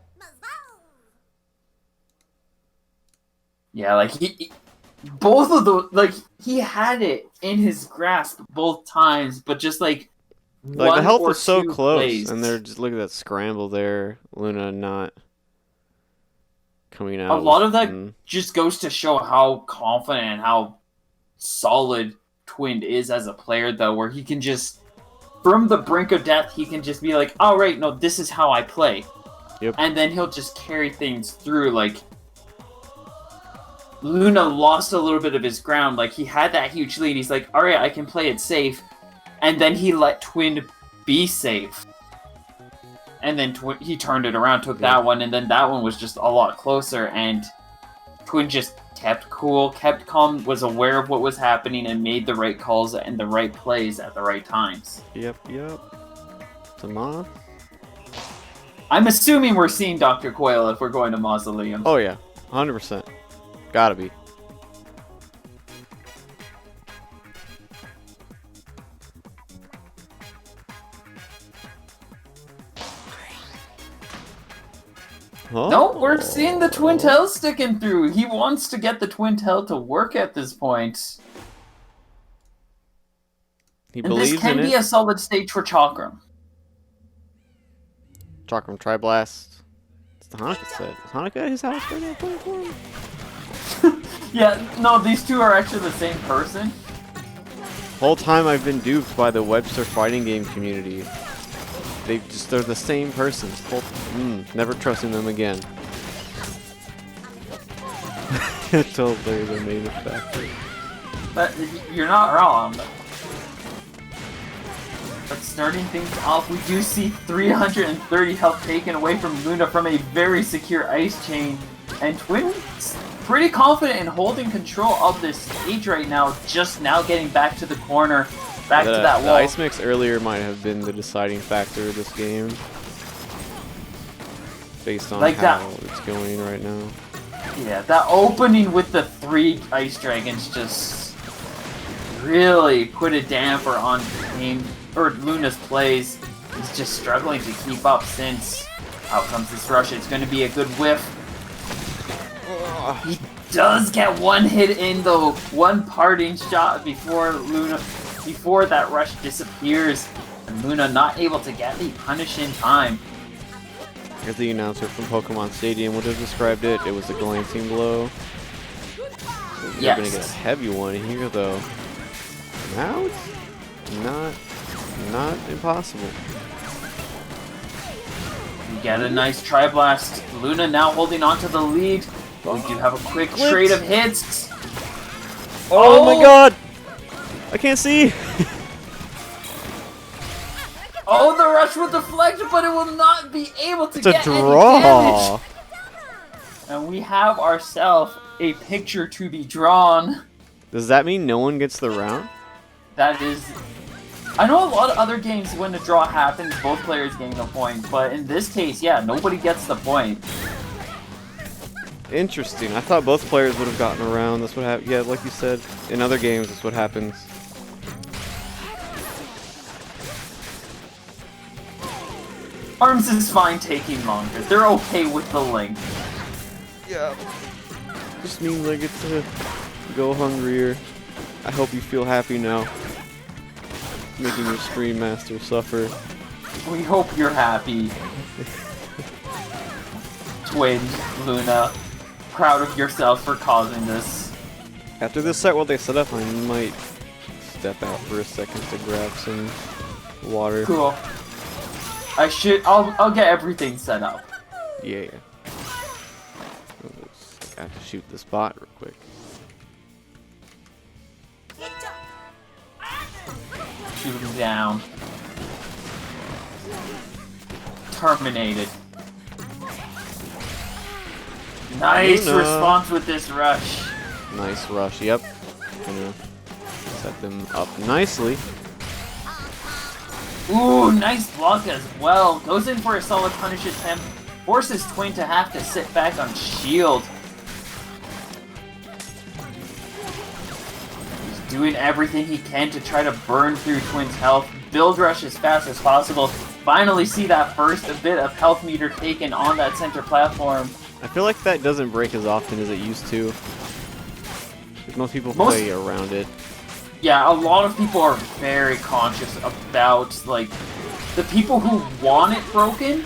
Yeah, like both of the he had it in his grasp both times, but just Like one the health or was so two close, plays. and they're just look at that scramble there. Luna not coming out. A lot of that with, just goes to show how confident and how solid Twin is as a player, though, where he can just, from the brink of death, he can just be like, "All right, no, this is how I play," Yep. and then he'll just carry things through. Like Luna lost a little bit of his ground. Like he had that huge lead. He's like, "All right, I can play it safe," and then he let Twin be safe. And then he turned it around, took that one, and then that one was just a lot closer, and Twin just kept cool, kept calm, was aware of what was happening, and made the right calls and the right plays at the right times. Yep. Tama? I'm assuming we're seeing Dr. Coyle if we're going to Mausoleum. Oh yeah, 100%. Gotta be. Oh. No, we're seeing the Twin Tail sticking through. He wants to get the Twin Tail to work at this point. He And believes this can in be it. a solid stage for Chakram. Chakram Tri-Blast. It's the Hanukkah set. Is Hanukkah at his house right now playing for him? Yeah, no, these two are actually the same person. Whole time I've been duped by the Webster fighting game community. They're the same person. Never trusting them again. Until they're the main factor. But you're not wrong. But starting things off, we do see 330 health taken away from Luna from a very secure ice chain. And Twin's pretty confident in holding control of this stage right now, just now getting back to the corner, back to that The wall. ice mix earlier might have been the deciding factor of this game. Based on Like how that. it's going right now. Yeah, that opening with the 3 ice dragons just really put a damper on Luna's plays. He's just struggling to keep up since out comes this rush. It's going to be a good whiff. He does get one hit in though, one parting shot before that rush disappears, and Luna not able to get the punish in time. As the announcer from Pokemon Stadium would have described it, it was a glancing blow. You're gonna get a heavy one here though. Now it's not impossible. We get a nice Tri-Blast. Luna now holding on to the lead. We do have a quick trade of hits. Oh my god! I can't see! Oh, the rush will deflect, but it will not be able to It's a get any draw! damage. And we have ourselves a picture to be drawn. Does that mean no one gets the round? That is... I know a lot of other games when the draw happens, both players gain a point, but in this case, yeah, nobody gets the point. Interesting. I thought both players would have gotten around. That's what happened. Yeah, like you said, in other games, that's what happens. Arms is fine taking longer. They're okay with the length. Yeah. Just means I get to go hungrier. I hope you feel happy now. Making your Stream Master suffer. We hope you're happy. Twin, Luna, proud of yourself for causing this. After this set, while they set up, I might step out for a second to grab some water. Cool. I'll get everything set up. Yeah. I have to shoot this bot real quick. Shoot him down. terminated. Nice Luna. response with this rush. Nice rush. Yep. Gonna set them up nicely. Ooh, nice block as well. Goes in for a solid punish attempt. Forces Twin to have to sit back on shield. He's doing everything he can to try to burn through Twin's health. Build rush as fast as possible. Finally see that first bit of health meter taken on that center platform. I feel like that doesn't break as often as it used to. Most people play around it. Yeah, a lot of people are very conscious about, like, the people who want it broken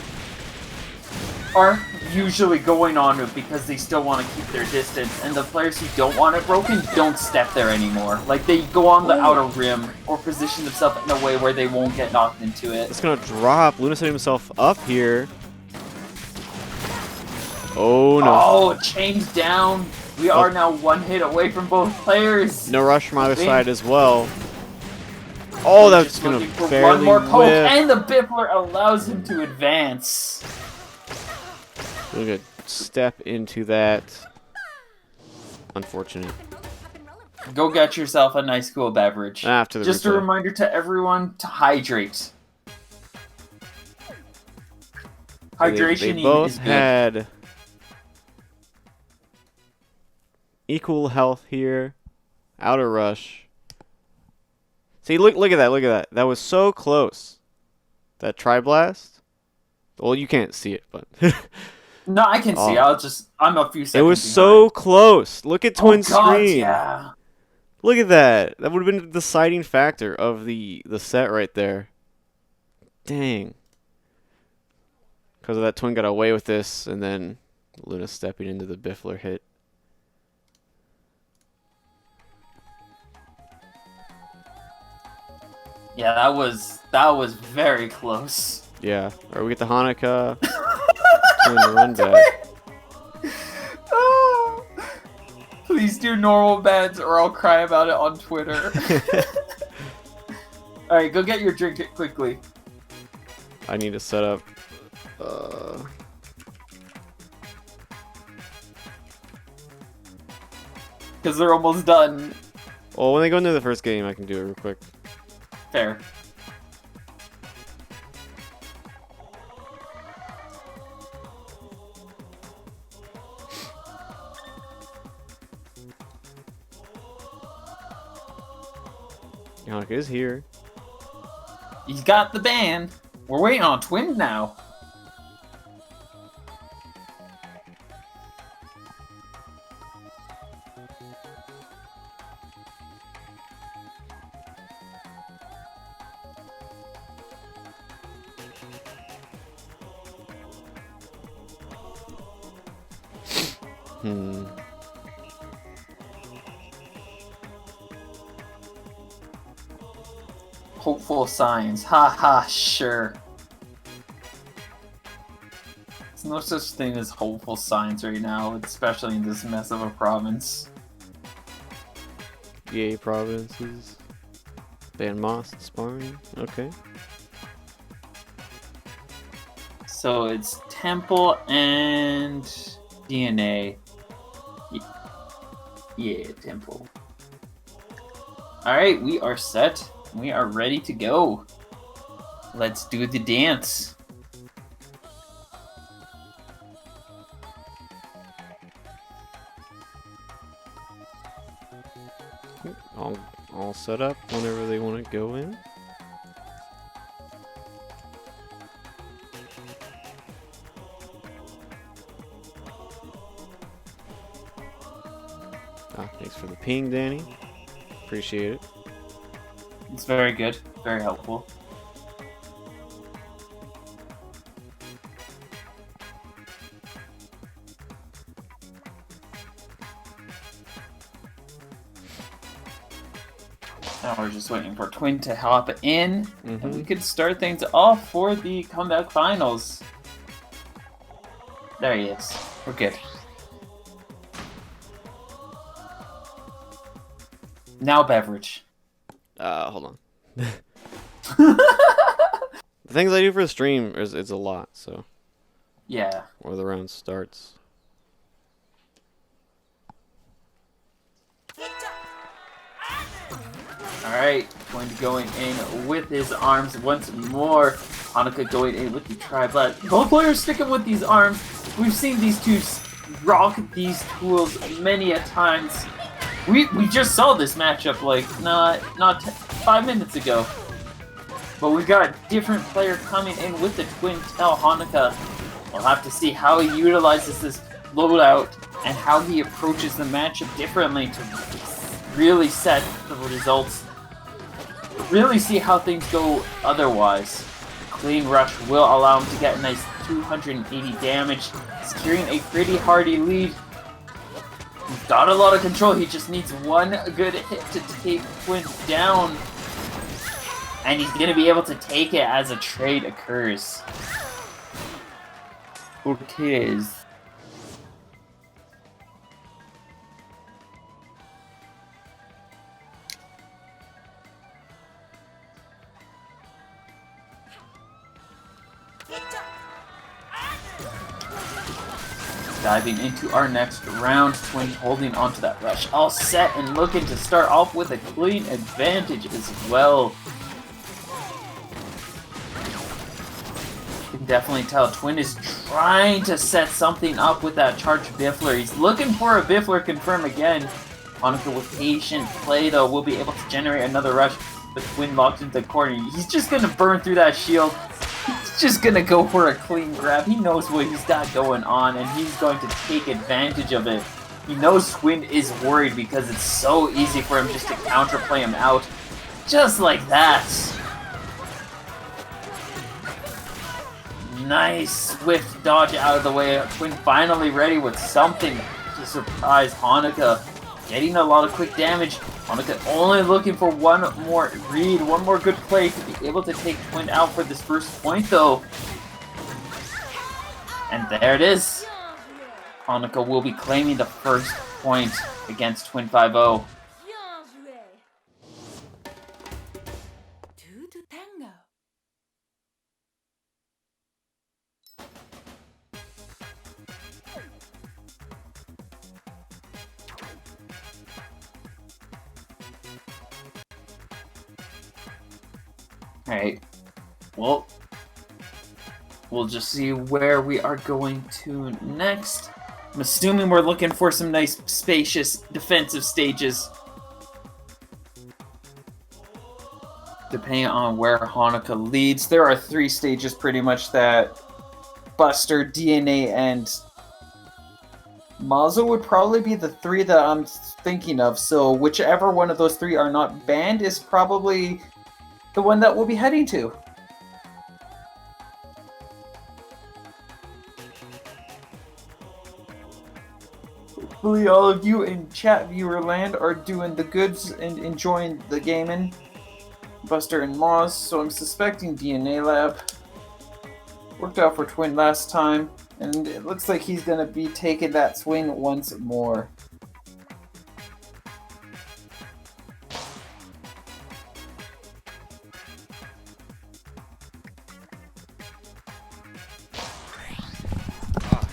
are usually going on it because they still want to keep their distance, and the players who don't want it broken don't step there anymore. Like, they go on the outer rim or position themselves in a way where they won't get knocked into it. It's gonna drop. Luna set himself up here. Oh no. Oh, chains down. We are now one hit away from both players. No rush from either side as well. Oh, that's Just gonna looking for barely one more poke, whiff. and the Biffler allows him to advance. Look at step into that. Unfortunate. Go get yourself a nice cool beverage. After the Just replay. a reminder to everyone to hydrate. Hydration They both is good. had equal health here. Outer rush. See, look at that, look at that. That was so close. That tri-blast. Well, you can't see it, but No, I can see. I'm a few seconds it was behind. so close. Look at twin Oh, God, screen. yeah. Look at that. That would have been the deciding factor of the set right there. Dang. Because of that, twin got away with this, and then Luna stepping into the Biffler hit. Yeah, that was very close. Yeah. Or we get the Hanukkah. Twin run back. Oh, please do normal beds or I'll cry about it on Twitter. Alright, go get your drink quickly. I need to set up. Because they're almost done. Well, when they go into the first game, I can do it real quick. Fair. Hanukkah is here. He's got the ban. We're waiting on Twin now. Hopeful signs. Haha, sure. There's no such thing as hopeful signs right now, especially in this mess of a province. Yay, provinces. Ban Moss sparring. Okay. So it's Temple and DNA. Yeah, Temple. Alright, we are set. We are ready to go. Let's do the dance. All set up whenever they want to go in. Thanks for the ping, Danny. Appreciate it. It's very good. Very helpful. Now we're just waiting for Twin to hop in, and we could start things off for the comeback finals. There he is. We're good. Now beverage. Hold on. The things I do for the stream is a lot, so. Yeah. Or the round starts. Alright, going to going in with his arms once more. Hanukkah going in with the triplet. Both players sticking with these arms. We've seen these two rock these tools many a times. We just saw this matchup like not 5 minutes ago. But we've got a different player coming in with the twin tail Hanukkah. We'll have to see how he utilizes this loadout and how he approaches the matchup differently to really set the results. Really see how things go otherwise. Clean Rush will allow him to get a nice 280 damage, securing a pretty hardy lead. He's got a lot of control, he just needs one good hit to take Twin down. And he's going to be able to take it as a trade occurs. Ortiz. Diving into our next round, Twin holding onto that rush. All set and looking to start off with a clean advantage as well. You can definitely tell Twin is trying to set something up with that charged Biffler. He's looking for a Biffler confirm again. Hanukkah with patient play though will be able to generate another rush. The Twin locked into the corner. He's just going to burn through that shield. He's just gonna go for a clean grab. He knows what he's got going on, and he's going to take advantage of it. He knows Twin is worried because it's so easy for him just to counterplay him out. Just like that. Nice swift dodge out of the way. Twin finally ready with something to surprise Hanukkah. Getting a lot of quick damage. Hanukkah only looking for one more read, one more good play to be able to take Twin out for this first point though. And there it is. Hanukkah will be claiming the first point against Twin 5-0. Alright, well, we'll just see where we are going to next. I'm assuming we're looking for some nice, spacious, defensive stages. Depending on where Hanukkah leads. There are 3 stages pretty much that Buster, DNA, and Mazo would probably be the 3 that I'm thinking of. So whichever one of those 3 are not banned is probably the one that we'll be heading to. Hopefully all of you in chat viewer land are doing the goods and enjoying the gaming. Buster and Moz, so I'm suspecting DNA Lab. Worked out for Twin last time, and it looks like he's gonna be taking that swing once more.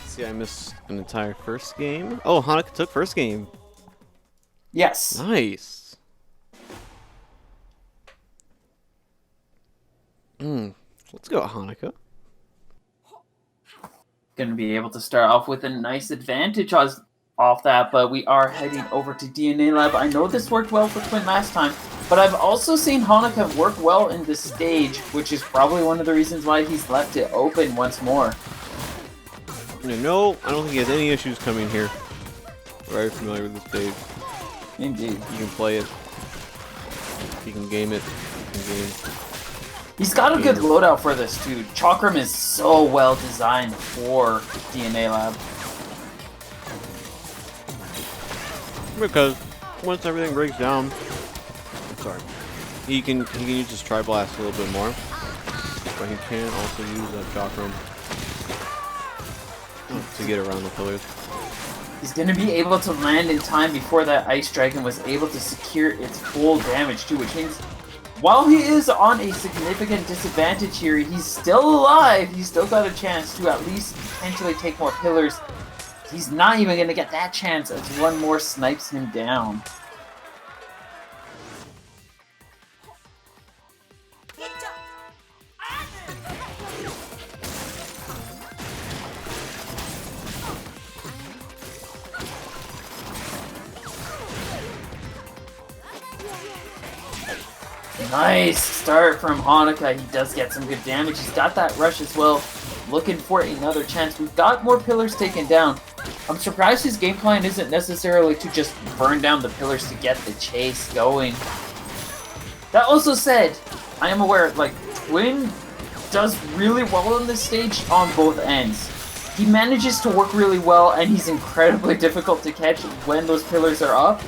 See, I missed an entire first game. Oh, Hanukkah took first game. Yes. Nice. Let's go, Hanukkah. Gonna be able to start off with a nice advantage off that, but we are heading over to DNA Lab. I know this worked well for Twin last time, but I've also seen Hanukkah work well in this stage, which is probably one of the reasons why he's left it open once more. No, I don't think he has any issues coming here. Very familiar with this stage. Indeed. You can play it. You can game it. You can game. He's got a good loadout for this too. Chakram is so well designed for DNA Lab. Because once everything breaks down, he can use his Tri-Blast a little bit more, but he can also use that Chakram to get around the pillars. He's going to be able to land in time before that Ice Dragon was able to secure its full damage too, which means while he is on a significant disadvantage here, he's still alive. He's still got a chance to at least potentially take more pillars. He's not even going to get that chance as one more snipes him down. Nice start from Hanukkah. He does get some good damage. He's got that rush as well. Looking for another chance. We've got more pillars taken down. I'm surprised his game plan isn't necessarily to just burn down the pillars to get the chase going. That also said, I am aware, like, Twin does really well on this stage on both ends. He manages to work really well, and he's incredibly difficult to catch when those pillars are up.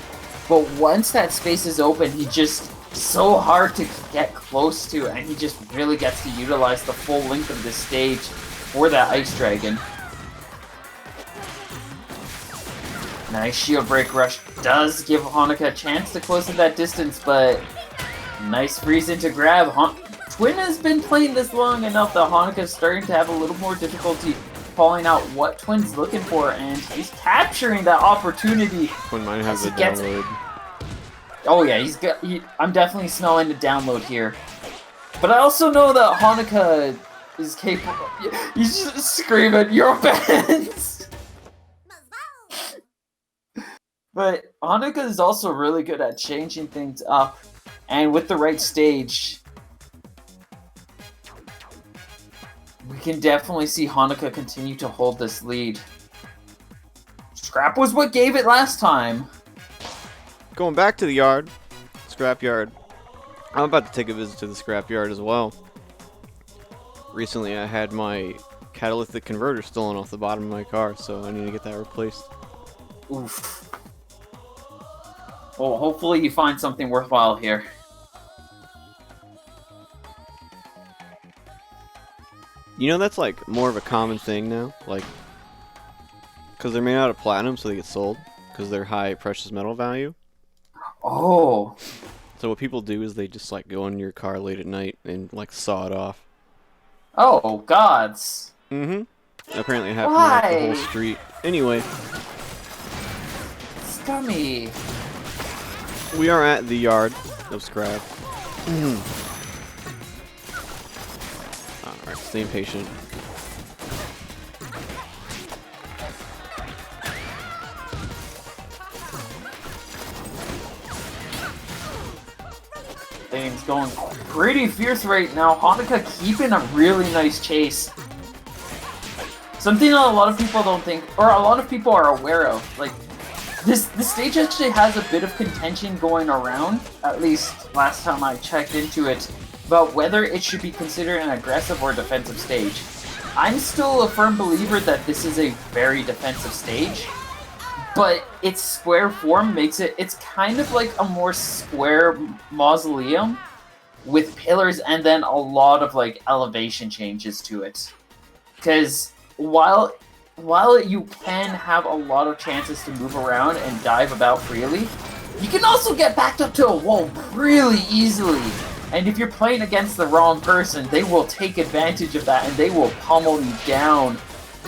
But once that space is open, he just so hard to get close to, and he just really gets to utilize the full length of this stage for that Ice Dragon. Nice shield break rush does give Hanukkah a chance to close in that distance, but nice freeze into grab. Twin has been playing this long enough that Hanukkah's starting to have a little more difficulty calling out what Twin's looking for, and he's capturing that opportunity. Twin might have the download. Oh yeah, I'm definitely smelling the download here. But I also know that Hanukkah is capable. He's just screaming, "Your fans!" But Hanukkah is also really good at changing things up. And with the right stage, we can definitely see Hanukkah continue to hold this lead. Scrap was what gave it last time. Going back to the yard, scrap yard. I'm about to take a visit to the scrap yard as well. Recently I had my catalytic converter stolen off the bottom of my car, so I need to get that replaced. Oof. Well, hopefully you find something worthwhile here. You know, that's like more of a common thing now, like, because they're made out of platinum, so they get sold because they're high precious metal value. Oh. So what people do is they just like go in your car late at night and like saw it off. Oh, gods. Mm-hmm. Apparently it happened like the whole Why? street. Anyway, Scummy. we are at the yard of scrap. Alright, stay patient. Things going pretty fierce right now. Hanukkah keeping a really nice chase. Something that a lot of people don't think, or a lot of people are aware of. Like, this stage actually has a bit of contention going around, at least last time I checked into it, about whether it should be considered an aggressive or defensive stage. I'm still a firm believer that this is a very defensive stage, but its square form makes it, it's kind of like a more square mausoleum with pillars and then a lot of like elevation changes to it. Because while you can have a lot of chances to move around and dive about freely, you can also get backed up to a wall really easily. And if you're playing against the wrong person, they will take advantage of that and they will pummel you down,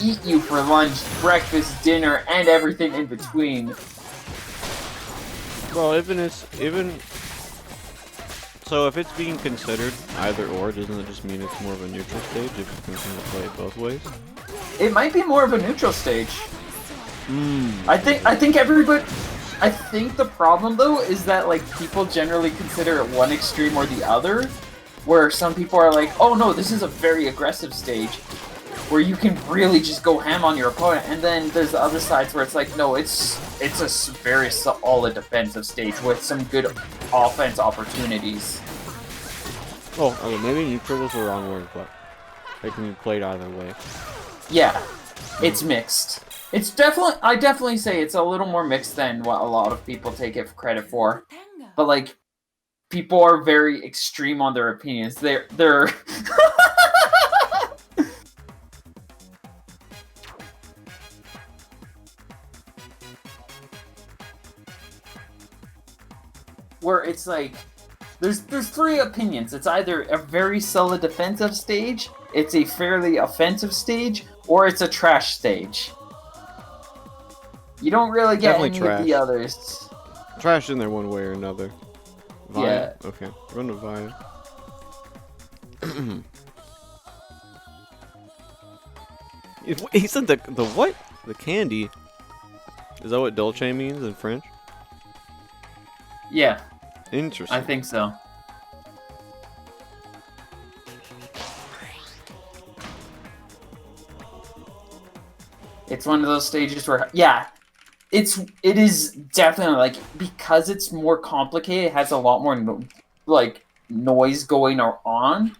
eat you for lunch, breakfast, dinner, and everything in between. Well, so if it's being considered either or, doesn't it just mean it's more of a neutral stage if you can kind of play it both ways? It might be more of a neutral stage. I think the problem though is that like people generally consider it one extreme or the other, where some people are like, oh no, this is a very aggressive stage where you can really just go ham on your opponent, and then there's the other sides where it's like, no, it's a very solid defensive stage with some good offense opportunities. Oh, okay, maybe neutral was the wrong word, but it can be played either way. Yeah, it's mixed. It's definitely, I definitely say it's a little more mixed than what a lot of people take it credit for. But like, people are very extreme on their opinions. They're where it's like, There's three opinions. It's either a very solid defensive stage, it's a fairly offensive stage, or it's a trash stage. You don't really get Definitely any of the trash. others. Trash in there one way or another. Yeah. Okay. Run to Via. He said the what? The candy. Is that what dolce means in French? Yeah, Interesting. I think so. It's one of those stages where, yeah, it is definitely like, because it's more complicated, it has a lot more noise going on,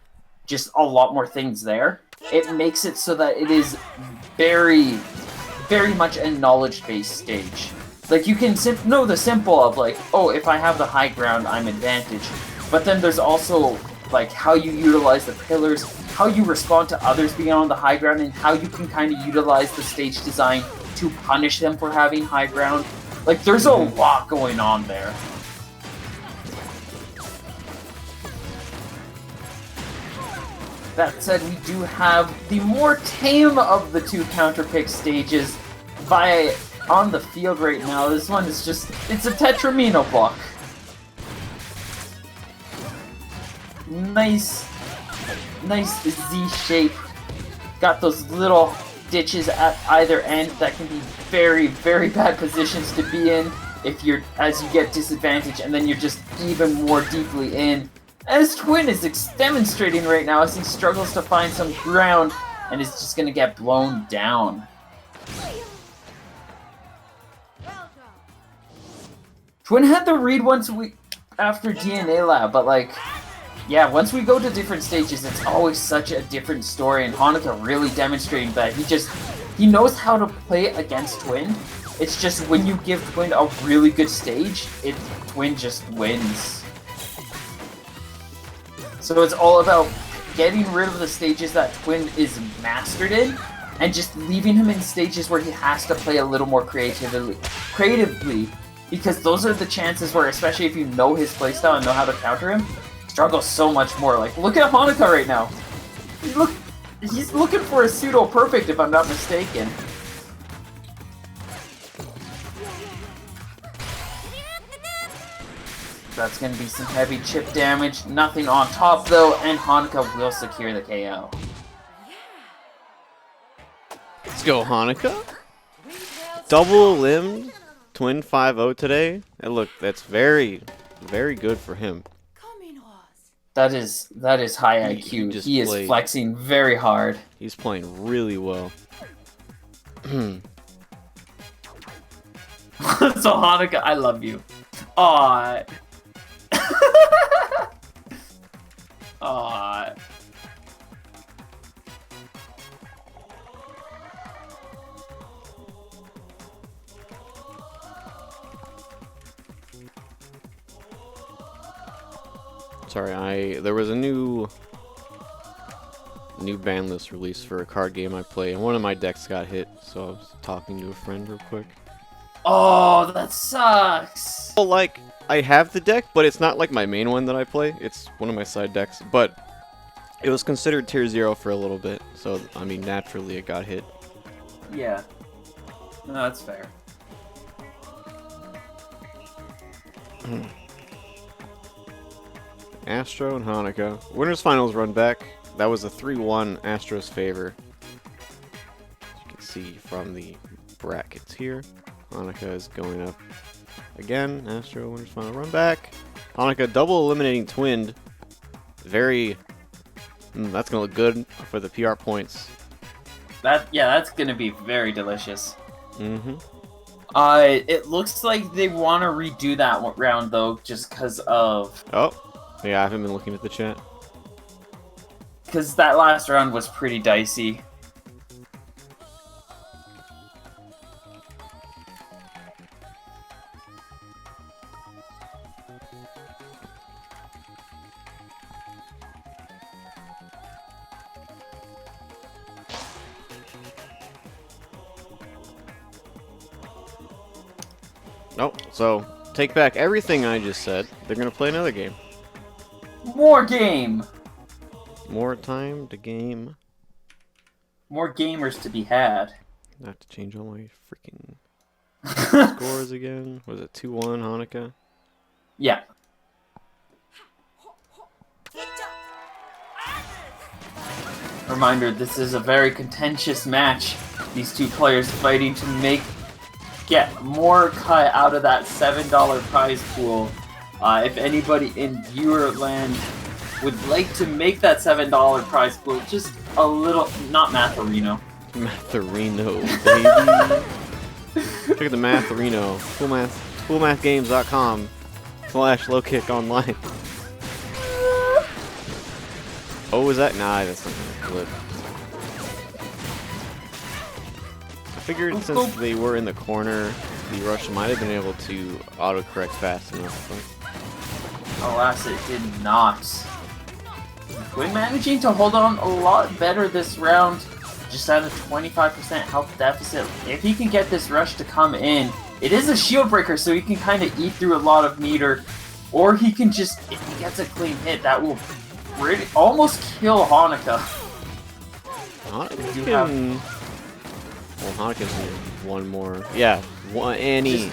just a lot more things there. It makes it so that it is very, very much a knowledge-based stage. Like, you can know the simple of like, oh, if I have the high ground, I'm advantaged. But then there's also like how you utilize the pillars, how you respond to others being on the high ground, and how you can kind of utilize the stage design to punish them for having high ground. Like, there's a lot going on there. That said, we do have the more tame of the two counterpick stages on the field right now. This one is just, it's a Tetramino block. Nice Z shape. Got those little ditches at either end that can be very, very bad positions to be in as you get disadvantaged, and then you're just even more deeply in. As Twin is demonstrating right now as he struggles to find some ground and is just gonna get blown down. Twin had the read after DNA Lab, but like, yeah, once we go to different stages, it's always such a different story, and Hanukkah really demonstrating that he knows how to play against Twin. It's just when you give Twin a really good stage, Twin just wins. So it's all about getting rid of the stages that Twin is mastered in, and just leaving him in stages where he has to play a little more creatively, because those are the chances where, especially if you know his playstyle and know how to counter him, struggles so much more. Like, look at Hanukkah right now. He's looking for a pseudo-perfect, if I'm not mistaken. That's going to be some heavy chip damage. Nothing on top, though, and Hanukkah will secure the KO. Let's go, Hanukkah. Double limbed Twin 5-0 today. And look, that's very, very good for him. That is high IQ. He is flexing very hard. He's playing really well. So Hanukkah, I love you. Aww. Aww. Sorry, there was a new ban list released for a card game I play, and one of my decks got hit, so I was talking to a friend real quick. Oh, that sucks. Well, like, I have the deck, but it's not like my main one that I play. It's one of my side decks, but it was considered tier 0 for a little bit, so, I mean, naturally it got hit. Yeah. No, that's fair. Astro and Hanukkah. Winners finals run back. That was a 3-1 Astro's favor. As you can see from the brackets here. Hanukkah is going up again. Astro winners final run back. Hanukkah double eliminating Twinned. Very... that's going to look good for the PR points. That's going to be very delicious. Mm-hmm. It looks like they want to redo that round, though, just because of... Oh. Yeah, I haven't been looking at the chat. Because that last round was pretty dicey. Oh, so take back everything I just said. They're going to play another game. More game! More time to game. More gamers to be had. I have to change all my freaking scores again. Was it 2-1 Hanukkah? Yeah. Reminder, this is a very contentious match. These two players fighting to get more cut out of that $7 prize pool. If anybody in viewer land would like to make that $7 prize pool just a little, not Matherino. Matherino, baby. Check out the Matherino. Coolmathgames.com/lowkickonline. Oh, is that? Nah, that's not gonna flip. I figured since they were in the corner, the rush might have been able to autocorrect fast enough. But... Alas, it did not. Twin managing to hold on a lot better this round, just at a 25% health deficit. If he can get this rush to come in, it is a shield breaker, so he can kind of eat through a lot of meter, or he can just, if he gets a clean hit, that will almost kill Hanukkah. Well, Hanukkah's one more. Yeah, any.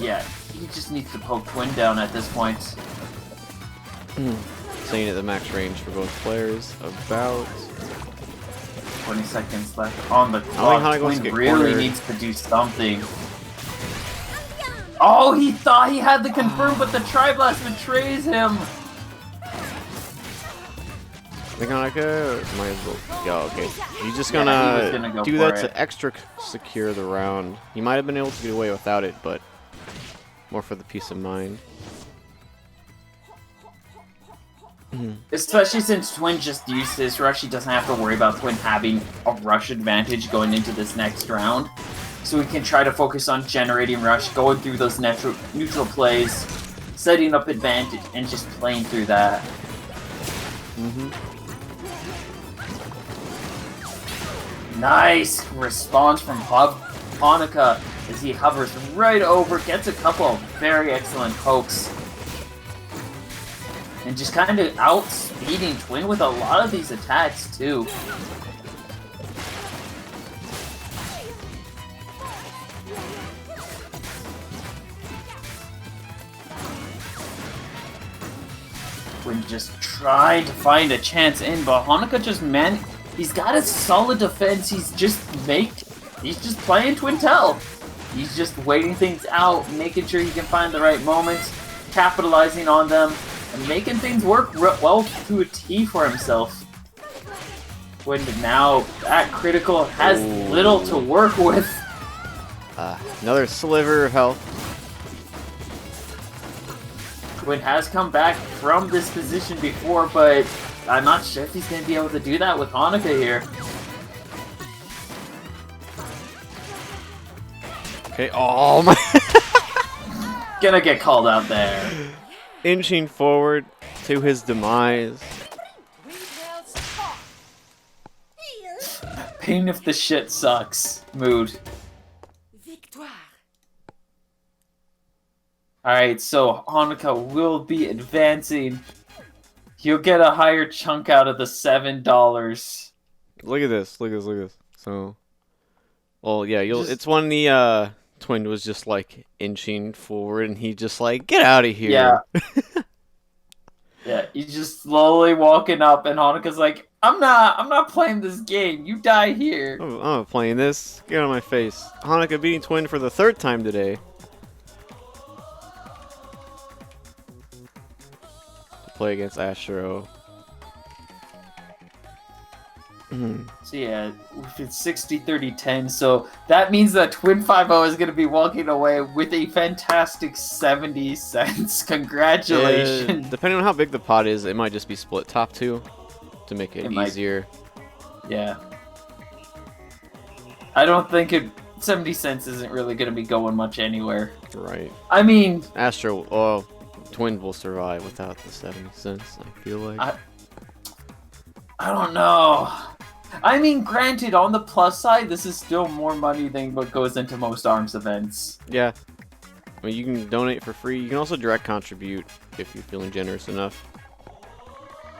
Yeah, he just needs to poke Twin down at this point. Staying at the max range for both players. About 20 seconds left on the clock. Twin really needs to do something. Oh, he thought he had the confirm, but the Tri-Blast betrays him. I think Hanukkah might as well go. Okay, he's just gonna go do that to extra secure the round. He might have been able to get away without it, but more for the peace of mind. Especially since Twin just used his rush, he doesn't have to worry about Twin having a rush advantage going into this next round. So we can try to focus on generating rush, going through those neutral plays, setting up advantage, and just playing through that. Nice response from Hanukkah as he hovers right over, gets a couple of very excellent pokes. And just kind of outspeeding Twin with a lot of these attacks, too. Twin just trying to find a chance in, but Hanukkah just, he's got a solid defense. He's just playing Twintel. He's just waiting things out, making sure he can find the right moments, capitalizing on them, and making things work well to a T for himself. When now that critical has little to work with. Another sliver of health. Twin has come back from this position before, but I'm not sure if he's going to be able to do that with Hanukkah here. Okay, oh my... Gonna get called out there. Inching forward to his demise. Pain if the shit sucks. Mood. Alright, so Hanukkah will be advancing. He'll get a higher chunk out of the $7. Look at this, look at this, look at this. So, well, yeah, it's when the Twin was just like inching forward, and he just like, get out of here. Yeah. Yeah, he's just slowly walking up, and Hanukkah's like, I'm not playing this game. You die here. I'm not playing this. Get out of my face. Hanukkah beating Twin for the 3rd time today. Play against Astro. So yeah, it's 60-30-10, so that means that Twin 5-0 is going to be walking away with a fantastic 70 cents. Congratulations. Depending on how big the pot is, it might just be split top 2 to make it easier. Yeah. I don't think 70 cents isn't really going to be going much anywhere. Right. I mean... Astro, Twin will survive without the 70 cents, I feel like. I don't know. I mean, granted, on the plus side, this is still more money than what goes into most ARMS events. Yeah. I mean, you can donate for free. You can also direct contribute if you're feeling generous enough.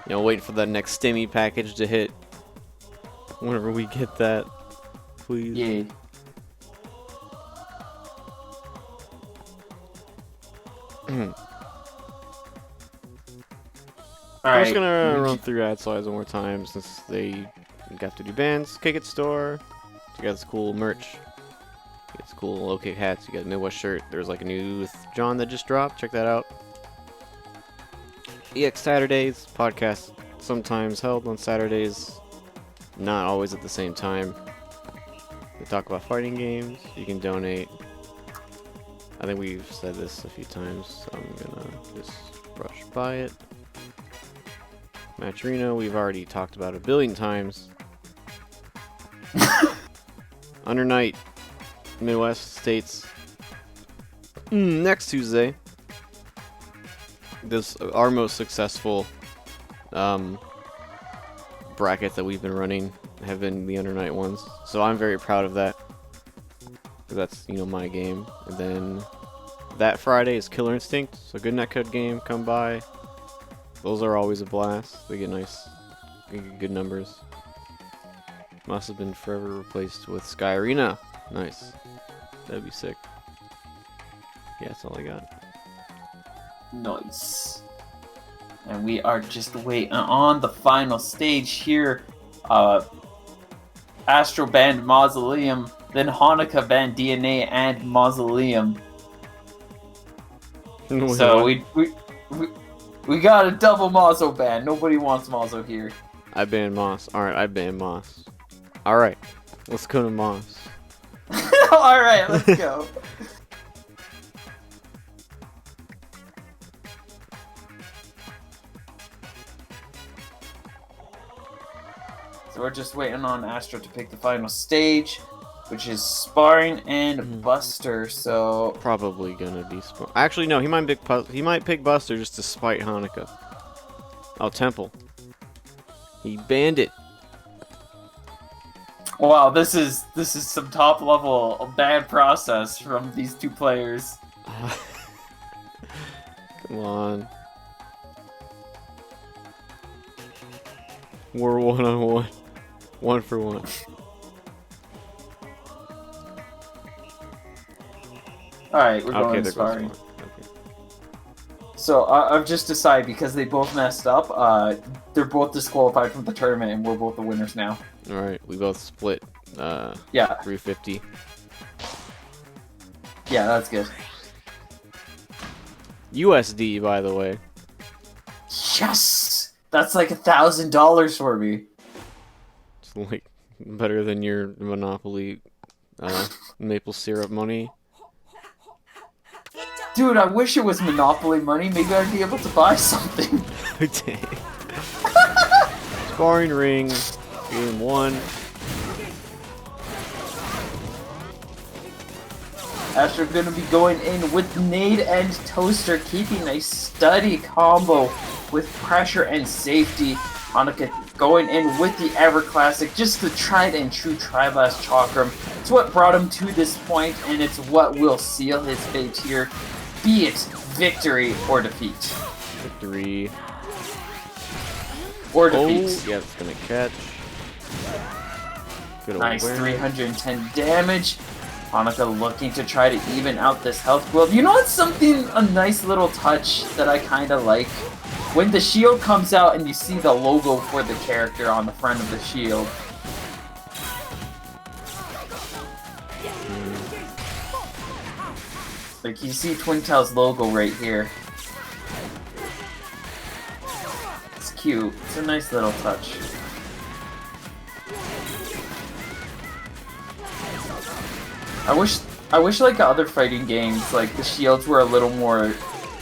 You know, waiting for that next Stimmy package to hit. Whenever we get that, please. Yeah. I'm just gonna run through ad slides one more time since they got to do bands. Kick It store. You got this cool merch. You got this cool low kick hats. You got a Midwest shirt. There's like a new with John that just dropped. Check that out. EX Saturdays podcast sometimes held on Saturdays, not always at the same time. They talk about fighting games. You can donate. I think we've said this a few times, so I'm gonna just brush by it. Matcherino, we've already talked about a billion times. Under Night, Midwest States. Next Tuesday. This our most successful bracket that we've been running have been the Under Night ones. So I'm very proud of that. That's, you know, my game. And then that Friday is Killer Instinct. So good netcode game, come by. Those are always a blast. They get nice, good numbers. Must have been forever replaced with Sky Arena. Nice. That'd be sick. Yeah, that's all I got. Nice. And we are just waiting on the final stage here. Astro Band Mausoleum, then Hanukkah Band DNA and Mausoleum. So we got a double Mauso ban. Nobody wants Mauso here. I banned Moss. Alright, I banned Moss. Alright, let's go to Moss. Alright, let's go. So we're just waiting on Astro to pick the final stage, which is Sparring and Buster. So Probably gonna be Actually, no. He might pick Buster just to spite Hanukkah. Oh, Temple. He banned it. wow, this is some top level bad process from these two players. Come on. We're 1-on-1. 1-for-1. Alright, we're going they're Sparring. going okay. So I've just decided, because they both messed up, they're both disqualified from the tournament, and we're both the winners now. Alright, we both split Yeah, 350. yeah, that's good. USD, by the way. Yes! That's like $1,000 for me. It's like better than your Monopoly maple syrup money. Dude, I wish it was Monopoly money. Maybe I'd be able to buy something. Dang. Sparring ring, game 1. Astro gonna be going in with Nade and Toaster, keeping a steady combo with pressure and safety. Hanukkah going in with the Ever Classic, just the tried and true Tri-Blast Chakram. It's what brought him to this point, and it's what will seal his fate here. Be it victory or defeat. Victory. Or defeat. Oh, yeah, it's gonna catch. Good Nice awareness. 310 damage. Hanukkah looking to try to even out this health build. You know what's something, a nice little touch that I kind of like? When the shield comes out and you see the logo for the character on the front of the shield. Like, you see Twintail's logo right here. It's cute. It's a nice little touch. I wish like other fighting games, like the shields were a little more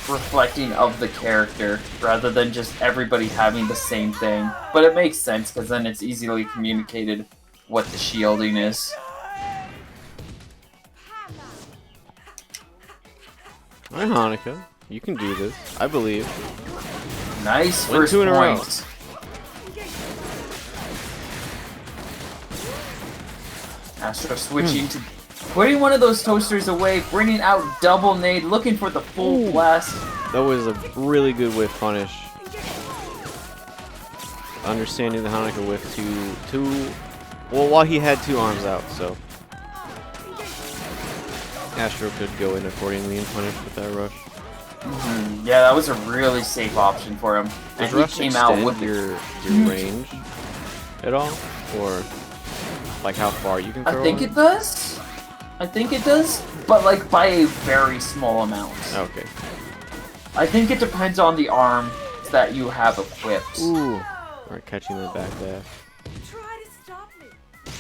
reflecting of the character rather than just everybody having the same thing. But it makes sense because then it's easily communicated what the shielding is. Hi, Hanukkah. You can do this. I believe. Nice Win first 2 in a row. point. Astro switching to putting one of those toasters away, bringing out double nade, looking for the full blast. That was a really good whiff punish. understanding the Hanukkah whiff well, while he had 2 arms out, so Astro could go in accordingly and punish with that rush. Yeah, that was a really safe option for him. Does And rush he came out extend with your range at all, or like how far you can throw? I think it does. I think it does, but like by a very small amount. Okay. I think it depends on the arm that you have equipped. Ooh. Alright, catching the back dash. Try to stop me.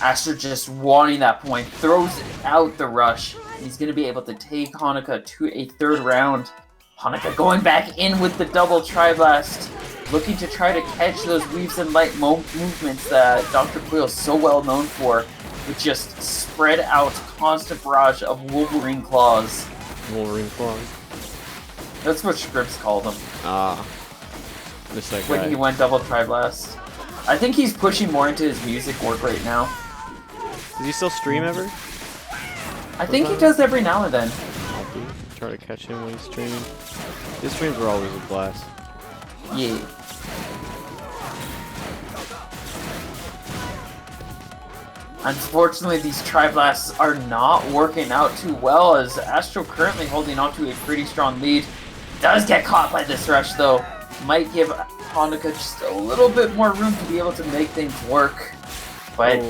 Aster just wanting that point, throws out the rush. He's going to be able to take Hanukkah to a 3rd round. Hanukkah going back in with the double Tri-Blast, looking to try to catch those weaves and light movements that Dr. Quill is so well known for, with just spread out constant barrage of Wolverine claws. Wolverine claws. That's what Scripps called him. Ah. Just that When guy. he went double Tri-Blast. I think he's pushing more into his music work right now. Does he still stream ever? I think he does every now and then. I'll try to catch him when he's streaming. His streams were always a blast. Yeah. Unfortunately, these Tri-Blasts are not working out too well, as Astro currently holding on to a pretty strong lead. Does get caught by this rush, though. Might give Hanukkah just a little bit more room to be able to make things work. But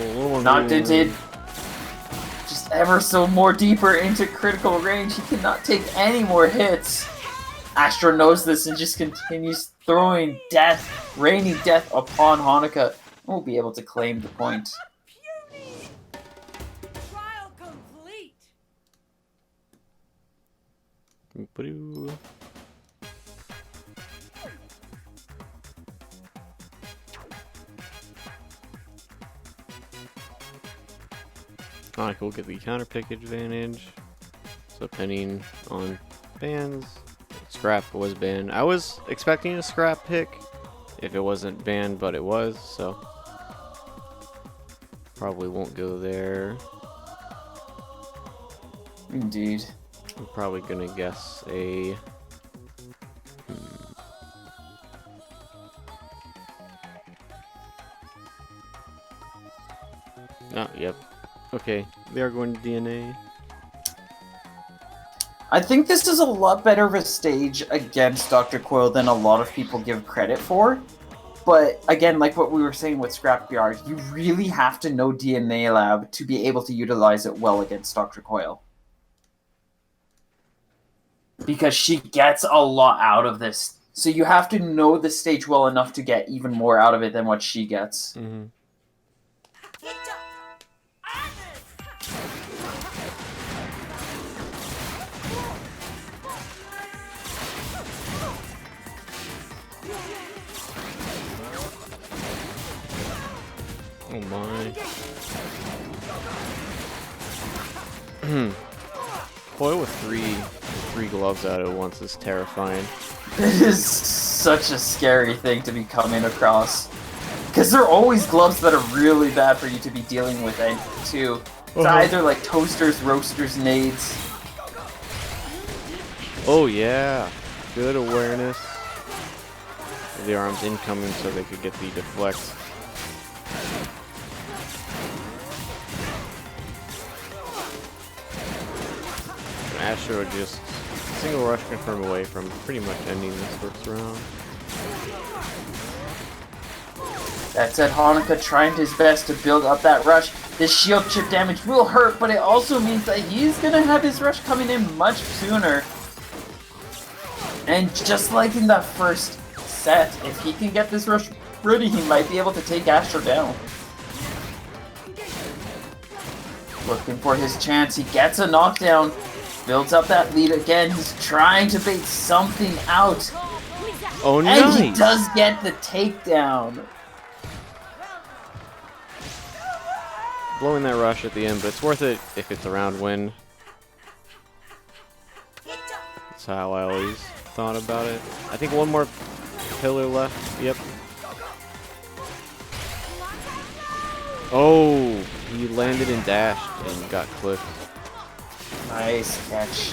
not dented. Just ever so more deeper into critical range. He cannot take any more hits. Astro knows this and just continues throwing death, raining death upon Hanukkah. And will be able to claim the point. Puny. Trial complete. Ba-doo. Hanukkah will get the counter pick advantage. So depending on bans, Scrap was banned. I was expecting a Scrap pick if it wasn't banned, but it was, so probably won't go there. Indeed. I'm probably gonna guess a Oh, yep. Okay, they are going to DNA. I think this is a lot better of a stage against Dr. Coil than a lot of people give credit for. But again, like what we were saying with Scrapyard, you really have to know DNA Lab to be able to utilize it well against Dr. Coil. Because she gets a lot out of this. So you have to know the stage well enough to get even more out of it than what she gets. Mm-hmm. Oh my. Coil with three gloves out at once is terrifying. It is such a scary thing to be coming across. Because there are always gloves that are really bad for you to be dealing with, too. It's either like toasters, roasters, nades. Oh yeah, good awareness. The arms incoming so they could get the deflect. Astro just single rush confirm away from pretty much ending this first round. That said, Hanukkah trying his best to build up that rush. This shield chip damage will hurt, but it also means that he's gonna have his rush coming in much sooner. And just like in that first set, if he can get this rush ready, he might be able to take Astro down. Looking for his chance, he gets a knockdown. Builds up that lead again. He's trying to bait something out. Oh, And nice! he does get the takedown. Blowing that rush at the end, but it's worth it if it's a round win. That's how I always thought about it. I think one more pillar left. Yep. Oh, he landed and dashed and got clipped. Nice catch.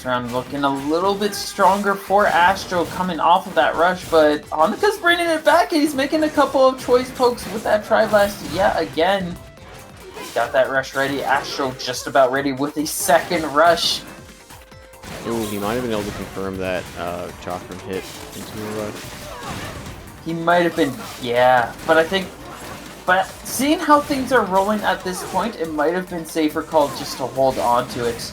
round looking a little bit stronger for Astro coming off of that rush, but Hanaka's bringing it back and he's making a couple of choice pokes with that Tri-Blast yet again. He's got that rush ready. Astro just about ready with a second rush. Ooh, he might have been able to confirm that Chakram hit into a rush. He might have been, yeah, but seeing how things are rolling at this point, it might have been safer call just to hold on to it.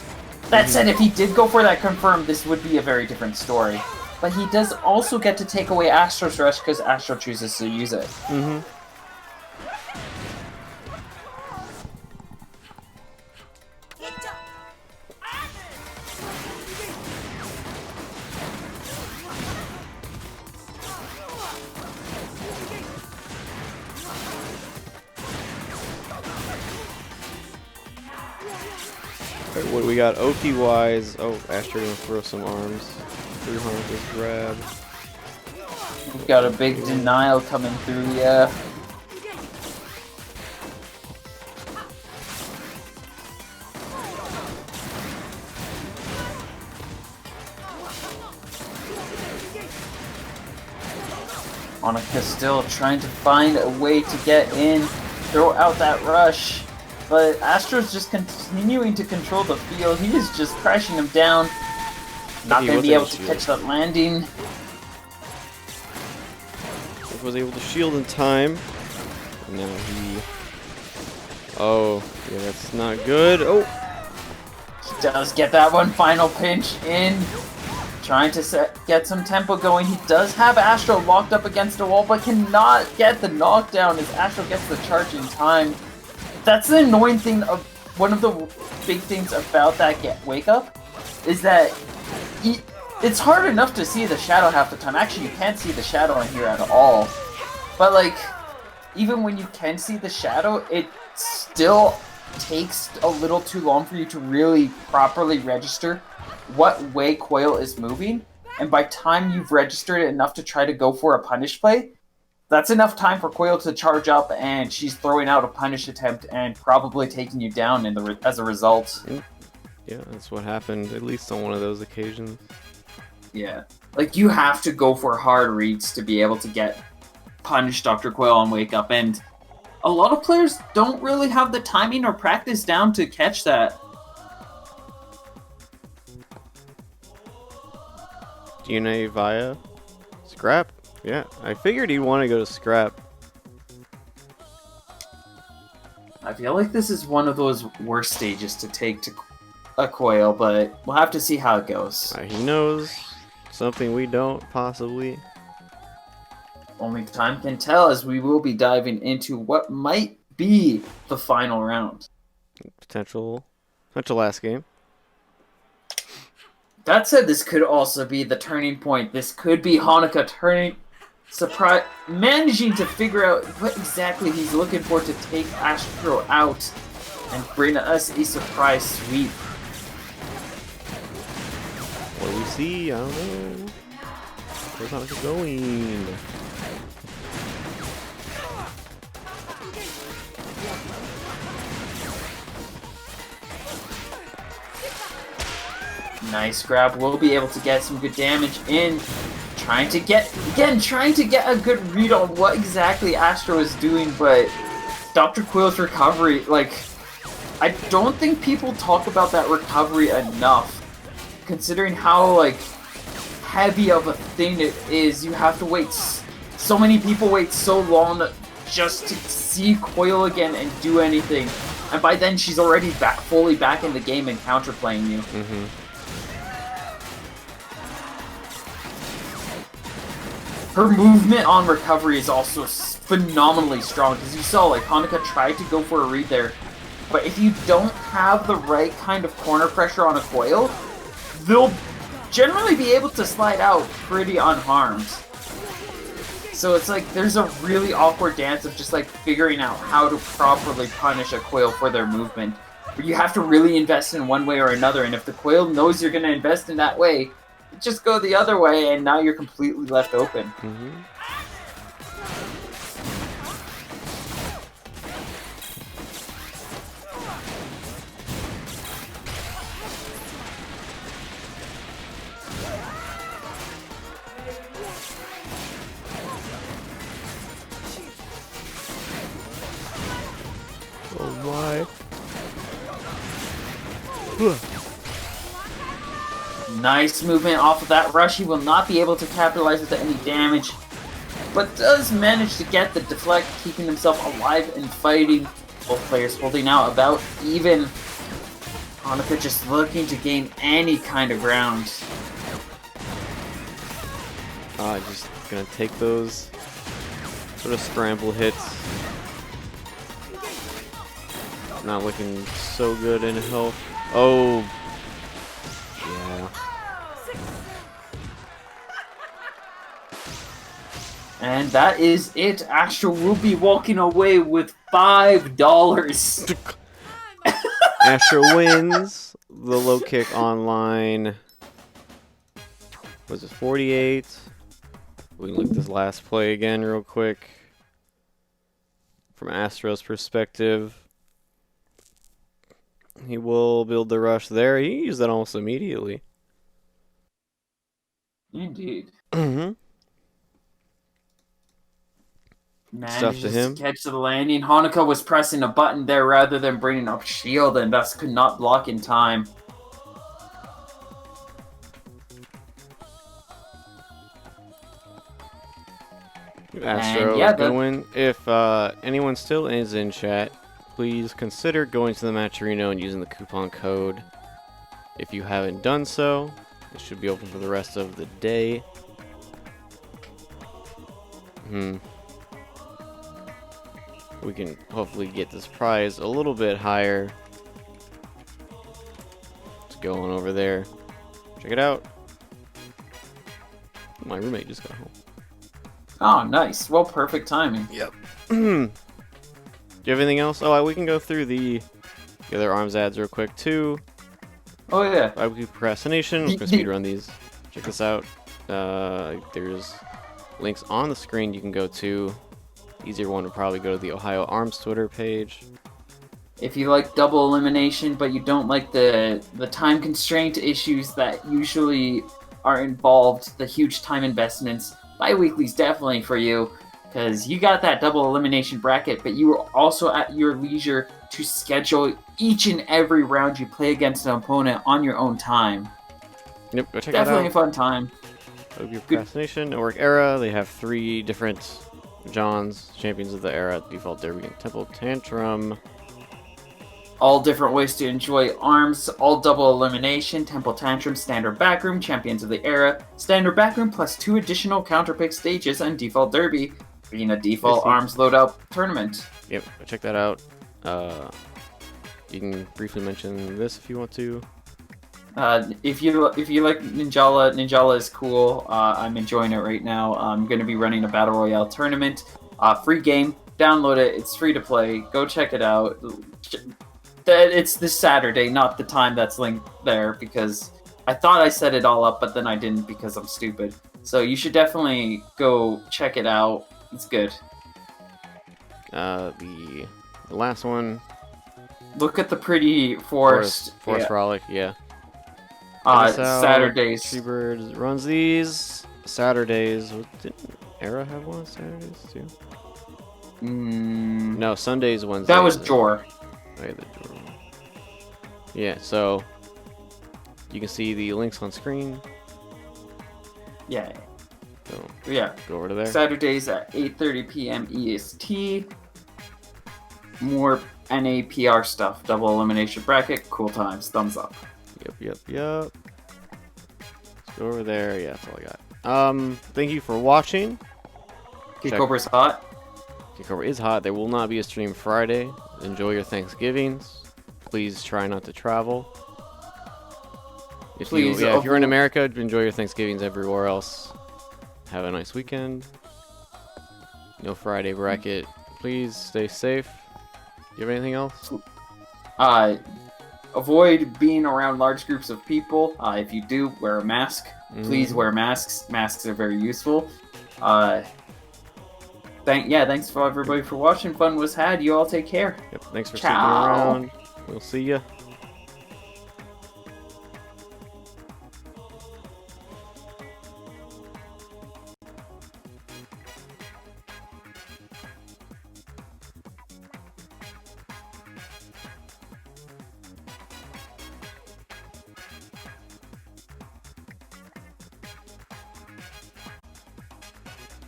That said, if he did go for that confirm, this would be a very different story. But he does also get to take away Astro's rush because Astro chooses to use it. Alright, what do we got? OP-wise. Oh, Astro gonna throw some arms. Through Hanaka's grab. We've got a big denial coming through, yeah. Hanuka still trying to find a way to get in, throw out that rush. But Astro's just continuing to control the field. He is just crashing him down. Not going to be able to catch that landing. He was able to shield in time. And now he... Oh, yeah, that's not good. Oh! He does get that one final pinch in. Trying to get some tempo going. He does have Astro locked up against a wall, but cannot get the knockdown as Astro gets the charge in time. That's the annoying thing of one of the big things about that wake up is that it's hard enough to see the shadow half the time. Actually, you can't see the shadow in here at all. But like, even when you can see the shadow, it still takes a little too long for you to really properly register what way Coil is moving. And by time you've registered it enough to try to go for a punish play, that's enough time for Coil to charge up, and she's throwing out a punish attempt and probably taking you down as a result. Yeah, that's what happened, at least on one of those occasions. Yeah. Like, you have to go for hard reads to be able to get punish Dr. Coil on Wake Up, and a lot of players don't really have the timing or practice down to catch that. DNA via Scrap? Yeah, I figured he'd want to go to Scrap. I feel like this is one of those worst stages to take to a Coil, but we'll have to see how it goes. He knows something we don't, possibly. Only time can tell, as we will be diving into what might be the final round. Potential last game. That said, this could also be the turning point. This could be Hanuka managing to figure out what exactly he's looking for to take Astro out and bring us a surprise sweep. What do we see? I don't know. Where's Hanuka going? Nice grab. We'll be able to get some good damage in. Trying to get a good read on what exactly Astro is doing, but Dr. Quill's recovery, like, I don't think people talk about that recovery enough, considering how, like, heavy of a thing it is. You have to wait, so many people wait so long just to see Coil again and do anything, and by then she's already fully back in the game and counterplaying you. Her movement on recovery is also phenomenally strong, because you saw, like, Hanuka tried to go for a read there, but if you don't have the right kind of corner pressure on a Coil, they'll generally be able to slide out pretty unharmed. So it's like, there's a really awkward dance of just, like, figuring out how to properly punish a Coil for their movement. But you have to really invest in one way or another, and if the Coil knows you're going to invest in that way, just go the other way, and now you're completely left open. Nice movement off of that rush. He will not be able to capitalize with any damage, but does manage to get the deflect, keeping himself alive and fighting. Both players holding out about even. Hanukkah just looking to gain any kind of ground. Just gonna take those sort of scramble hits. Not looking so good in health. Oh, yeah. And that is it. Astro will be walking away with $5. Astro wins the low kick online. Was it 48? We can look at this last play again real quick. From Astro's perspective, he will build the rush there. He used that almost immediately. Indeed. Mm-hmm. Stuff to him. Catch to the landing. Hanukkah was pressing a button there rather than bringing up shield, and thus could not block in time. Astro yeah, gonna win. If anyone still is in chat, please consider going to the Matcherino and using the coupon code. If you haven't done so, it should be open for the rest of the day. We can hopefully get this prize a little bit higher. It's going over there. Check it out. My roommate just got home. Oh, nice. Well, perfect timing. Yep. Do you have anything else? Oh, we can go through the other ARMS ads real quick too. Oh, yeah. Weekly procrastination. We're gonna speedrun these. Check this out. There's links on the screen you can go to. Easier one would probably go to the Ohio ARMS Twitter page. If you like double elimination, but you don't like the time constraint issues that usually are involved, the huge time investments, bi-weekly's definitely for you, because you got that double elimination bracket, but you are also at your leisure to schedule each and every round you play against an opponent on your own time. Yep, go check Definitely that a fun time. Weekly procrastination, Network Era. They have 3 different Johns, champions of the era, Default Derby and Temple Tantrum. All different ways to enjoy ARMS, all double elimination, Temple Tantrum, Standard Backroom, Champions of the Era, Standard Backroom plus 2 additional counterpick stages, and Default Derby, being a default ARMS loadout tournament. Yep, check that out. You can briefly mention this if you want to. If you like Ninjala, Ninjala is cool. I'm enjoying it right now. I'm going to be running a Battle Royale tournament. Free game. Download it. It's free to play. Go check it out. It's this Saturday, not the time that's linked there, because I thought I set it all up, but then I didn't because I'm stupid. So you should definitely go check it out. It's good. The last one. Look at the pretty forest. Forest Frolic, yeah. Saturdays. Treebird runs these Saturdays. Didn't Era have one on Saturdays too? No, Sundays, Wednesdays. That was Jor. Yeah, so you can see the links on screen. Yeah. So Yeah. go over to there. Saturdays at 8:30 p.m. EST. More NAPR stuff. Double elimination bracket. Cool times. Thumbs up. Yep. Let's go over there. Yeah, that's all I got. Thank you for watching. Kickover's hot. Kickover is hot. There will not be a stream Friday. Enjoy your Thanksgivings. Please try not to travel. If you're in America, enjoy your Thanksgivings everywhere else. Have a nice weekend. No Friday bracket. Please stay safe. Do you have anything else? Avoid being around large groups of people. If you do, wear a mask. Please wear masks. Masks are very useful. Thanks for everybody for watching. Fun was had. You all take care. Yep, thanks for sticking around. We'll see ya.